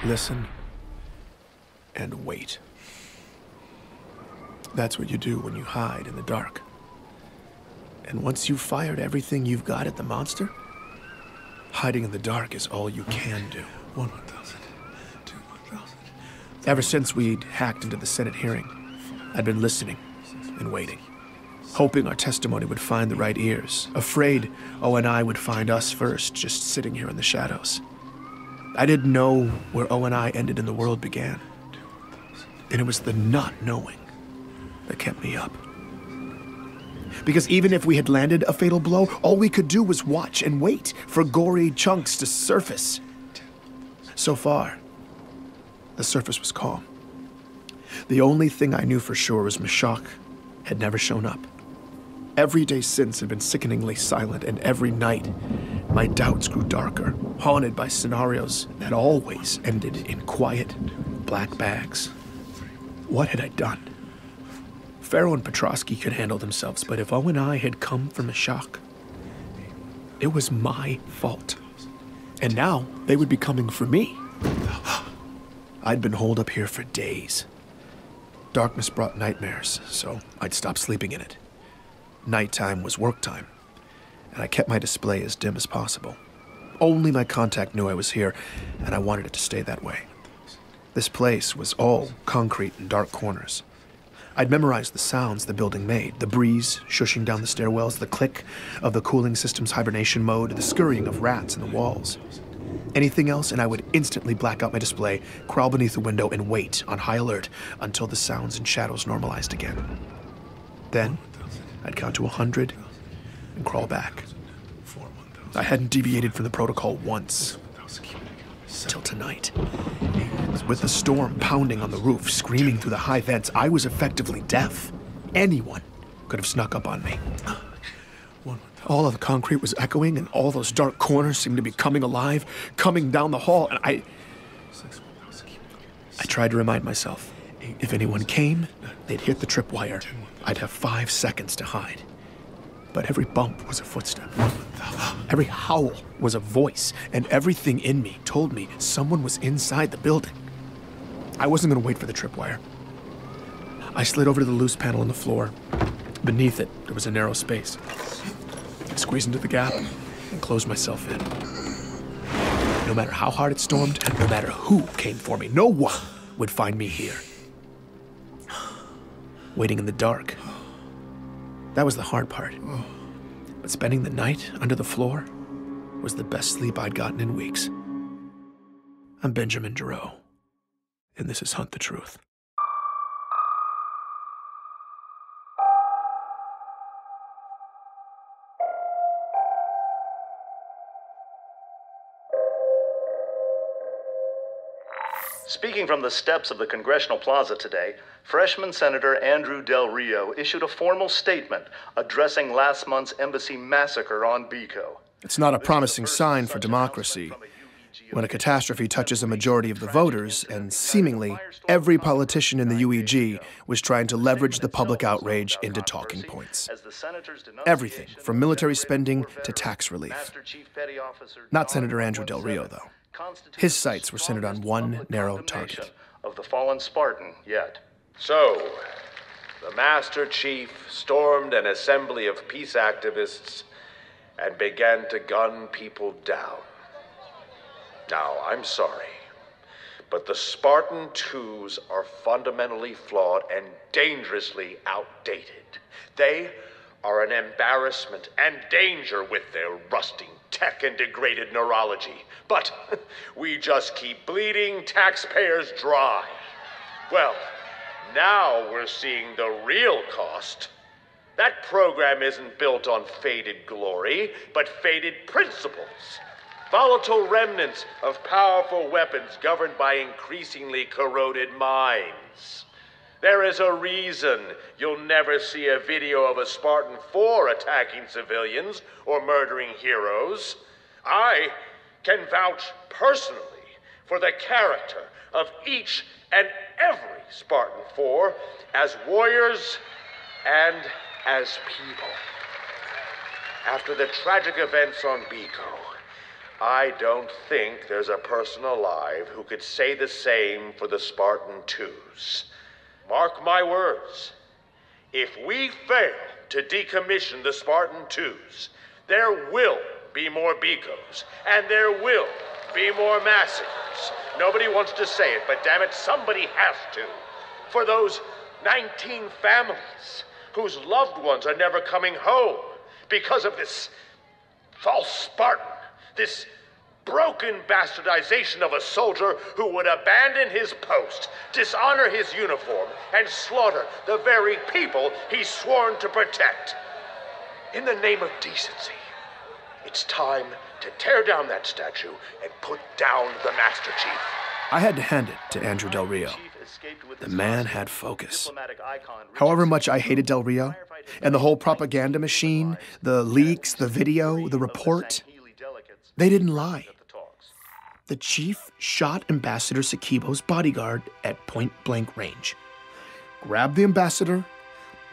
Listen and wait. That's what you do when you hide in the dark. And once you've fired everything you've got at the monster, hiding in the dark is all you can do. 1,000, 2,000. Ever since we'd hacked into the Senate hearing, I'd been listening and waiting, hoping our testimony would find the right ears, afraid O&I would find us first, just sitting here in the shadows. I didn't know where O&I ended and the world began. And it was the not knowing that kept me up. Because even if we had landed a fatal blow, all we could do was watch and wait for gory chunks to surface. So far, the surface was calm. The only thing I knew for sure was Meshach had never shown up. Every day since had been sickeningly silent, and every night, my doubts grew darker, haunted by scenarios that always ended in quiet, black bags. What had I done? Farrow and Petrosky could handle themselves, but if O and I had come from a shock, it was my fault. And now they would be coming for me. I'd been holed up here for days. Darkness brought nightmares, so I'd stop sleeping in it. Nighttime was work time, and I kept my display as dim as possible. Only my contact knew I was here, and I wanted it to stay that way. This place was all concrete and dark corners. I'd memorized the sounds the building made, the breeze shushing down the stairwells, the click of the cooling system's hibernation mode, the scurrying of rats in the walls. Anything else, and I would instantly black out my display, crawl beneath the window, and wait on high alert until the sounds and shadows normalized again. Then, I'd count to 100 and crawl back. I hadn't deviated from the protocol once. Till tonight. With the storm pounding on the roof, screaming through the high vents, I was effectively deaf. Anyone could have snuck up on me. All of the concrete was echoing, and all those dark corners seemed to be coming alive, coming down the hall, and I tried to remind myself, if anyone came, they'd hit the tripwire. I'd have 5 seconds to hide. But every bump was a footstep. Every howl was a voice, and everything in me told me someone was inside the building. I wasn't going to wait for the tripwire. I slid over to the loose panel on the floor. Beneath it, there was a narrow space. I squeezed into the gap and closed myself in. No matter how hard it stormed, no matter who came for me, no one would find me here. Waiting in the dark. That was the hard part. But spending the night under the floor was the best sleep I'd gotten in weeks. I'm Benjamin Giraud, and this is Hunt the Truth. Speaking from the steps of the Congressional Plaza today, freshman Senator Andrew Del Rio issued a formal statement addressing last month's embassy massacre on Bico. It's not a promising sign for democracy when a catastrophe touches a majority of the voters, and seemingly every politician in the UEG was trying to leverage the public outrage into talking points. Everything from military spending to tax relief. Not Senator Andrew Del Rio, though. His sights were centered on one narrow target. Of the fallen Spartan yet. So, the Master Chief stormed an assembly of peace activists and began to gun people down. Now, I'm sorry, but the Spartan 2s are fundamentally flawed and dangerously outdated. They are an embarrassment and danger with their rusting tech and degraded neurology. But we just keep bleeding taxpayers dry. Well, now we're seeing the real cost. That program isn't built on faded glory, but faded principles. Volatile remnants of powerful weapons governed by increasingly corroded minds. There is a reason you'll never see a video of a Spartan 4 attacking civilians or murdering heroes. I can vouch personally for the character of each and every Spartan 4 as warriors and as people. After the tragic events on Bico, I don't think there's a person alive who could say the same for the Spartan 2s. Mark my words, if we fail to decommission the Spartan 2s, there will be more Bicos, and there will be more massacres. Nobody wants to say it, but damn it, somebody has to. For those 19 families whose loved ones are never coming home because of this false Spartan, this broken bastardization of a soldier who would abandon his post, dishonor his uniform, and slaughter the very people he's sworn to protect. In the name of decency, it's time to tear down that statue and put down the Master Chief. I had to hand it to Andrew Del Rio. escaped with The his man hostage, had focus. diplomatic icon However much I hated Del Rio, and the whole propaganda machine, the leaks, the video, the report, they didn't lie. The chief shot Ambassador Sakibo's bodyguard at point-blank range, grabbed the ambassador,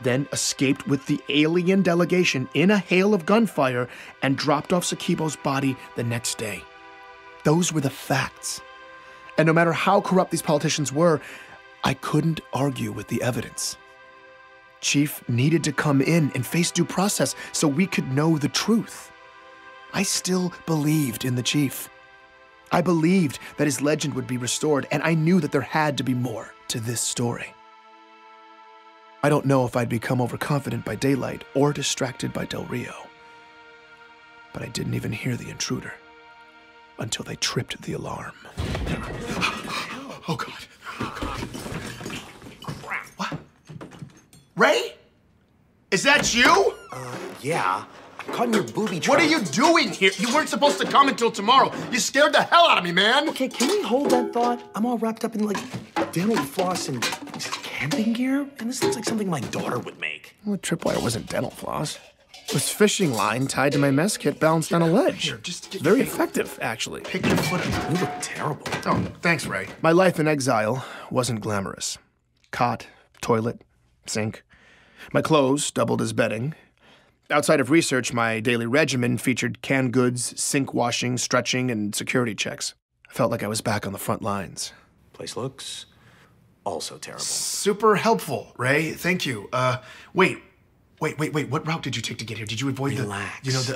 then escaped with the alien delegation in a hail of gunfire and dropped off Sakibo's body the next day. Those were the facts. And no matter how corrupt these politicians were, I couldn't argue with the evidence. Chief needed to come in and face due process so we could know the truth. I still believed in the chief. I believed that his legend would be restored, and I knew that there had to be more to this story. I don't know if I'd become overconfident by daylight or distracted by Del Rio, but I didn't even hear the intruder until they tripped the alarm. Oh, God. Oh, God. What? Ray? Is that you? Yeah. I'm caught in your booby trap. What are you doing here? You weren't supposed to come until tomorrow. You scared the hell out of me, man. Okay, can we hold that thought? I'm all wrapped up in, like, dental floss and camping gear, and this looks like something my daughter would make. Well, tripwire wasn't dental floss. It was fishing line tied to my mess kit balanced on a ledge. Here, just get Very effective, actually. Pick your foot up. You look terrible. Oh, thanks, Ray. My life in exile wasn't glamorous. Cot, toilet, sink. My clothes doubled as bedding. Outside of research, my daily regimen featured canned goods, sink washing, stretching, and security checks. I felt like I was back on the front lines. Place looks also terrible. Super helpful, Ray. Thank you. Wait. What route did you take to get here? Did you avoid Relax.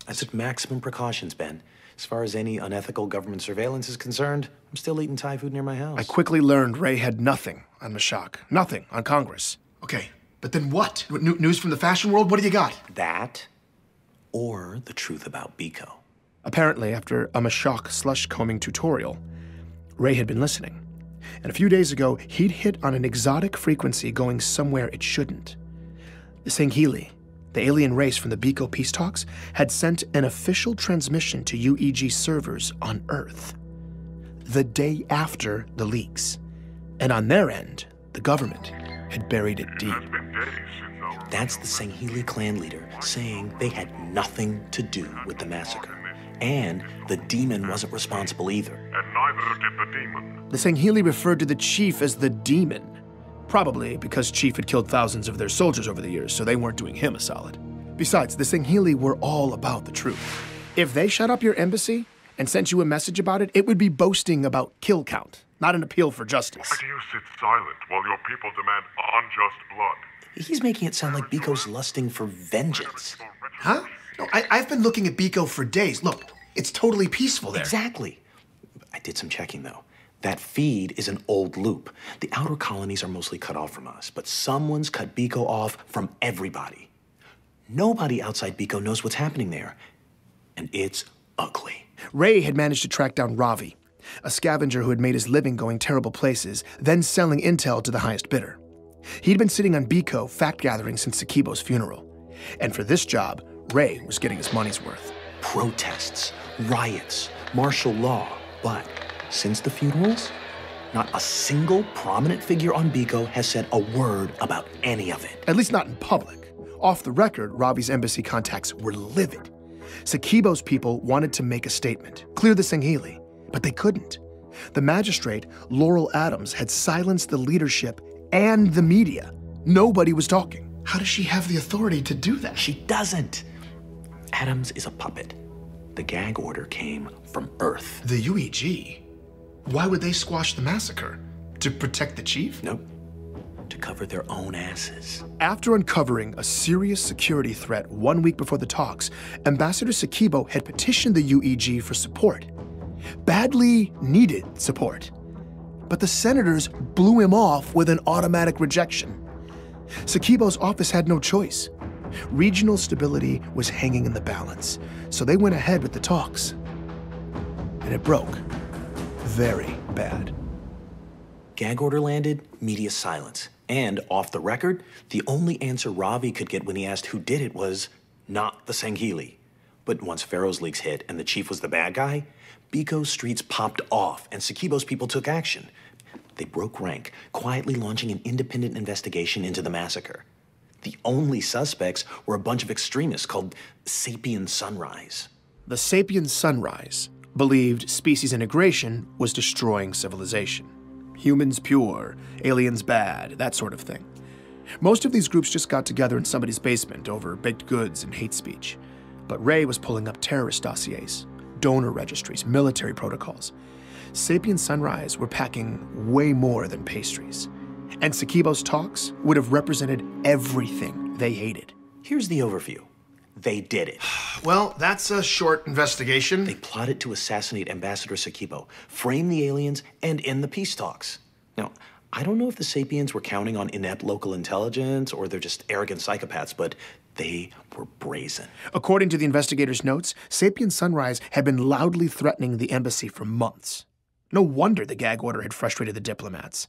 I took maximum precautions, Ben. As far as any unethical government surveillance is concerned, I'm still eating Thai food near my house. I quickly learned Ray had nothing on Mashak. Nothing on Congress. Okay, but then what? News from the fashion world? What do you got? That, or the truth about Biko. Apparently, after a Mashak slush combing tutorial, Ray had been listening. And a few days ago, he'd hit on an exotic frequency going somewhere it shouldn't. The Sanghili, the alien race from the Biko peace talks, had sent an official transmission to UEG servers on Earth the day after the leaks. And on their end, the government had buried it deep. That's the Sanghili clan leader saying they had nothing to do with the massacre. And the demon wasn't responsible either. And neither did the demon. The Sanghili referred to the chief as the demon. Probably because Chief had killed thousands of their soldiers over the years, so they weren't doing him a solid. Besides, the Sanghili were all about the truth. If they shut up your embassy and sent you a message about it, it would be boasting about kill count, not an appeal for justice. Why do you sit silent while your people demand unjust blood? He's making it sound like Biko's lusting for vengeance. Huh? No, I've been looking at Biko for days. Look, it's totally peaceful there. Exactly. I did some checking, though. That feed is an old loop. The outer colonies are mostly cut off from us, but someone's cut Biko off from everybody. Nobody outside Biko knows what's happening there, and it's ugly. Ray had managed to track down Ravi, a scavenger who had made his living going terrible places, then selling intel to the highest bidder. He'd been sitting on Biko fact-gathering since Sakibo's funeral. And for this job, Ray was getting his money's worth. Protests, riots, martial law, but since the funerals, not a single prominent figure on Biko has said a word about any of it. At least not in public. Off the record, Ravi's embassy contacts were livid. Sakibo's people wanted to make a statement, clear the Sanghili, but they couldn't. The magistrate, Laurel Adams, had silenced the leadership and the media. Nobody was talking. How does she have the authority to do that? She doesn't. Adams is a puppet. The gag order came from Earth. The UEG? Why would they squash the massacre? To protect the chief? Nope. To cover their own asses. After uncovering a serious security threat 1 week before the talks, Ambassador Sakibo had petitioned the UEG for support. Badly needed support. But the senators blew him off with an automatic rejection. Sakibo's office had no choice. Regional stability was hanging in the balance, so they went ahead with the talks. And it broke. Very bad. Gag order landed, media silence. And off the record, the only answer Ravi could get when he asked who did it was not the Sanghili. But once Pharaoh's leaks hit and the chief was the bad guy, Biko's streets popped off and Sakibo's people took action. They broke rank, quietly launching an independent investigation into the massacre. The only suspects were a bunch of extremists called Sapien Sunrise. The Sapien Sunrise believed species integration was destroying civilization. Humans pure, aliens bad, that sort of thing. Most of these groups just got together in somebody's basement over baked goods and hate speech. But Ray was pulling up terrorist dossiers, donor registries, military protocols. Sapien Sunrise were packing way more than pastries. And Sakibo's talks would have represented everything they hated. Here's the overview. They did it. Well, that's a short investigation. They plotted to assassinate Ambassador Sakibo, frame the aliens, and end the peace talks. Now, I don't know if the Sapiens were counting on inept local intelligence or they're just arrogant psychopaths, but they were brazen. According to the investigators' notes, Sapien Sunrise had been loudly threatening the embassy for months. No wonder the gag order had frustrated the diplomats.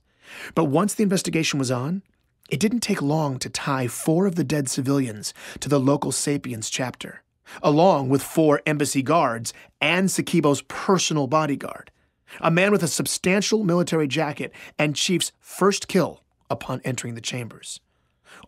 But once the investigation was on, it didn't take long to tie 4 of the dead civilians to the local Sapiens chapter, along with 4 embassy guards and Sakibo's personal bodyguard, a man with a substantial military jacket and Chief's first kill upon entering the chambers.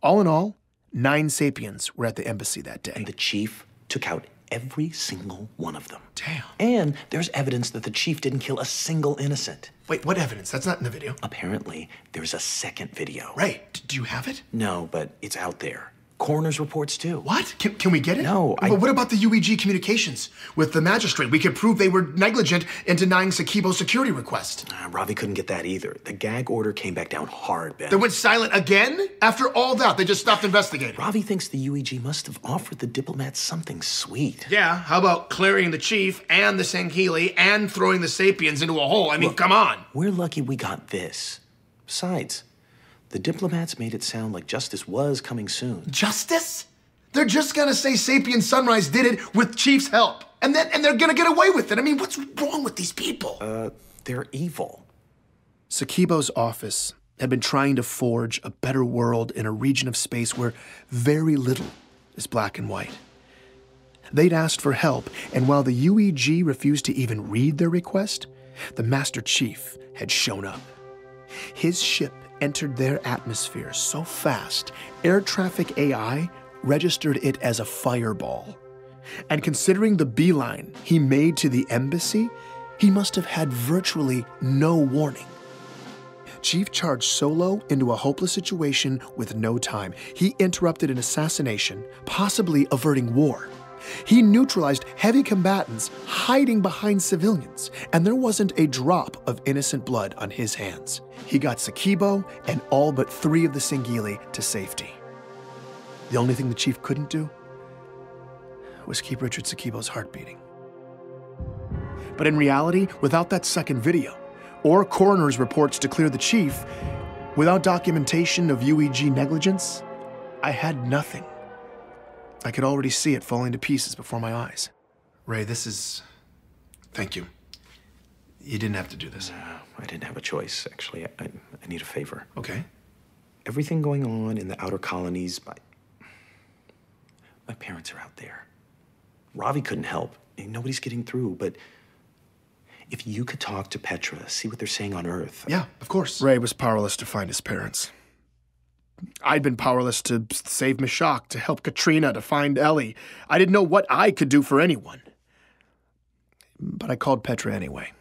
All in all, 9 Sapiens were at the embassy that day. And the Chief took out every single one of them. Damn. And there's evidence that the Chief didn't kill a single innocent. Wait, what evidence? That's not in the video. Apparently, there's a second video. Ray, do you have it? No, but it's out there. Coroner's reports, too. What? Can we get it? No, But what about the UEG communications with the magistrate? We could prove they were negligent in denying Sakibo's security request. Ravi couldn't get that either. The gag order came back down hard, Ben. They went silent again? After all that, they just stopped investigating. Ravi thinks the UEG must have offered the diplomats something sweet. Yeah, how about clearing the Chief and the Sangheili and throwing the Sapiens into a hole? I mean, come on. We're lucky we got this. Besides, the diplomats made it sound like justice was coming soon. Justice? They're just gonna say Sapien Sunrise did it with Chief's help. And they're gonna get away with it. I mean, what's wrong with these people? They're evil. Sakibo's office had been trying to forge a better world in a region of space where very little is black and white. They'd asked for help, and while the UEG refused to even read their request, the Master Chief had shown up. His ship entered their atmosphere so fast, air traffic AI registered it as a fireball. And considering the beeline he made to the embassy, he must have had virtually no warning. Chief charged solo into a hopeless situation with no time. He interrupted an assassination, possibly averting war. He neutralized heavy combatants hiding behind civilians, and there wasn't a drop of innocent blood on his hands. He got Sakibo and all but 3 of the Sangheili to safety. The only thing the Chief couldn't do was keep Richard Sakibo's heart beating. But in reality, without that second video, or coroner's reports to clear the Chief, without documentation of UEG negligence, I had nothing. I could already see it falling to pieces before my eyes. Ray, this is... Thank you. You didn't have to do this. I didn't have a choice, actually. I need a favor. Okay. Everything going on in the outer colonies, my parents are out there. Ravi couldn't help. Nobody's getting through, but if you could talk to Petra, see what they're saying on Earth. Yeah, of course. Ray was powerless to find his parents. I'd been powerless to save Mishak, to help Katrina, to find Ellie. I didn't know what I could do for anyone. But I called Petra anyway.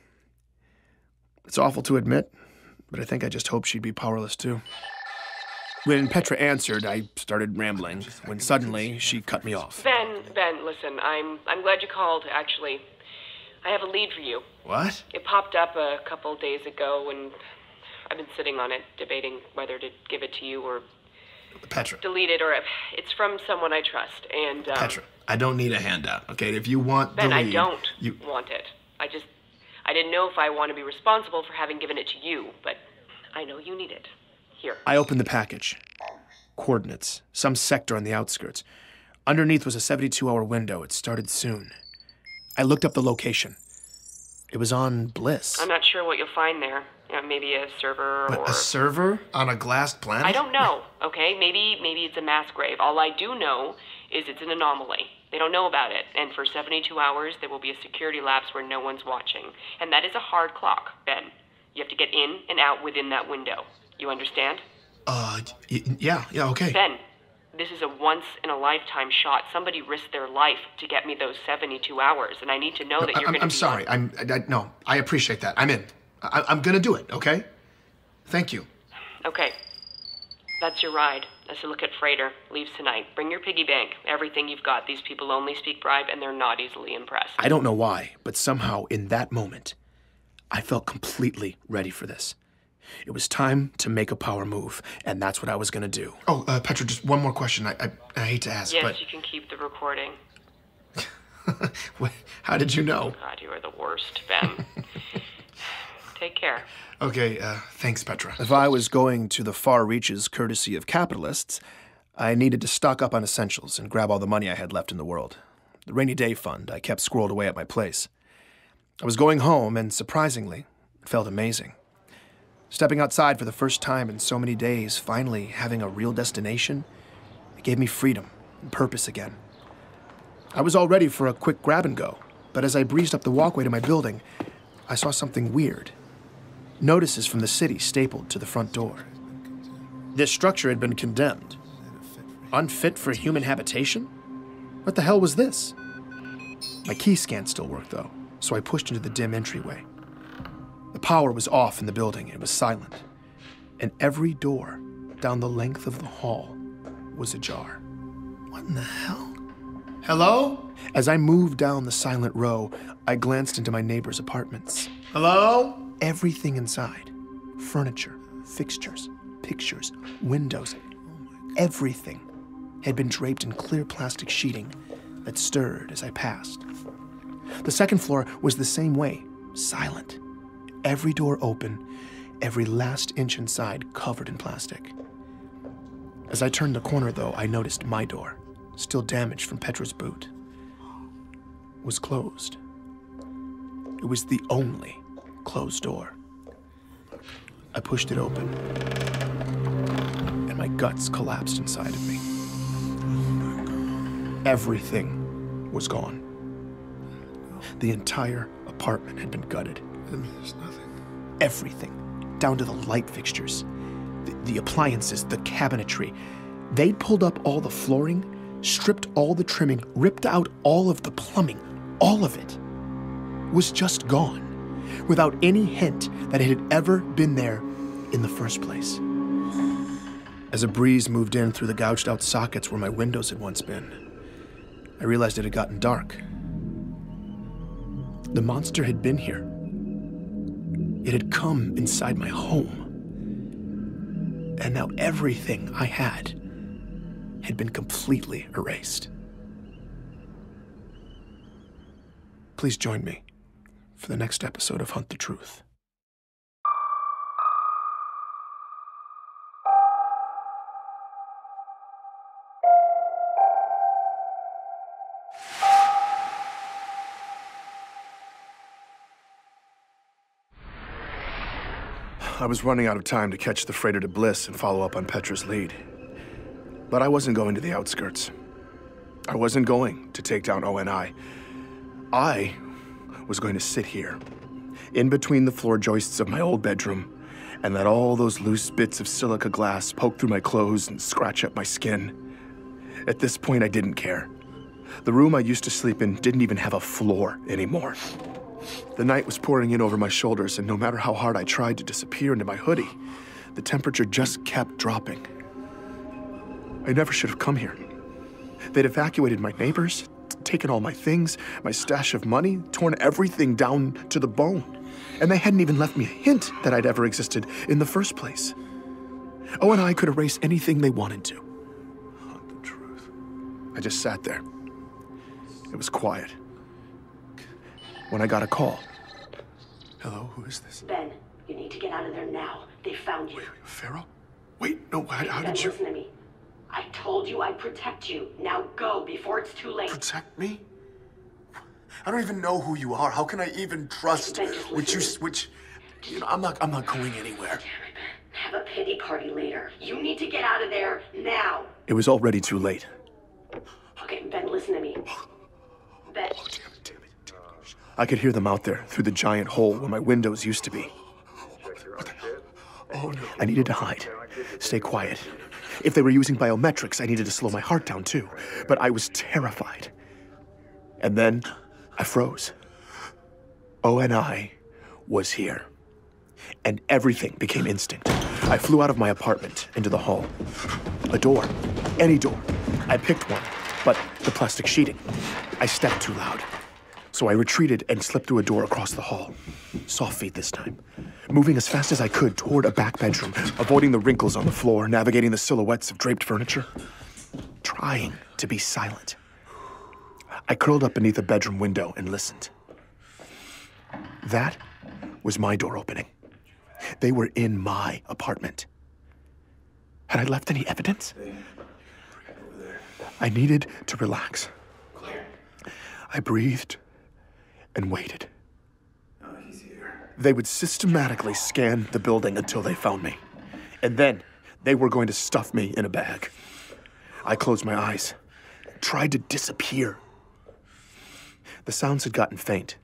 It's awful to admit, but I think I just hoped she'd be powerless too. When Petra answered, I started rambling, when suddenly she cut me off. Ben, listen, I'm glad you called, actually. I have a lead for you. What? It popped up a couple days ago, and I've been sitting on it, debating whether to give it to you or Petra. delete it, or it's from someone I trust, and Petra, I don't need a handout, okay? If you want Ben, the lead... I don't want it. I didn't know if I want to be responsible for having given it to you, but I know you need it. Here. I opened the package. Coordinates. Some sector on the outskirts. Underneath was a 72-hour window. It started soon. I looked up the location. It was on Bliss. I'm not sure what you'll find there. Maybe a server or... A server on a glassed planet? I don't know, okay? Maybe it's a mass grave. All I do know is it's an anomaly. They don't know about it. And for 72 hours, there will be a security lapse where no one's watching. And that is a hard clock, Ben. You have to get in and out within that window. You understand? Yeah, okay. Ben, this is a once-in-a-lifetime shot. Somebody risked their life to get me those 72 hours, and I need to know that you're going to be... I'm sorry. No, I appreciate that. I'm in. I'm gonna do it, okay? Thank you. Okay. That's your ride. That's a look at Freighter. Leaves tonight. Bring your piggy bank. Everything you've got. These people only speak bribe, and they're not easily impressed. I don't know why, but somehow in that moment, I felt completely ready for this. It was time to make a power move, and that's what I was gonna do. Oh, Petra, just one more question. I hate to ask, yes, but... you can keep the recording. How did you know? God, you are the worst, Ben. Take care. Okay, thanks, Petra. If I was going to the far reaches courtesy of capitalists, I needed to stock up on essentials and grab all the money I had left in the world. The rainy day fund I kept squirreled away at my place. I was going home, and surprisingly, it felt amazing. Stepping outside for the first time in so many days, finally having a real destination, it gave me freedom and purpose again. I was all ready for a quick grab and go, but as I breezed up the walkway to my building, I saw something weird. Notices from the city stapled to the front door. This structure had been condemned. Unfit for human habitation? What the hell was this? My key scan still worked, though, so I pushed into the dim entryway. The power was off in the building. It was silent. And every door down the length of the hall was ajar. What in the hell? Hello? As I moved down the silent row, I glanced into my neighbor's apartments. Hello? Everything inside. Furniture, fixtures, pictures, windows. Everything had been draped in clear plastic sheeting that stirred as I passed. The second floor was the same way, silent. Every door open, every last inch inside covered in plastic. As I turned the corner, though, I noticed my door, still damaged from Petra's boot, was closed. It was the only closed door. I pushed it open, and my guts collapsed inside of me. Everything was gone. The entire apartment had been gutted. There's nothing. Everything, down to the light fixtures, the appliances, the cabinetry. They'd pulled up all the flooring, stripped all the trimming, ripped out all of the plumbing. All of it was just gone, without any hint that it had ever been there in the first place. As a breeze moved in through the gouged out sockets where my windows had once been, I realized it had gotten dark. The monster had been here. It had come inside my home. And now everything I had been completely erased. Please join me for the next episode of Hunt the Truth. I was running out of time to catch the freighter to Bliss and follow up on Petra's lead. But I wasn't going to the outskirts. I wasn't going to take down ONI. I was going to sit here, in between the floor joists of my old bedroom, and let all those loose bits of silica glass poke through my clothes and scratch up my skin. At this point, I didn't care. The room I used to sleep in didn't even have a floor anymore. The night was pouring in over my shoulders, and no matter how hard I tried to disappear into my hoodie, the temperature just kept dropping. I never should have come here. They'd evacuated my neighbors, taken all my things, my stash of money, torn everything down to the bone. And they hadn't even left me a hint that I'd ever existed in the first place. ONI could erase anything they wanted to. Hunt the truth. I just sat there. It was quiet. When I got a call. Hello, who is this? Ben, you need to get out of there now. They found you. Wait, Pharaoh? Wait, no, how Ben, did you... listen to me. I told you I'd protect you. Now go before it's too late. Protect me? I don't even know who you are. How can I even trust Ben, you know, I'm not going anywhere. Damn it, Ben. Have a pity party later. You need to get out of there now. It was already too late. Okay, Ben, listen to me. Ben. Oh, damn it. I could hear them out there through the giant hole where my windows used to be. Oh, no. I needed to hide, stay quiet. If they were using biometrics, I needed to slow my heart down too. But I was terrified. And then I froze. ONI was here. And everything became instinct. I flew out of my apartment into the hall. A door. Any door. I picked one, but the plastic sheeting. I stepped too loud. So I retreated and slipped through a door across the hall. Soft feet this time. Moving as fast as I could toward a back bedroom, avoiding the wrinkles on the floor, navigating the silhouettes of draped furniture. Trying to be silent. I curled up beneath a bedroom window and listened. That was my door opening. They were in my apartment. Had I left any evidence? I needed to relax. I breathed and waited. They would systematically scan the building until they found me. And then they were going to stuff me in a bag. I closed my eyes, tried to disappear. The sounds had gotten faint.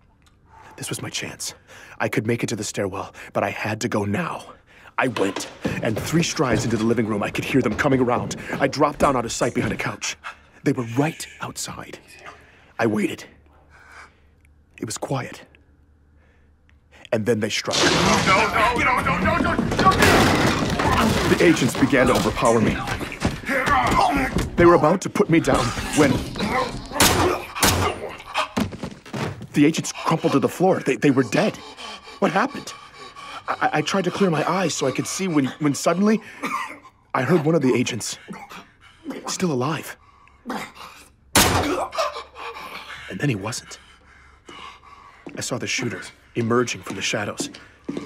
This was my chance. I could make it to the stairwell, but I had to go now. I went, and 3 strides into the living room, I could hear them coming around. I dropped down out of sight behind a couch. They were right outside. I waited. It was quiet. And then they struck. No. The agents began to overpower me. They were about to put me down when the agents crumpled to the floor. They were dead. What happened? I tried to clear my eyes so I could see when suddenly I heard one of the agents still alive. And then he wasn't. I saw the shooter emerging from the shadows,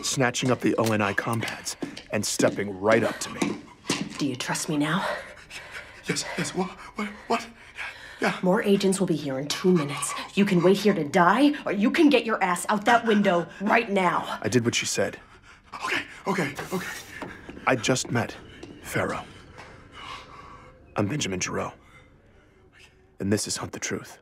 snatching up the ONI compads and stepping right up to me. Do you trust me now? Yes. What? Yeah. More agents will be here in 2 minutes. You can wait here to die, or you can get your ass out that window right now. I did what she said. Okay. I just met Pharaoh. I'm Benjamin Giraud. And this is Hunt the Truth.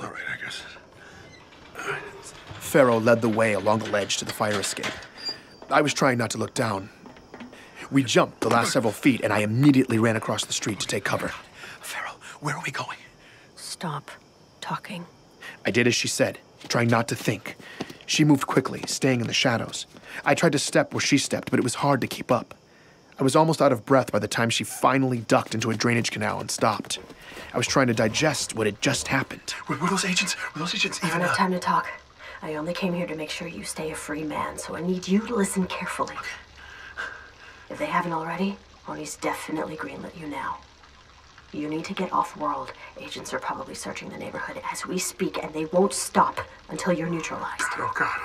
All right, I guess. Pharaoh led the way along the ledge to the fire escape. I was trying not to look down. We jumped the last several feet, and I immediately ran across the street to take cover. Pharaoh, where are we going? Stop talking. I did as she said, trying not to think. She moved quickly, staying in the shadows. I tried to step where she stepped, but it was hard to keep up. I was almost out of breath by the time she finally ducked into a drainage canal and stopped. I was trying to digest what had just happened. Were those agents I don't have time to talk. I only came here to make sure you stay a free man, so I need you to listen carefully. If they haven't already, Oni's definitely greenlit you now. You need to get off-world. Agents are probably searching the neighborhood as we speak, and they won't stop until you're neutralized. Oh, God.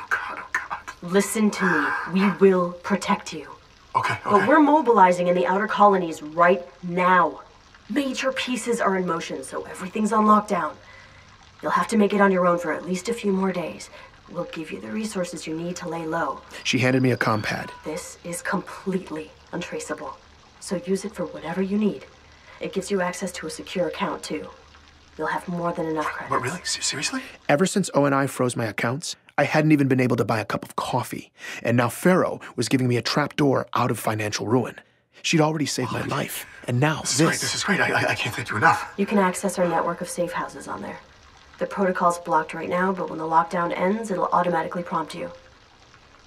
Listen to me. We will protect you. Okay. But we're mobilizing in the outer colonies right now. Major pieces are in motion, so everything's on lockdown. You'll have to make it on your own for at least a few more days. We'll give you the resources you need to lay low. She handed me a compad. This is completely untraceable, so use it for whatever you need. It gives you access to a secure account, too. You'll have more than enough credits. What, really? Seriously? Ever since ONI froze my accounts, I hadn't even been able to buy a cup of coffee. And now Pharaoh was giving me a trapdoor out of financial ruin. She'd already saved my life. And now This is great. I can't thank you enough. You can access our network of safe houses on there. The protocol's blocked right now, but when the lockdown ends, it'll automatically prompt you.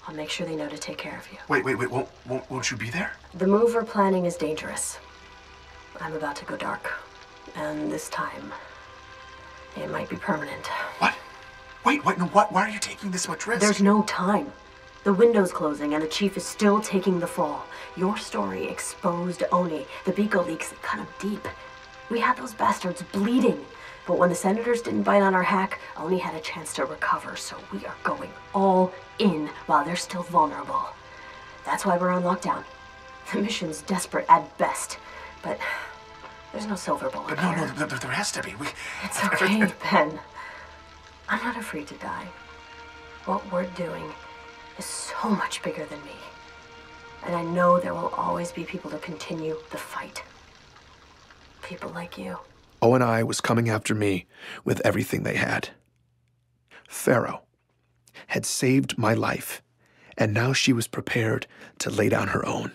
I'll make sure they know to take care of you. Wait. Won't you be there? The move we're planning is dangerous. I'm about to go dark. And this time, it might be permanent. What? Wait, no, what? Why are you taking this much risk? There's no time. The window's closing, and the chief is still taking the fall. Your story exposed Oni. The Beagle leaks cut him deep. We had those bastards bleeding. But when the senators didn't bite on our hack, Oni had a chance to recover, so we are going all in while they're still vulnerable. That's why we're on lockdown. The mission's desperate at best, but there's no silver bullet. But no, there has to be. It's okay, Ben. I'm not afraid to die. What we're doing is so much bigger than me. And I know there will always be people to continue the fight. People like you. O&I was coming after me with everything they had. Pharaoh had saved my life, and now she was prepared to lay down her own.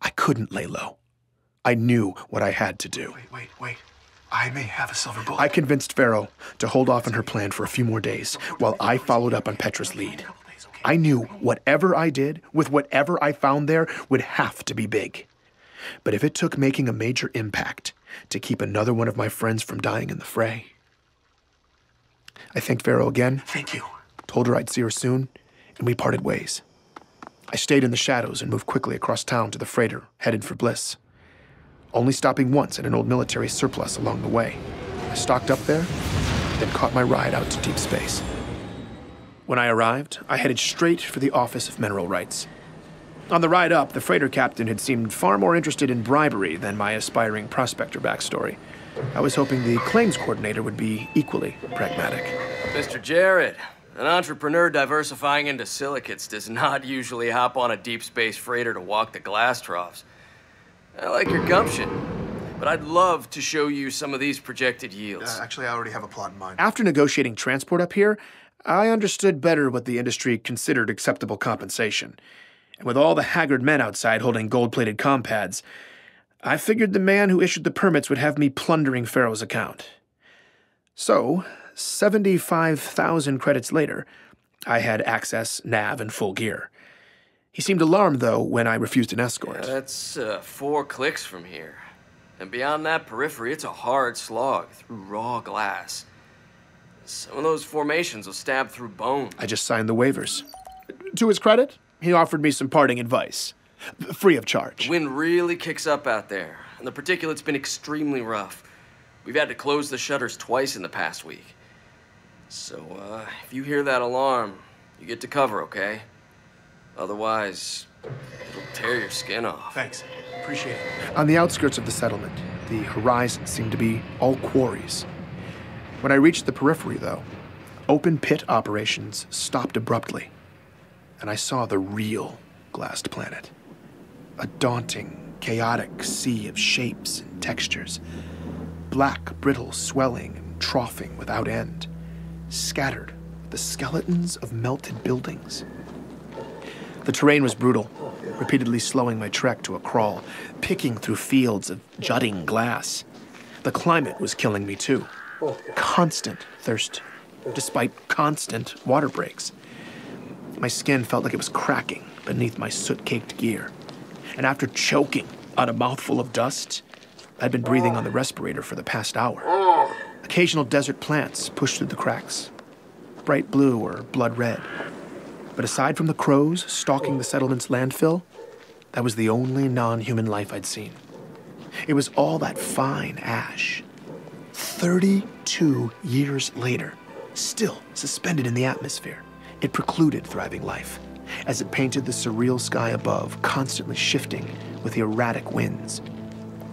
I couldn't lay low. I knew what I had to do. Wait. I may have a silver bullet. I convinced Pharaoh to hold off on her plan for a few more days while I followed up on Petra's lead. I knew whatever I did, with whatever I found there, would have to be big. But if it took making a major impact to keep another one of my friends from dying in the fray, I thanked Pharaoh again. Thank you. Told her I'd see her soon, and we parted ways. I stayed in the shadows and moved quickly across town to the freighter, headed for Bliss. Only stopping once at an old military surplus along the way. I stocked up there, then caught my ride out to deep space. When I arrived, I headed straight for the Office of Mineral Rights. On the ride up, the freighter captain had seemed far more interested in bribery than my aspiring prospector backstory. I was hoping the claims coordinator would be equally pragmatic. Mr. Jarrett, an entrepreneur diversifying into silicates does not usually hop on a deep space freighter to walk the glass troughs. I like your gumption, but I'd love to show you some of these projected yields. Actually, I already have a plot in mind. After negotiating transport up here, I understood better what the industry considered acceptable compensation. And with all the haggard men outside holding gold-plated compads, I figured the man who issued the permits would have me plundering Pharaoh's account. So, 75,000 credits later, I had access, nav, and full gear. He seemed alarmed, though, when I refused an escort. Yeah, that's 4 clicks from here. And beyond that periphery, it's a hard slog through raw glass. Some of those formations will stab through bone. I just signed the waivers. To his credit, he offered me some parting advice. Free of charge. The wind really kicks up out there, and the particulate's been extremely rough. We've had to close the shutters twice in the past week. So, if you hear that alarm, you get to cover, okay? Otherwise, it'll tear your skin off. Thanks. Appreciate it. On the outskirts of the settlement, the horizon seemed to be all quarries. When I reached the periphery, though, open pit operations stopped abruptly, and I saw the real glassed planet. A daunting, chaotic sea of shapes and textures. Black, brittle swelling and troughing without end. Scattered with the skeletons of melted buildings. The terrain was brutal, repeatedly slowing my trek to a crawl, picking through fields of jutting glass. The climate was killing me, too. Constant thirst, despite constant water breaks. My skin felt like it was cracking beneath my soot-caked gear. And after choking on a mouthful of dust, I'd been breathing on the respirator for the past hour. Occasional desert plants pushed through the cracks, bright blue or blood red. But aside from the crows stalking the settlement's landfill, that was the only non-human life I'd seen. It was all that fine ash. 32 years later, still suspended in the atmosphere, it precluded thriving life, as it painted the surreal sky above, constantly shifting with the erratic winds,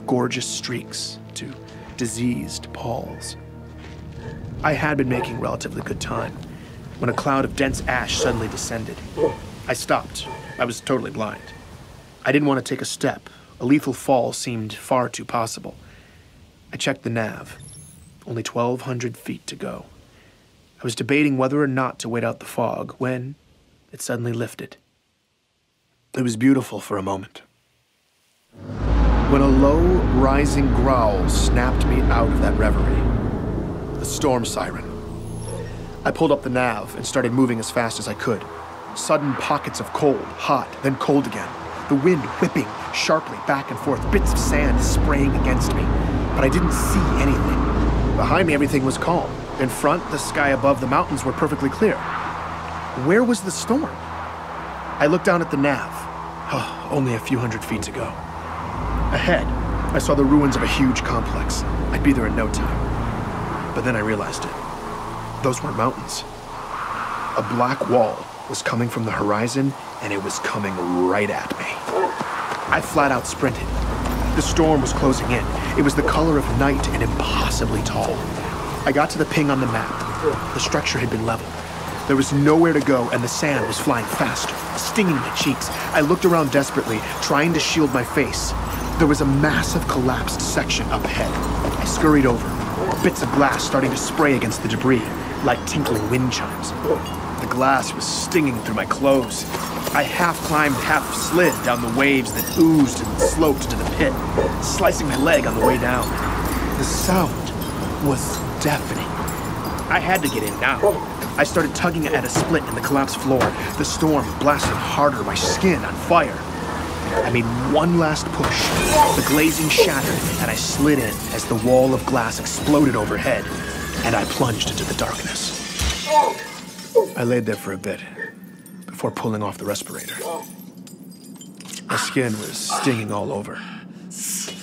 gorgeous streaks to diseased palls. I had been making relatively good time when a cloud of dense ash suddenly descended. I stopped. I was totally blind. I didn't want to take a step. A lethal fall seemed far too possible. I checked the nav. Only 1,200 feet to go. I was debating whether or not to wait out the fog when it suddenly lifted. It was beautiful for a moment. When a low, rising growl snapped me out of that reverie. The storm siren. I pulled up the nav and started moving as fast as I could. Sudden pockets of cold, hot, then cold again. The wind whipping sharply back and forth, bits of sand spraying against me. But I didn't see anything. Behind me, everything was calm. In front, the sky above the mountains were perfectly clear. Where was the storm? I looked down at the nav. Oh, only a few hundred feet to go. Ahead, I saw the ruins of a huge complex. I'd be there in no time. But then I realized it. Those weren't mountains. A black wall was coming from the horizon, and it was coming right at me. I flat out sprinted. The storm was closing in. It was the color of night and impossibly tall. I got to the ping on the map. The structure had been leveled. There was nowhere to go, and the sand was flying faster, stinging my cheeks. I looked around desperately, trying to shield my face. There was a massive collapsed section up ahead. I scurried over, bits of glass starting to spray against the debris, like tinkling wind chimes. The glass was stinging through my clothes. I half climbed, half slid down the waves that oozed and sloped to the pit, slicing my leg on the way down. The sound was deafening. I had to get in now. I started tugging at a split in the collapsed floor. The storm blasted harder, my skin on fire. I made one last push. The glazing shattered, and I slid in as the wall of glass exploded overhead, and I plunged into the darkness. I laid there for a bit before pulling off the respirator. My skin was stinging all over.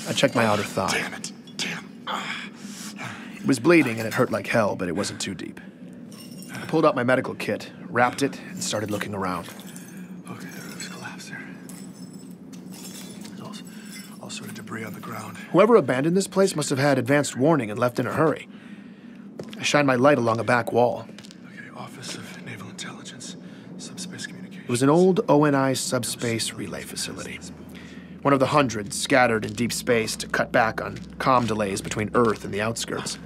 I checked my outer thigh. Damn it. It was bleeding and it hurt like hell, but it wasn't too deep. I pulled out my medical kit, wrapped it, and started looking around. Okay, the roof's collapsed there. All sort of debris on the ground. Whoever abandoned this place must have had advanced warning and left in a hurry. I shined my light along a back wall. Okay, Office of Naval Intelligence, Subspace Communications. It was an old ONI subspace relay facility. One of the hundreds scattered in deep space to cut back on comm delays between Earth and the outskirts.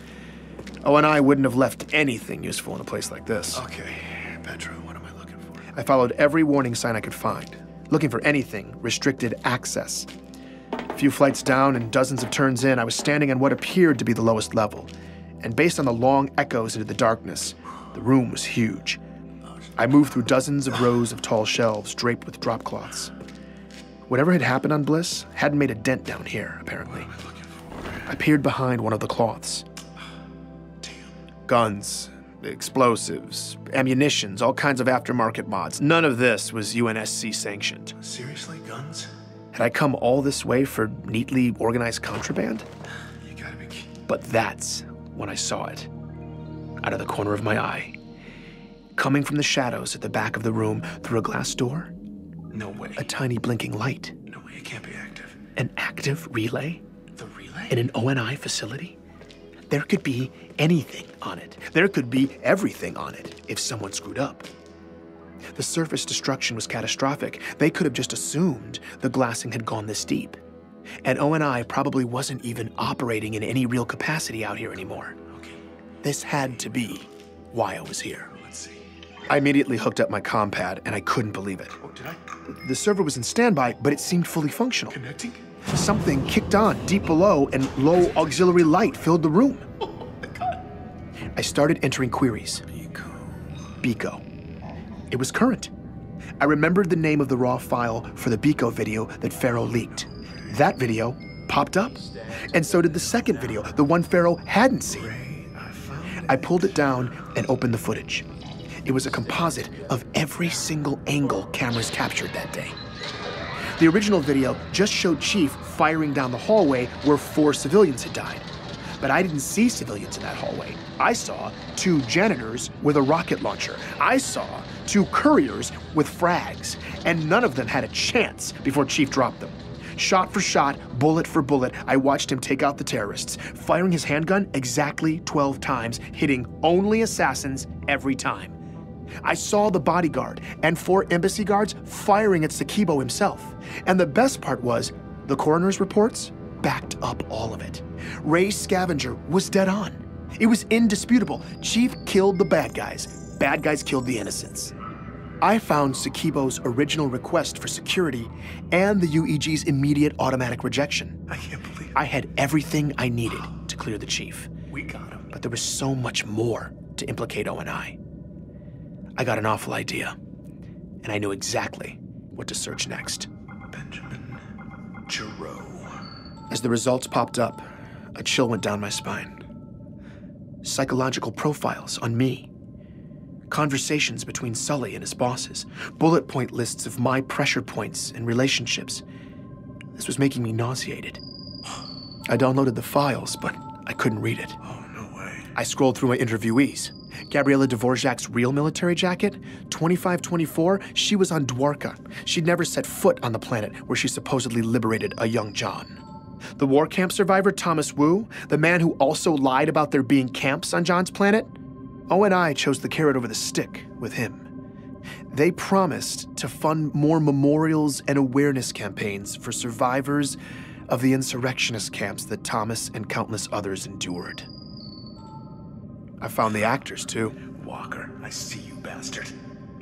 ONI wouldn't have left anything useful in a place like this. Okay, Pedro, what am I looking for? I followed every warning sign I could find, looking for anything restricted access. A few flights down and dozens of turns in, I was standing on what appeared to be the lowest level. And based on the long echoes into the darkness, the room was huge. I moved through dozens of rows of tall shelves draped with drop cloths. Whatever had happened on Bliss hadn't made a dent down here, apparently. What am I looking for? I peered behind one of the cloths. Guns, explosives, ammunitions, all kinds of aftermarket mods. None of this was UNSC sanctioned. Seriously, guns? Had I come all this way for neatly organized contraband? You gotta be kidding. But that's when I saw it. Out of the corner of my eye. Coming from the shadows at the back of the room through a glass door. No way. A tiny blinking light. No way, it can't be active. An active relay? The relay? In an ONI facility? There could be anything on it. There could be everything on it if someone screwed up. The surface destruction was catastrophic. They could have just assumed the glassing had gone this deep. And ONI probably wasn't even operating in any real capacity out here anymore. Okay. This had to be why I was here. Let's see. I immediately hooked up my comm pad, and I couldn't believe it. Oh, did I? The server was in standby, but it seemed fully functional. Connecting? Something kicked on deep below, and low auxiliary light filled the room. Oh my God. I started entering queries. Beco. It was current. I remembered the name of the raw file for the Beco video that Pharaoh leaked. That video popped up, and so did the second video, the one Pharaoh hadn't seen. I pulled it down and opened the footage. It was a composite of every single angle cameras captured that day. The original video just showed Chief firing down the hallway where 4 civilians had died. But I didn't see civilians in that hallway. I saw 2 janitors with a rocket launcher. I saw 2 couriers with frags, and none of them had a chance before Chief dropped them. Shot for shot, bullet for bullet, I watched him take out the terrorists, firing his handgun exactly 12 times, hitting only assassins every time. I saw the bodyguard and 4 embassy guards firing at Sakibo himself. And the best part was, the coroner's reports backed up all of it. Ray's scavenger was dead on. It was indisputable. Chief killed the bad guys killed the innocents. I found Sakibo's original request for security and the UEG's immediate automatic rejection. I can't believe it. I had everything I needed to clear the chief. We got him. But there was so much more to implicate ONI. I got an awful idea, and I knew exactly what to search next. Benjamin Giraud. As the results popped up, a chill went down my spine. Psychological profiles on me. Conversations between Sully and his bosses. Bullet point lists of my pressure points and relationships. This was making me nauseated. I downloaded the files, but I couldn't read it. Oh, no way. I scrolled through my interviewees. Gabriela Dvorak's real military jacket, 2524, she was on Dwarka. She'd never set foot on the planet where she supposedly liberated a young John. The war camp survivor Thomas Wu, the man who also lied about there being camps on John's planet, ONI chose the carrot over the stick with him. They promised to fund more memorials and awareness campaigns for survivors of the insurrectionist camps that Thomas and countless others endured. I found the actors, too. Walker, I see you, bastard.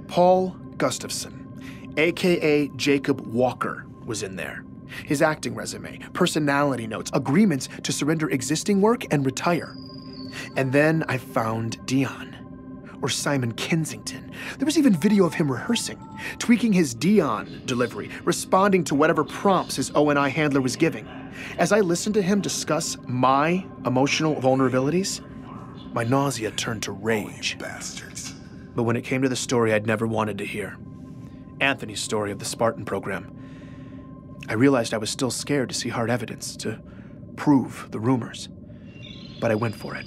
Paul Gustafson, a.k.a. Jacob Walker, was in there. His acting resume, personality notes, agreements to surrender existing work and retire. And then I found Dion, or Simon Kensington. There was even video of him rehearsing, tweaking his Dion delivery, responding to whatever prompts his ONI handler was giving. As I listened to him discuss my emotional vulnerabilities, my nausea turned to rage. Bastards. But when it came to the story I'd never wanted to hear, Anthony's story of the Spartan program, I realized I was still scared to see hard evidence to prove the rumors. But I went for it.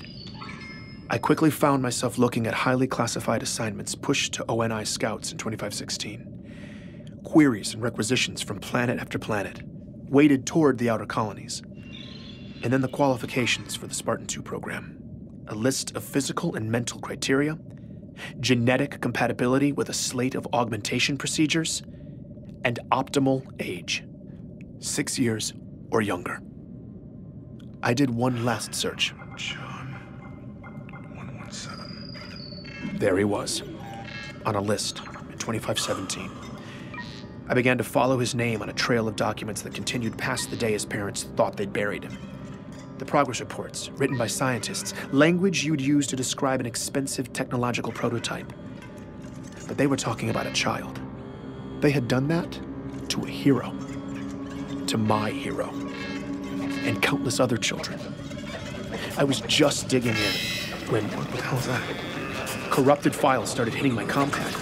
I quickly found myself looking at highly classified assignments pushed to ONI scouts in 2516. Queries and requisitions from planet after planet, weighted toward the outer colonies. And then the qualifications for the Spartan 2 program. A list of physical and mental criteria, genetic compatibility with a slate of augmentation procedures, and optimal age, 6 years or younger. I did one last search. John 117. There he was, on a list in 2517. I began to follow his name on a trail of documents that continued past the day his parents thought they'd buried him. The progress reports, written by scientists, language you'd use to describe an expensive technological prototype. But they were talking about a child. They had done that to a hero. To my hero. And countless other children. I was just digging in when, what the hell is that? Corrupted files started hitting my compad.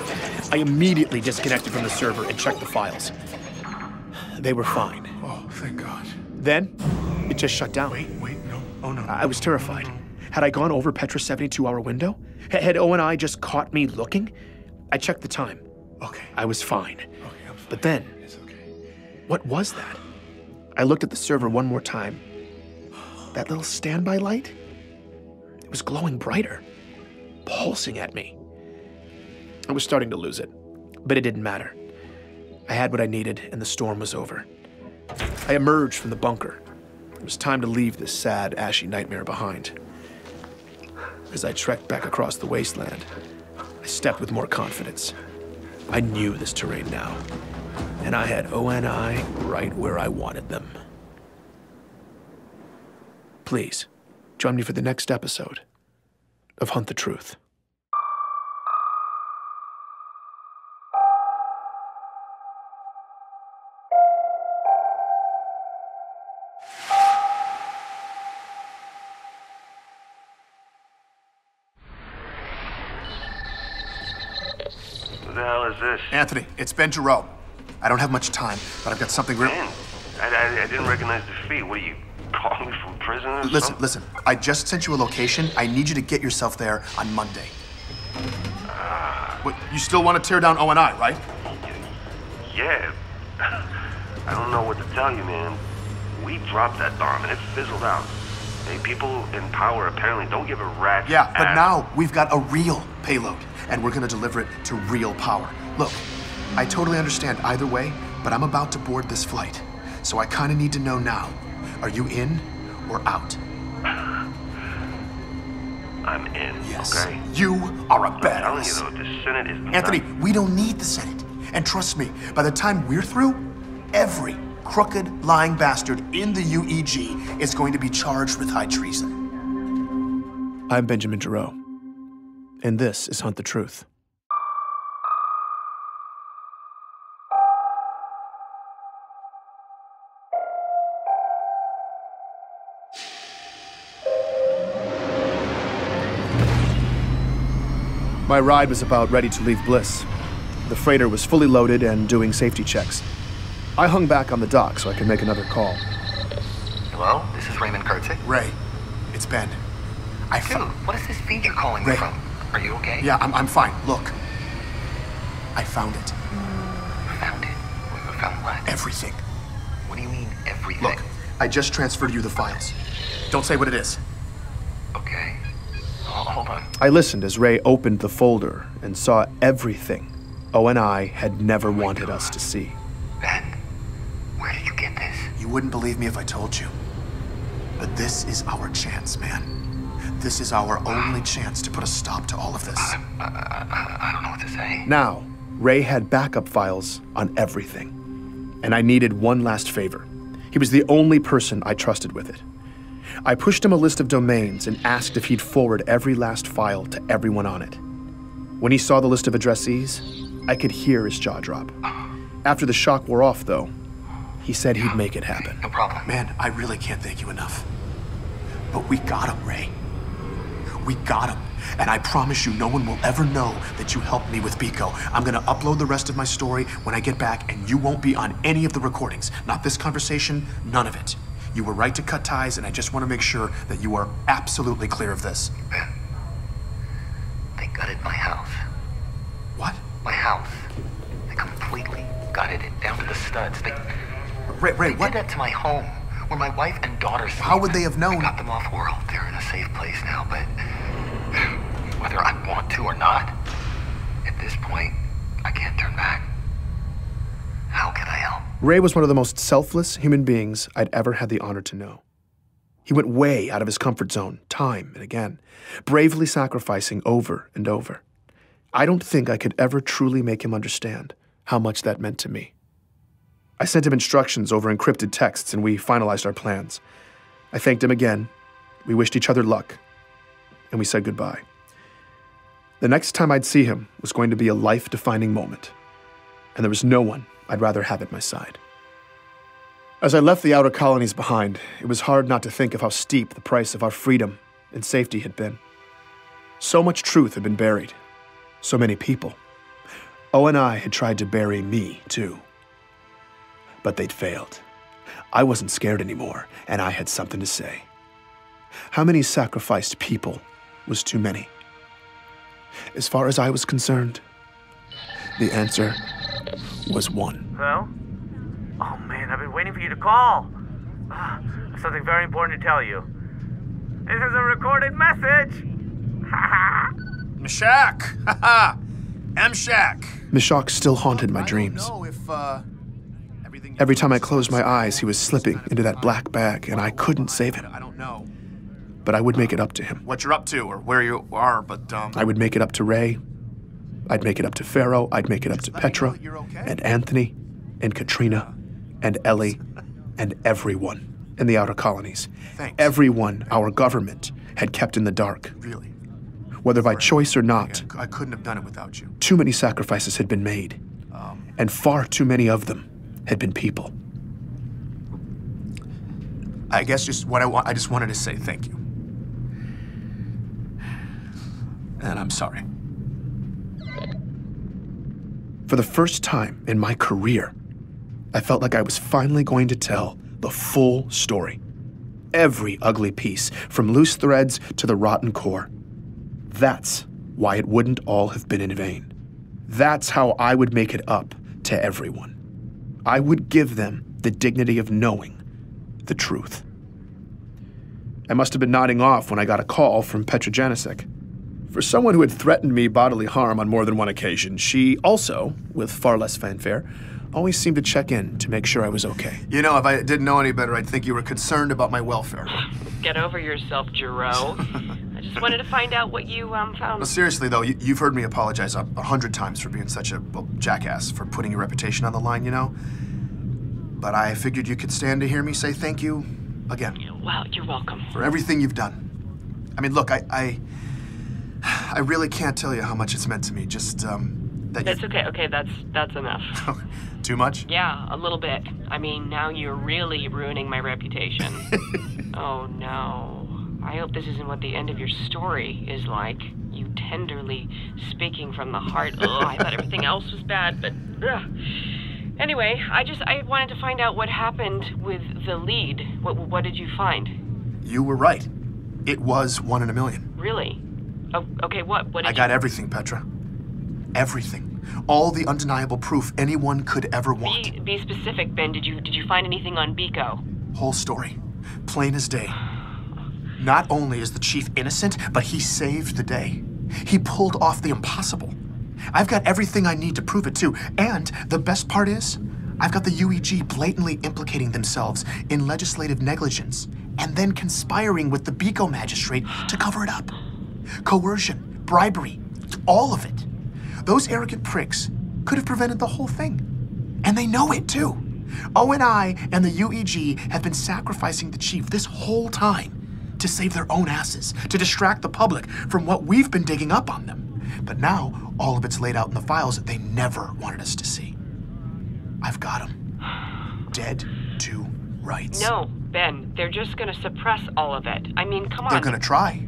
I immediately disconnected from the server and checked the files. They were fine. Oh, thank God. Then, it just shut down. Wait, no. Oh, no. I was terrified. Had I gone over Petra's 72-hour window? Had ONI just caught me looking? I checked the time. Okay. I was fine. Okay, I'm fine. But then, It's okay. what was that? I looked at the server one more time. That little standby light? It was glowing brighter, pulsing at me. I was starting to lose it, but it didn't matter. I had what I needed, and the storm was over. I emerged from the bunker. It was time to leave this sad, ashy nightmare behind. As I trekked back across the wasteland, I stepped with more confidence. I knew this terrain now, and I had ONI right where I wanted them. Please, join me for the next episode of Hunt the Truth. Who the hell is this? Anthony, it's Ben Giraud. I don't have much time, but I've got something real... Ben, I didn't recognize the feet. What are you, calling me from prison or something? Listen. I just sent you a location. I need you to get yourself there on Monday. But you still want to tear down ONI, right? Yeah. I don't know what to tell you, man. We dropped that bomb and it fizzled out. Hey, people in power apparently don't give a rat's Yeah, but ass. now we've got a real payload, and we're gonna deliver it to real power. Look, I totally understand either way, but I'm about to board this flight, so I kinda need to know now. Are you in or out? I'm in, Yes. okay? You are a I'm telling you badass. though, the Senate is Anthony, not... we don't need the Senate. And trust me, by the time we're through, every crooked, lying bastard in the UEG is going to be charged with high treason. I'm Benjamin Giraud, and this is Hunt the Truth. My ride was about ready to leave Bliss. The freighter was fully loaded and doing safety checks. I hung back on the dock so I could make another call. Hello, this is Raymond Kurtzik. Ray, it's Ben. Dude, what is this feed you're calling me Ray. from? Are you okay? Yeah, I'm fine. Look, I found it. Found it? Found what? Everything. What do you mean, everything? Look, I just transferred you the files. Don't say what it is. Okay. Oh, hold on. I listened as Ray opened the folder and saw everything O&I had never wanted us to see. Ben, where did you get this? You wouldn't believe me if I told you. But this is our chance, man. This is our only chance to put a stop to all of this. I don't know what to say. Now, Ray had backup files on everything. And I needed one last favor. He was the only person I trusted with it. I pushed him a list of domains and asked if he'd forward every last file to everyone on it. When he saw the list of addressees, I could hear his jaw drop. After the shock wore off, though, he said he'd make it happen. No problem. Man, I really can't thank you enough. But we got him, Ray. We got him. And I promise you, no one will ever know that you helped me with Biko. I'm gonna upload the rest of my story when I get back, and you won't be on any of the recordings. Not this conversation, none of it. You were right to cut ties, and I just want to make sure that you are absolutely clear of this. Ben, they gutted my house. What? My house. They completely gutted it, down to the studs. Ray, they what? did that to my home, where my wife and daughter sleep. How would they have known? I got them off world. They're in a safe place now, but whether I want to or not, at this point, I can't turn back. How can I help? Ray was one of the most selfless human beings I'd ever had the honor to know. He went way out of his comfort zone, time and again, bravely sacrificing over and over. I don't think I could ever truly make him understand how much that meant to me. I sent him instructions over encrypted texts, and we finalized our plans. I thanked him again, we wished each other luck, and we said goodbye. The next time I'd see him was going to be a life-defining moment, and there was no one I'd rather have at my side. As I left the outer colonies behind, it was hard not to think of how steep the price of our freedom and safety had been. So much truth had been buried. So many people. O&I had tried to bury me, too. But they'd failed. I wasn't scared anymore, and I had something to say. How many sacrificed people was too many? As far as I was concerned, the answer was one. Hello? Oh man, I've been waiting for you to call. I have something very important to tell you. This is a recorded message. Meshach! Haha! M-Shack! Meshach still haunted my dreams. Every time I closed my eyes, he was slipping into that black bag, and I couldn't save him. I don't know but I would make it up to him. What you're up to or where you are, but I would make it up to Ray. I'd make it up to Pharaoh. I'd make it up to Petra and Anthony and Katrina and Ellie and everyone in the outer colonies. Thanks. Everyone our government had kept in the dark. Really? Whether by choice or not, I couldn't have done it without you. Too many sacrifices had been made, and far too many of them had been people. I guess just what I just wanted to say thank you. And I'm sorry. For the first time in my career, I felt like I was finally going to tell the full story. Every ugly piece, from loose threads to the rotten core. That's why it wouldn't all have been in vain. That's how I would make it up to everyone. I would give them the dignity of knowing the truth. I must have been nodding off when I got a call from Petra Janicek. For someone who had threatened me bodily harm on more than one occasion, she also, with far less fanfare, always seemed to check in to make sure I was okay. You know, if I didn't know any better, I'd think you were concerned about my welfare. Get over yourself, Giraud. I just wanted to find out what you found. Well, seriously, though, you've heard me apologize 100 times for being such a jackass, for putting your reputation on the line, you know? But I figured you could stand to hear me say thank you again. Well, you're welcome. For everything you've done. I mean, look, I really can't tell you how much it's meant to me, just, that That's okay, okay, that's enough. Too much? Yeah, a little bit. I mean, now you're really ruining my reputation. Oh, no. I hope this isn't what the end of your story is like. You tenderly speaking from the heart. Ugh, I thought everything else was bad, but ugh. Anyway, I wanted to find out what happened with the lead. What did you find? You were right. It was 1 in a million. Really? Oh, okay, what did I got everything, Petra. Everything. All the undeniable proof anyone could ever want. Be specific, Ben. Did you find anything on Biko? Whole story. Plain as day. Not only is the chief innocent, but he saved the day. He pulled off the impossible. I've got everything I need to prove it too. And the best part is, I've got the UEG blatantly implicating themselves in legislative negligence and then conspiring with the Beco magistrate to cover it up. Coercion, bribery, all of it. Those arrogant pricks could have prevented the whole thing. And they know it too. ONI and the UEG have been sacrificing the chief this whole time to save their own asses, to distract the public from what we've been digging up on them. But now, all of it's laid out in the files that they never wanted us to see. I've got them. Dead to rights. No, Ben, they're just gonna suppress all of it. I mean, come on. They're gonna try.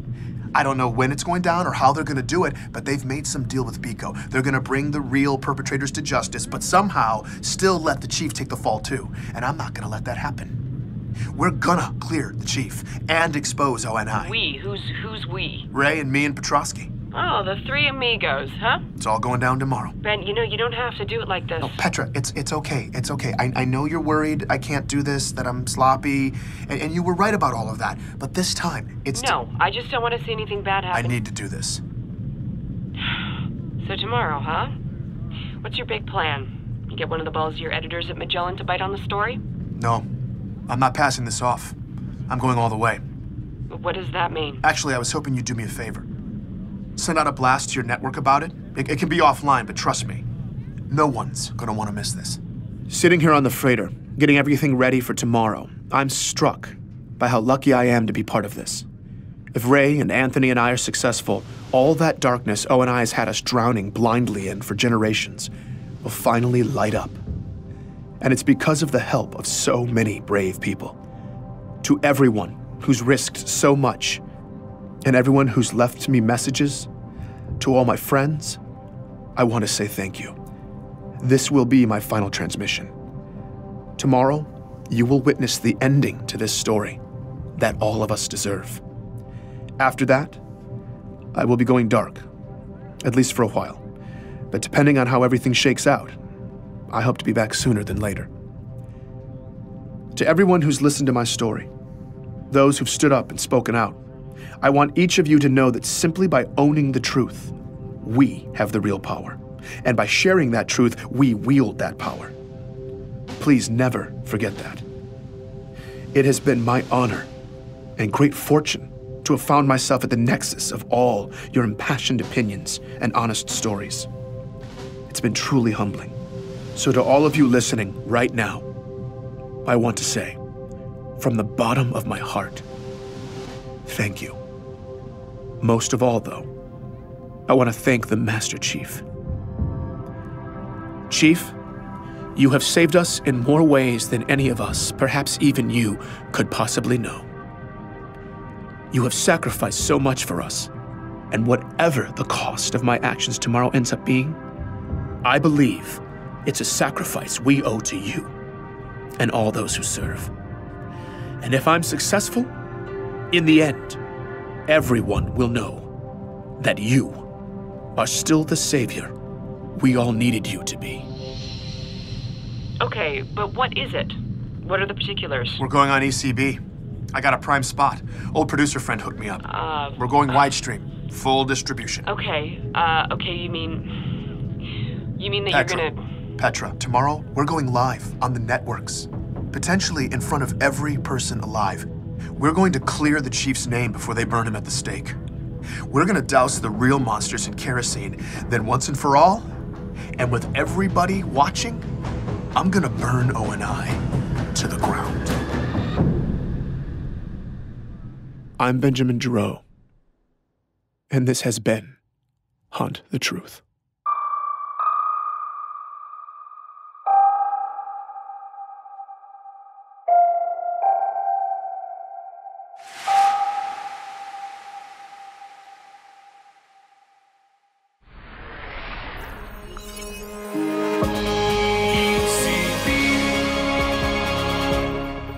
I don't know when it's going down or how they're gonna do it, but they've made some deal with Beco. They're gonna bring the real perpetrators to justice, but somehow still let the chief take the fall too. And I'm not gonna let that happen. We're gonna clear the chief and expose ONI. We? Who's we? Ray and me and Petrosky. Oh, the three amigos, huh? It's all going down tomorrow. Ben, you know, you don't have to do it like this. No, Petra, it's okay. It's okay. I know you're worried I can't do this, that I'm sloppy, and you were right about all of that. But this time, it's... No, I just don't want to see anything bad happen. I need to do this. So tomorrow, huh? What's your big plan? You get one of the balls of your editors at Magellan to bite on the story? No, I'm not passing this off. I'm going all the way. What does that mean? Actually, I was hoping you'd do me a favor. Send out a blast to your network about it. It can be offline, but trust me, no one's gonna want to miss this. Sitting here on the freighter, getting everything ready for tomorrow, I'm struck by how lucky I am to be part of this. If Ray and Anthony and I are successful, all that darkness ONI has had us drowning blindly in for generations will finally light up. And it's because of the help of so many brave people. To everyone who's risked so much, and everyone who's left me messages, to all my friends, I want to say thank you. This will be my final transmission. Tomorrow, you will witness the ending to this story that all of us deserve. After that, I will be going dark, at least for a while. But depending on how everything shakes out, I hope to be back sooner than later. To everyone who's listened to my story, those who've stood up and spoken out, I want each of you to know that simply by owning the truth, we have the real power. And by sharing that truth, we wield that power. Please never forget that. It has been my honor and great fortune to have found myself at the nexus of all your impassioned opinions and honest stories. It's been truly humbling. So to all of you listening right now, I want to say, from the bottom of my heart, thank you. Most of all, though, I want to thank the Master Chief. Chief, you have saved us in more ways than any of us, perhaps even you, could possibly know. You have sacrificed so much for us, and whatever the cost of my actions tomorrow ends up being, I believe it's a sacrifice we owe to you and all those who serve. And if I'm successful, in the end, everyone will know that you are still the savior we all needed you to be. Okay, but what is it? What are the particulars? We're going on ECB. I got a prime spot. Old producer friend hooked me up. We're going widestream, full distribution. Okay, you mean that Petra, you're gonna... Petra, tomorrow we're going live on the networks, potentially in front of every person alive. We're going to clear the chief's name before they burn him at the stake. We're gonna douse the real monsters in kerosene, then once and for all, and with everybody watching, I'm gonna burn ONI to the ground. I'm Benjamin Giraud, and this has been Hunt the Truth.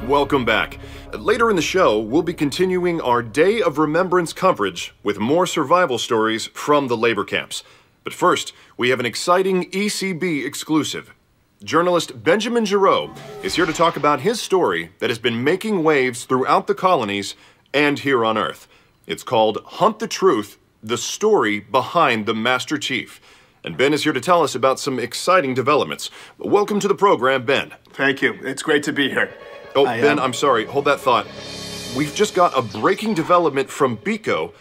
Welcome back. Later in the show, we'll be continuing our Day of Remembrance coverage with more survival stories from the labor camps. But first, we have an exciting ECB exclusive. Journalist Benjamin Giraud is here to talk about his story that has been making waves throughout the colonies and here on Earth. It's called Hunt the Truth, the story behind the Master Chief. And Ben is here to tell us about some exciting developments. Welcome to the program, Ben. Thank you. It's great to be here. Oh, Ben, I'm sorry. Hold that thought. We've just got a breaking development from BICO.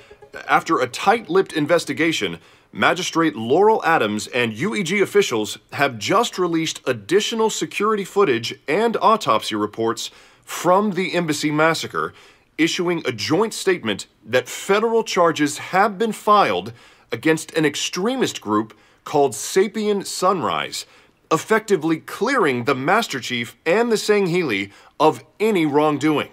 After a tight-lipped investigation, Magistrate Laurel Adams and UEG officials have just released additional security footage and autopsy reports from the Embassy massacre, issuing a joint statement that federal charges have been filed against an extremist group called Sapien Sunrise, effectively clearing the Master Chief and the Sangheili of any wrongdoing.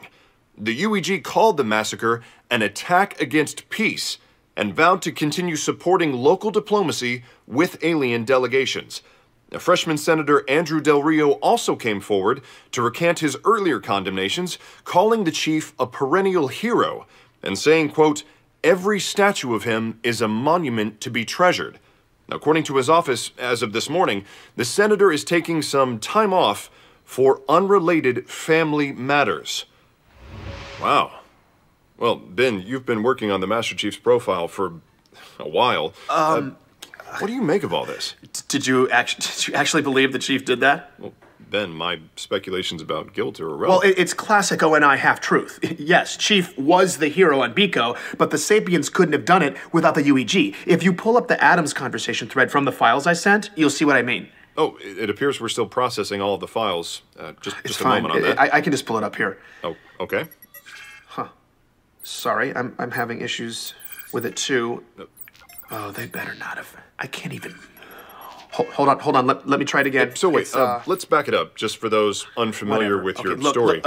The UEG called the massacre an attack against peace and vowed to continue supporting local diplomacy with alien delegations. Now, freshman Senator Andrew Del Rio also came forward to recant his earlier condemnations, calling the chief a perennial hero and saying, quote, "Every statue of him is a monument to be treasured." Now, according to his office, as of this morning, the senator is taking some time off for unrelated family matters. Wow. Well, Ben, you've been working on the Master Chief's profile for a while. What do you make of all this? Did you actually believe the chief did that? Well, Ben, my speculations about guilt are irrelevant. Well, it's classic ONI half-truth. Yes, Chief was the hero on BICO, but the Sapiens couldn't have done it without the UEG. If you pull up the Adams conversation thread from the files I sent, you'll see what I mean. Oh, it appears we're still processing all of the files. Just a fine. moment on that. I can just pull it up here. Oh, okay. Huh. Sorry, I'm having issues with it too. Oh, they better not have. I can't even. Hold on. Let me try it again. So wait, let's back it up, just for those unfamiliar with your story.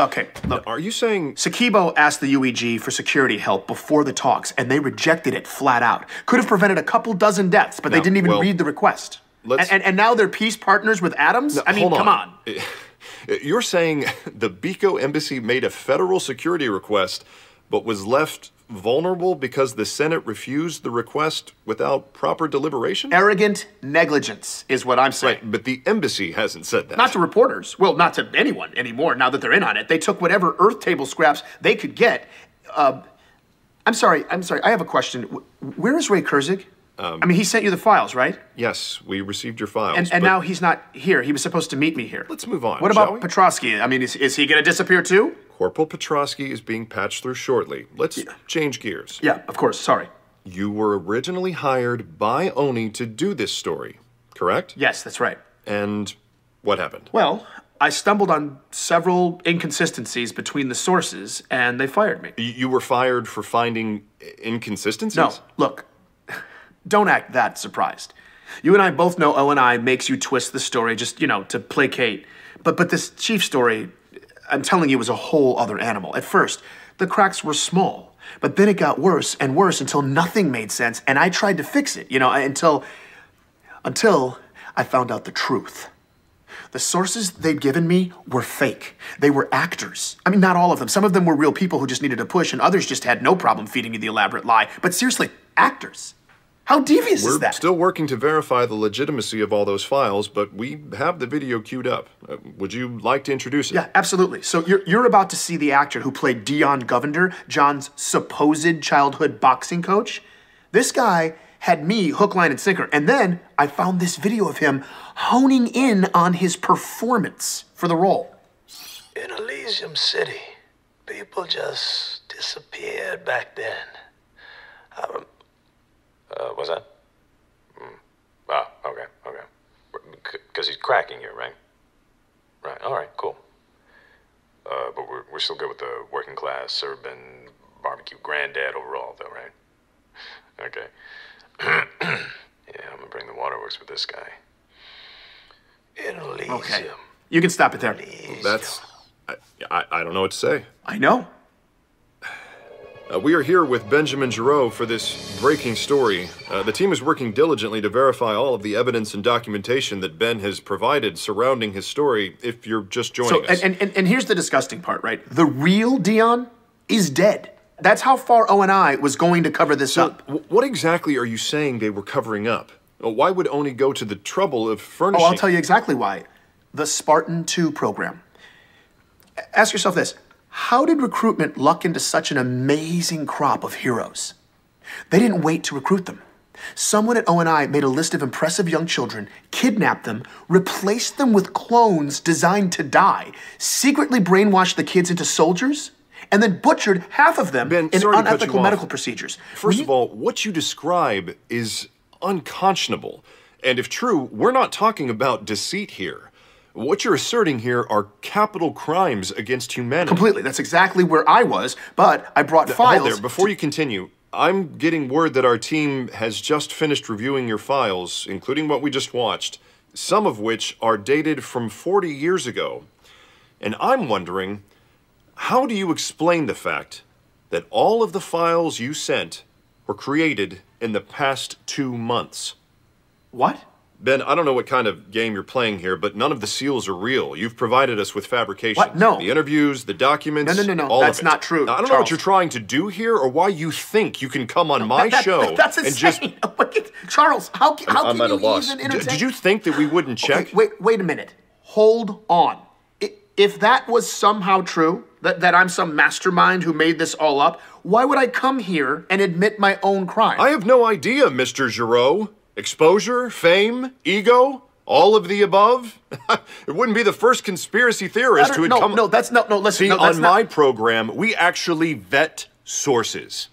Look. Are you saying Sakibo asked the UEG for security help before the talks, and they rejected it flat out? Could have prevented a couple dozen deaths, but they didn't even read the request. And now they're peace partners with Adams? I mean, come on. You're saying the BICO embassy made a federal security request, but was left vulnerable because the Senate refused the request without proper deliberation? Arrogant negligence is what I'm saying. Right, but the embassy hasn't said that. Not to reporters. Well, not to anyone anymore now that they're in on it. They took whatever Earth table scraps they could get. I'm sorry. I have a question. Where is Ray Kurzig? I mean, he sent you the files, right? Yes, we received your files. And now he's not here. He was supposed to meet me here. Let's move on, What about Petrosky? I mean, is he going to disappear too? Corporal Petrosky is being patched through shortly. Let's change gears. Yeah, of course. Sorry. You were originally hired by Oni to do this story, correct? Yes, that's right. And what happened? Well, I stumbled on several inconsistencies between the sources, and they fired me. You were fired for finding inconsistencies? No, look, don't act that surprised. You and I both know O&I makes you twist the story just, to placate. But this chief story, I'm telling you, was a whole other animal. At first, the cracks were small, but then it got worse and worse until nothing made sense, and I tried to fix it, until I found out the truth. The sources they'd given me were fake. They were actors. I mean, not all of them. Some of them were real people who just needed a push, and others just had no problem feeding you the elaborate lie. But seriously, actors. How devious is that? We're still working to verify the legitimacy of all those files, but we have the video queued up. Would you like to introduce it? Yeah, absolutely. So you're about to see the actor who played Dion Govender, John's supposed childhood boxing coach. This guy had me hook, line, and sinker. And then I found this video of him honing in on his performance for the role. In Elysium City, people just disappeared back then. What's that? Okay. Because he's cracking you, right? Right, all right, cool. But we're still good with the working class, urban, barbecue granddad overall, though, right? Okay. Yeah, I'm gonna bring the waterworks with this guy. In Elysium. Okay. You can stop it there. That's... I don't know what to say. I know. We are here with Benjamin Giraud for this breaking story. The team is working diligently to verify all of the evidence and documentation that Ben has provided surrounding his story, if you're just joining us. And here's the disgusting part, right? The real Dion is dead. That's how far O&I was going to cover this up. What exactly are you saying they were covering up? Why would Oni go to the trouble of furnishing... Oh, I'll tell you exactly why. The Spartan 2 program. Ask yourself this. How did recruitment luck into such an amazing crop of heroes? They didn't wait to recruit them. Someone at ONI made a list of impressive young children, kidnapped them, replaced them with clones designed to die, secretly brainwashed the kids into soldiers, and then butchered half of them in unethical medical procedures. First of all, what you describe is unconscionable. And if true, we're not talking about deceit here. What you're asserting here are capital crimes against humanity. Completely. That's exactly where I was, but I brought files. Hold there. Before you continue, I'm getting word that our team has just finished reviewing your files, including what we just watched, some of which are dated from 40 years ago. And I'm wondering, how do you explain the fact that all of the files you sent were created in the past 2 months? What? Ben, I don't know what kind of game you're playing here, but none of the seals are real. You've provided us with fabrication. What? No. The interviews, the documents, No. all That's of it. not true, Now, I don't know Charles. what you're trying to do here or why you think you can come on my show That's and insane. just... Charles, how can I'm at a you loss. even entertain? Did you think that we wouldn't check? Okay, wait a minute. Hold on. If that was somehow true, that I'm some mastermind who made this all up, why would I come here and admit my own crime? I have no idea, Mr. Giraud. Exposure, fame, ego, all of the above? It wouldn't be the first conspiracy theorist who would come... Listen. See, on my program, we actually vet sources.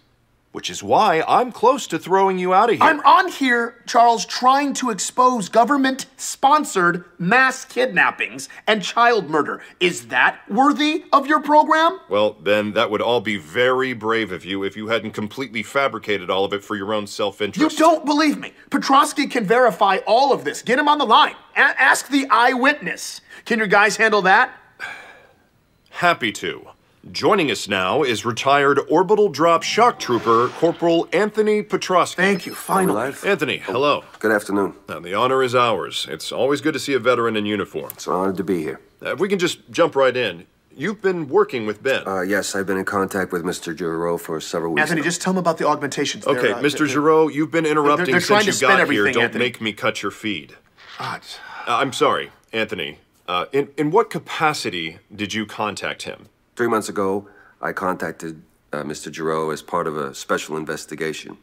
Which is why I'm close to throwing you out of here. I'm on here, Charles, trying to expose government-sponsored mass kidnappings and child murder. Is that worthy of your program? Well, Ben, that would all be very brave of you if you hadn't completely fabricated all of it for your own self-interest. You don't believe me. Petrosky can verify all of this. Get him on the line. Ask the eyewitness. Can your guys handle that? Happy to. Joining us now is retired orbital drop shock trooper Corporal Anthony Petrosky. Thank you, finally. Anthony, hello. Good afternoon. The honor is ours. It's always good to see a veteran in uniform. It's an honor to be here. If we can just jump right in. You've been working with Ben. Yes, I've been in contact with Mr. Giraud for several weeks Anthony, now. just tell him about the augmentations. Okay, Mr. Giraud, you've been interrupting they're trying since to you spin got here. everything, Don't Anthony. make me cut your feed. God. I'm sorry, Anthony. In what capacity did you contact him? 3 months ago, I contacted Mr. Giraud as part of a special investigation.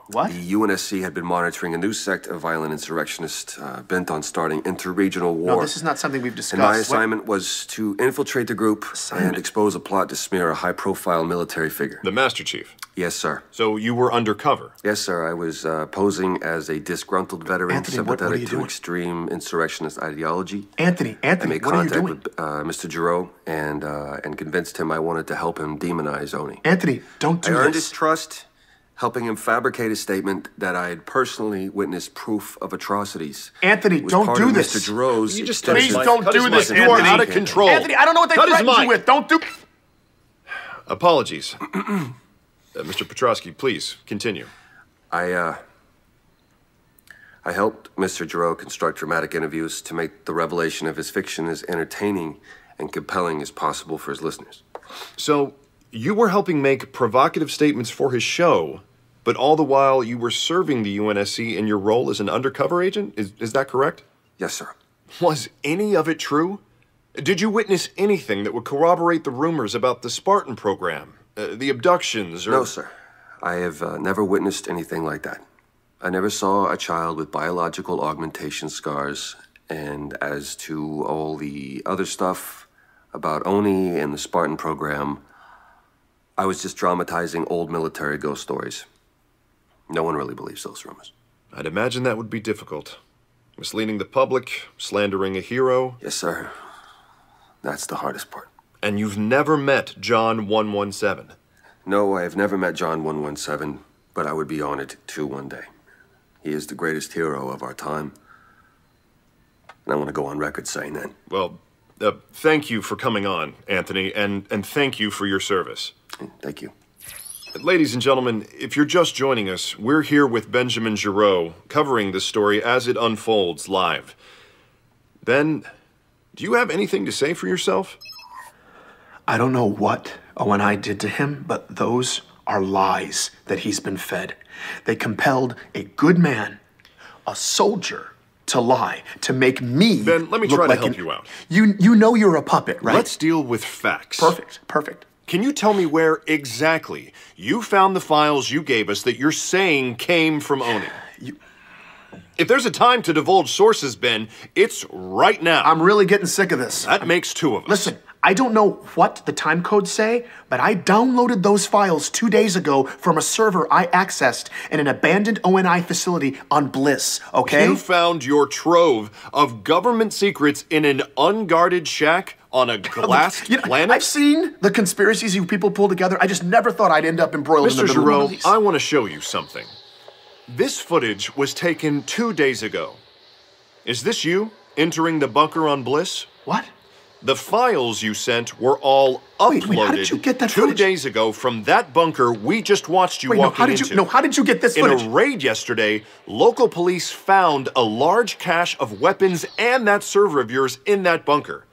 What? The UNSC had been monitoring a new sect of violent insurrectionists bent on starting interregional war. No, this is not something we've discussed. And my assignment was to infiltrate the group and expose a plot to smear a high-profile military figure. The Master Chief? Yes, sir. So you were undercover? Yes, sir. I was posing as a disgruntled veteran Anthony, what are sympathetic you to doing? extreme insurrectionist ideology. Anthony, I made what are you contact doing? with Mr. Giraud and convinced him I wanted to help him demonize Oni. Anthony, don't do I earned this. his trust, helping him fabricate a statement that I had personally witnessed proof of atrocities. Anthony, It was don't part do of this. Mr. Giraud's You just Please Mike. don't Cut do his this, mic. Anthony. You are out of control. Anthony, I don't know what they Cut his threatened you mic. with. Don't do... Apologies. Mr. Petrosky, please, continue. I helped Mr. Giraud construct dramatic interviews to make the revelation of his fiction as entertaining and compelling as possible for his listeners. So, you were helping make provocative statements for his show, but all the while you were serving the UNSC in your role as an undercover agent? Is that correct? Yes, sir. Was any of it true? Did you witness anything that would corroborate the rumors about the Spartan program, the abductions, or... No, sir. I have never witnessed anything like that. I never saw a child with biological augmentation scars, and as to all the other stuff about Oni and the Spartan program, I was just dramatizing old military ghost stories. No one really believes those rumors. I'd imagine that would be difficult. Misleading the public, slandering a hero. Yes, sir. That's the hardest part. And you've never met John 117? No, I have never met John 117, but I would be honored to one day. He is the greatest hero of our time. And I want to go on record saying that. Well, thank you for coming on, Anthony, and thank you for your service. Thank you. Ladies and gentlemen, if you're just joining us, we're here with Benjamin Giraud, covering this story as it unfolds live. Ben, do you have anything to say for yourself? I don't know what ONI did to him, but those are lies that he's been fed. They compelled a good man, a soldier, to lie, to make me Ben, let me look try to like help you out. You know you're a puppet, right? Let's deal with facts. Perfect. Can you tell me where exactly you found the files you gave us that you're saying came from Oni? If there's a time to divulge sources, Ben, it's right now. I'm really getting sick of this. That makes two of us. Listen, I don't know what the time codes say, but I downloaded those files 2 days ago from a server I accessed in an abandoned ONI facility on Bliss, okay? You found your trove of government secrets in an unguarded shack on a glassed planet? I've seen the conspiracies you people pull together. I just never thought I'd end up embroiled in the middle of one of these. I want to show you something. This footage was taken 2 days ago. Is this you entering the bunker on Bliss? What? The files you sent were all uploaded Wait, how did you get that 2 days ago from that bunker we just watched you walking into. How did you get this footage? In a raid yesterday, local police found a large cache of weapons and that server of yours in that bunker.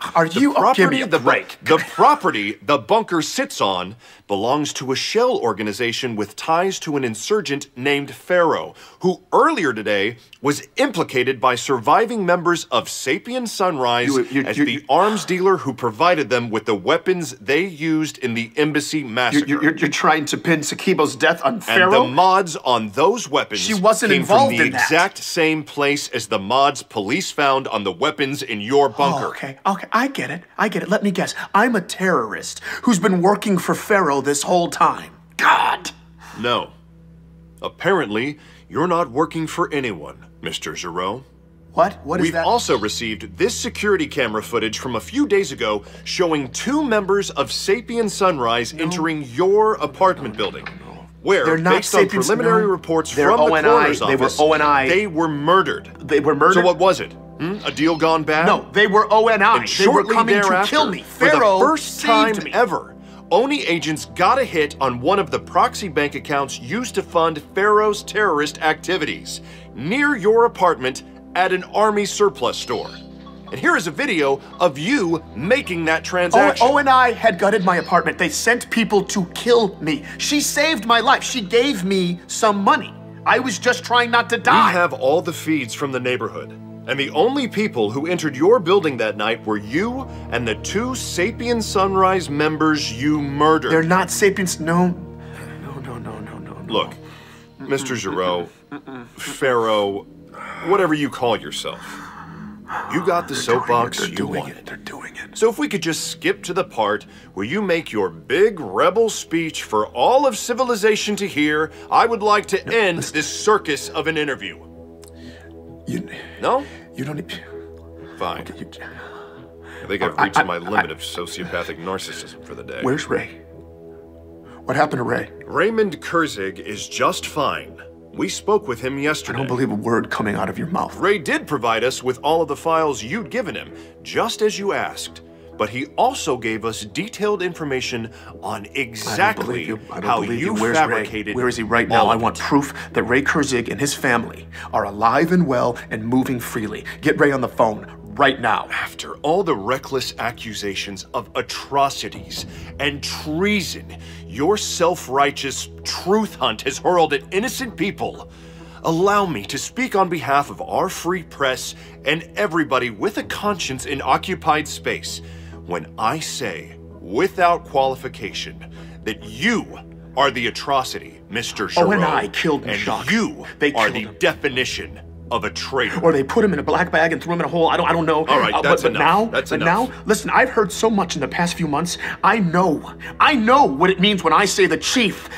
Give me a break. The property the bunker sits on belongs to a shell organization with ties to an insurgent named Pharaoh, who earlier today was implicated by surviving members of Sapien Sunrise as the arms dealer who provided them with the weapons they used in the embassy massacre. You're trying to pin Sakibo's death on Pharaoh? And the mods on those weapons She wasn't came involved from the in that. exact same place as the mods police found on the weapons in your bunker. Okay, I get it. Let me guess. I'm a terrorist who's been working for Pharaoh this whole time. God! No. Apparently, you're not working for anyone, Mr. Giraud. What? What is that? We've also received this security camera footage from a few days ago showing 2 members of Sapien Sunrise entering your apartment building. Where, They're not based on Sapiens, preliminary no. reports They're from the ONI. coroner's They were office, ONI. they were murdered. They were murdered? So what was it? A deal gone bad? No, they were ONI. And They were shortly coming to thereafter, kill me. for the Pharaoh first time saved me. ever, Oni agents got a hit on one of the proxy bank accounts used to fund Pharaoh's terrorist activities near your apartment at an army surplus store. And here is a video of you making that transaction. ONI had gutted my apartment. They sent people to kill me. She saved my life. She gave me some money. I was just trying not to die. We have all the feeds from the neighborhood. And the only people who entered your building that night were you and the 2 Sapien Sunrise members you murdered. They're not Sapiens. No. Look, Mr. Giraud, Pharaoh, whatever you call yourself, you got the soapbox you wanted. They're doing it. So if we could just skip to the part where you make your big rebel speech for all of civilization to hear, I would like to end this circus of an interview. No? You don't need... Fine. I think I've reached my limit of sociopathic narcissism for the day. Where's Ray? What happened to Ray? Raymond Kurzig is just fine. We spoke with him yesterday. I don't believe a word coming out of your mouth. Ray did provide us with all of the files you'd given him, just as you asked. But he also gave us detailed information on exactly how you fabricated. Where is he right now? I want proof that Ray Kurzig and his family are alive and well and moving freely. Get Ray on the phone right now. After all the reckless accusations of atrocities and treason your self-righteous truth hunt has hurled at innocent people, allow me to speak on behalf of our free press and everybody with a conscience in occupied space when I say, without qualification, that you are the atrocity, Mr. Giraud. ONI killed and Jacques. you are the definition of a traitor. Or they put him in a black bag and threw him in a hole. I don't know. All right, that's enough. But now, listen, I've heard so much in the past few months. I know what it means when I say the chief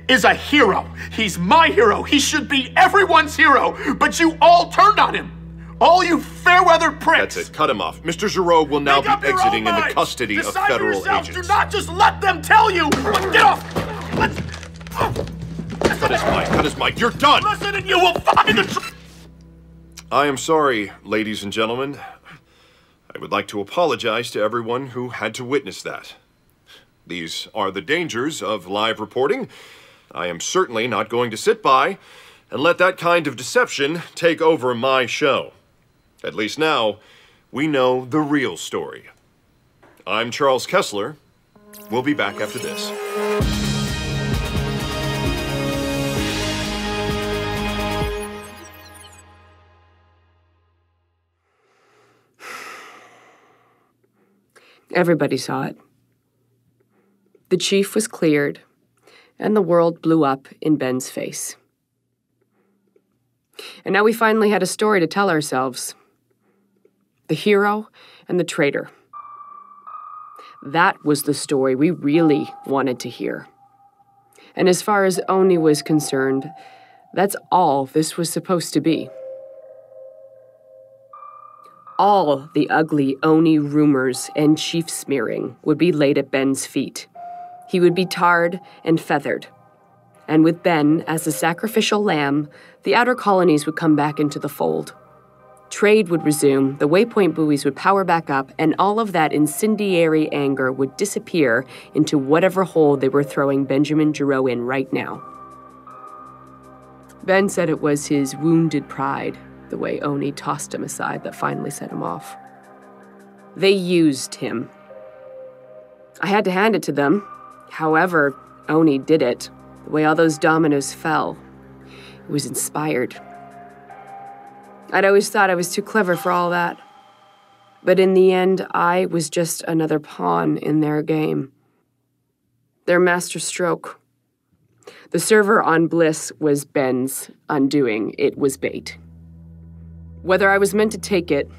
is a hero. He's my hero. He should be everyone's hero. But you all turned on him. All you fair-weather pricks. That's it. Cut him off. Mr. Giraud will now be exiting in the custody of federal agents. Do not just let them tell you. Get off. Cut his mic. You're done. Listen and you will find the truth. I am sorry, ladies and gentlemen. I would like to apologize to everyone who had to witness that. These are the dangers of live reporting. I am certainly not going to sit by and let that kind of deception take over my show. At least now, we know the real story. I'm Charles Kessler. We'll be back after this. Everybody saw it. The chief was cleared, and the world blew up in Ben's face. And now we finally had a story to tell ourselves. The hero and the traitor. That was the story we really wanted to hear. And as far as Oni was concerned, that's all this was supposed to be. All the ugly Oni rumors and chief smearing would be laid at Ben's feet. He would be tarred and feathered. And with Ben as the sacrificial lamb, the outer colonies would come back into the fold. Trade would resume, the waypoint buoys would power back up, and all of that incendiary anger would disappear into whatever hole they were throwing Benjamin Giraud in right now. Ben said it was his wounded pride, the way Oni tossed him aside, that finally set him off. They used him. I had to hand it to them. However, Oni did it. The way all those dominoes fell. It was inspired. I'd always thought I was too clever for all that. But in the end, I was just another pawn in their game. Their master stroke. The server on Bliss was Ben's undoing. It was bait. Whether I was meant to take it,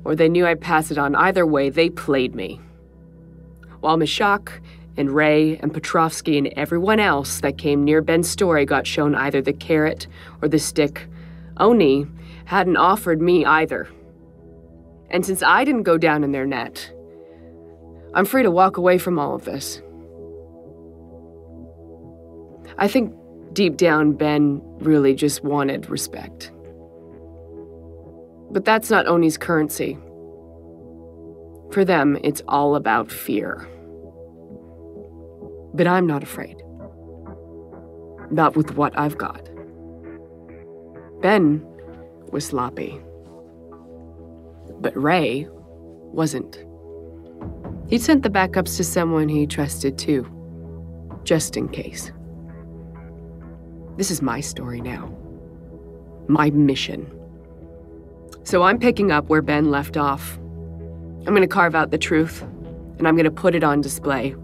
or they knew I'd pass it on, either way, they played me. While Mishak and Ray and Petrovsky and everyone else that came near Ben's story got shown either the carrot or the stick, Oni hadn't offered me either. And since I didn't go down in their net, I'm free to walk away from all of this. I think deep down Ben really just wanted respect. But that's not Oni's currency. For them, it's all about fear. But I'm not afraid. Not with what I've got. Ben was sloppy. But Ray wasn't. He'd sent the backups to someone he trusted too, just in case. This is my story now. My mission. So I'm picking up where Ben left off. I'm gonna carve out the truth, and I'm gonna put it on display.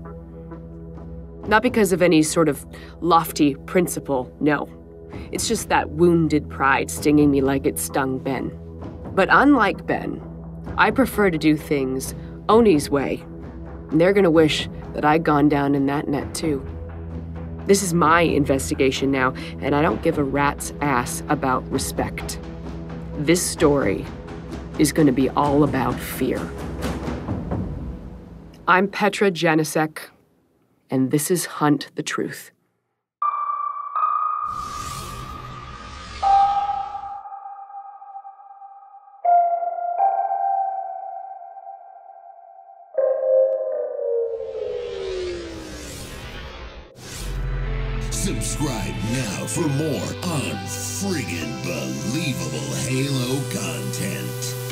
Not because of any sort of lofty principle, no. It's just that wounded pride stinging me like it stung Ben. But unlike Ben, I prefer to do things Oni's way. And they're gonna wish that I'd gone down in that net too. This is my investigation now, and I don't give a rat's ass about respect. This story is gonna be all about fear. I'm Petra Janicek, and this is Hunt the Truth. Subscribe now for more unfriggin' believable Halo content.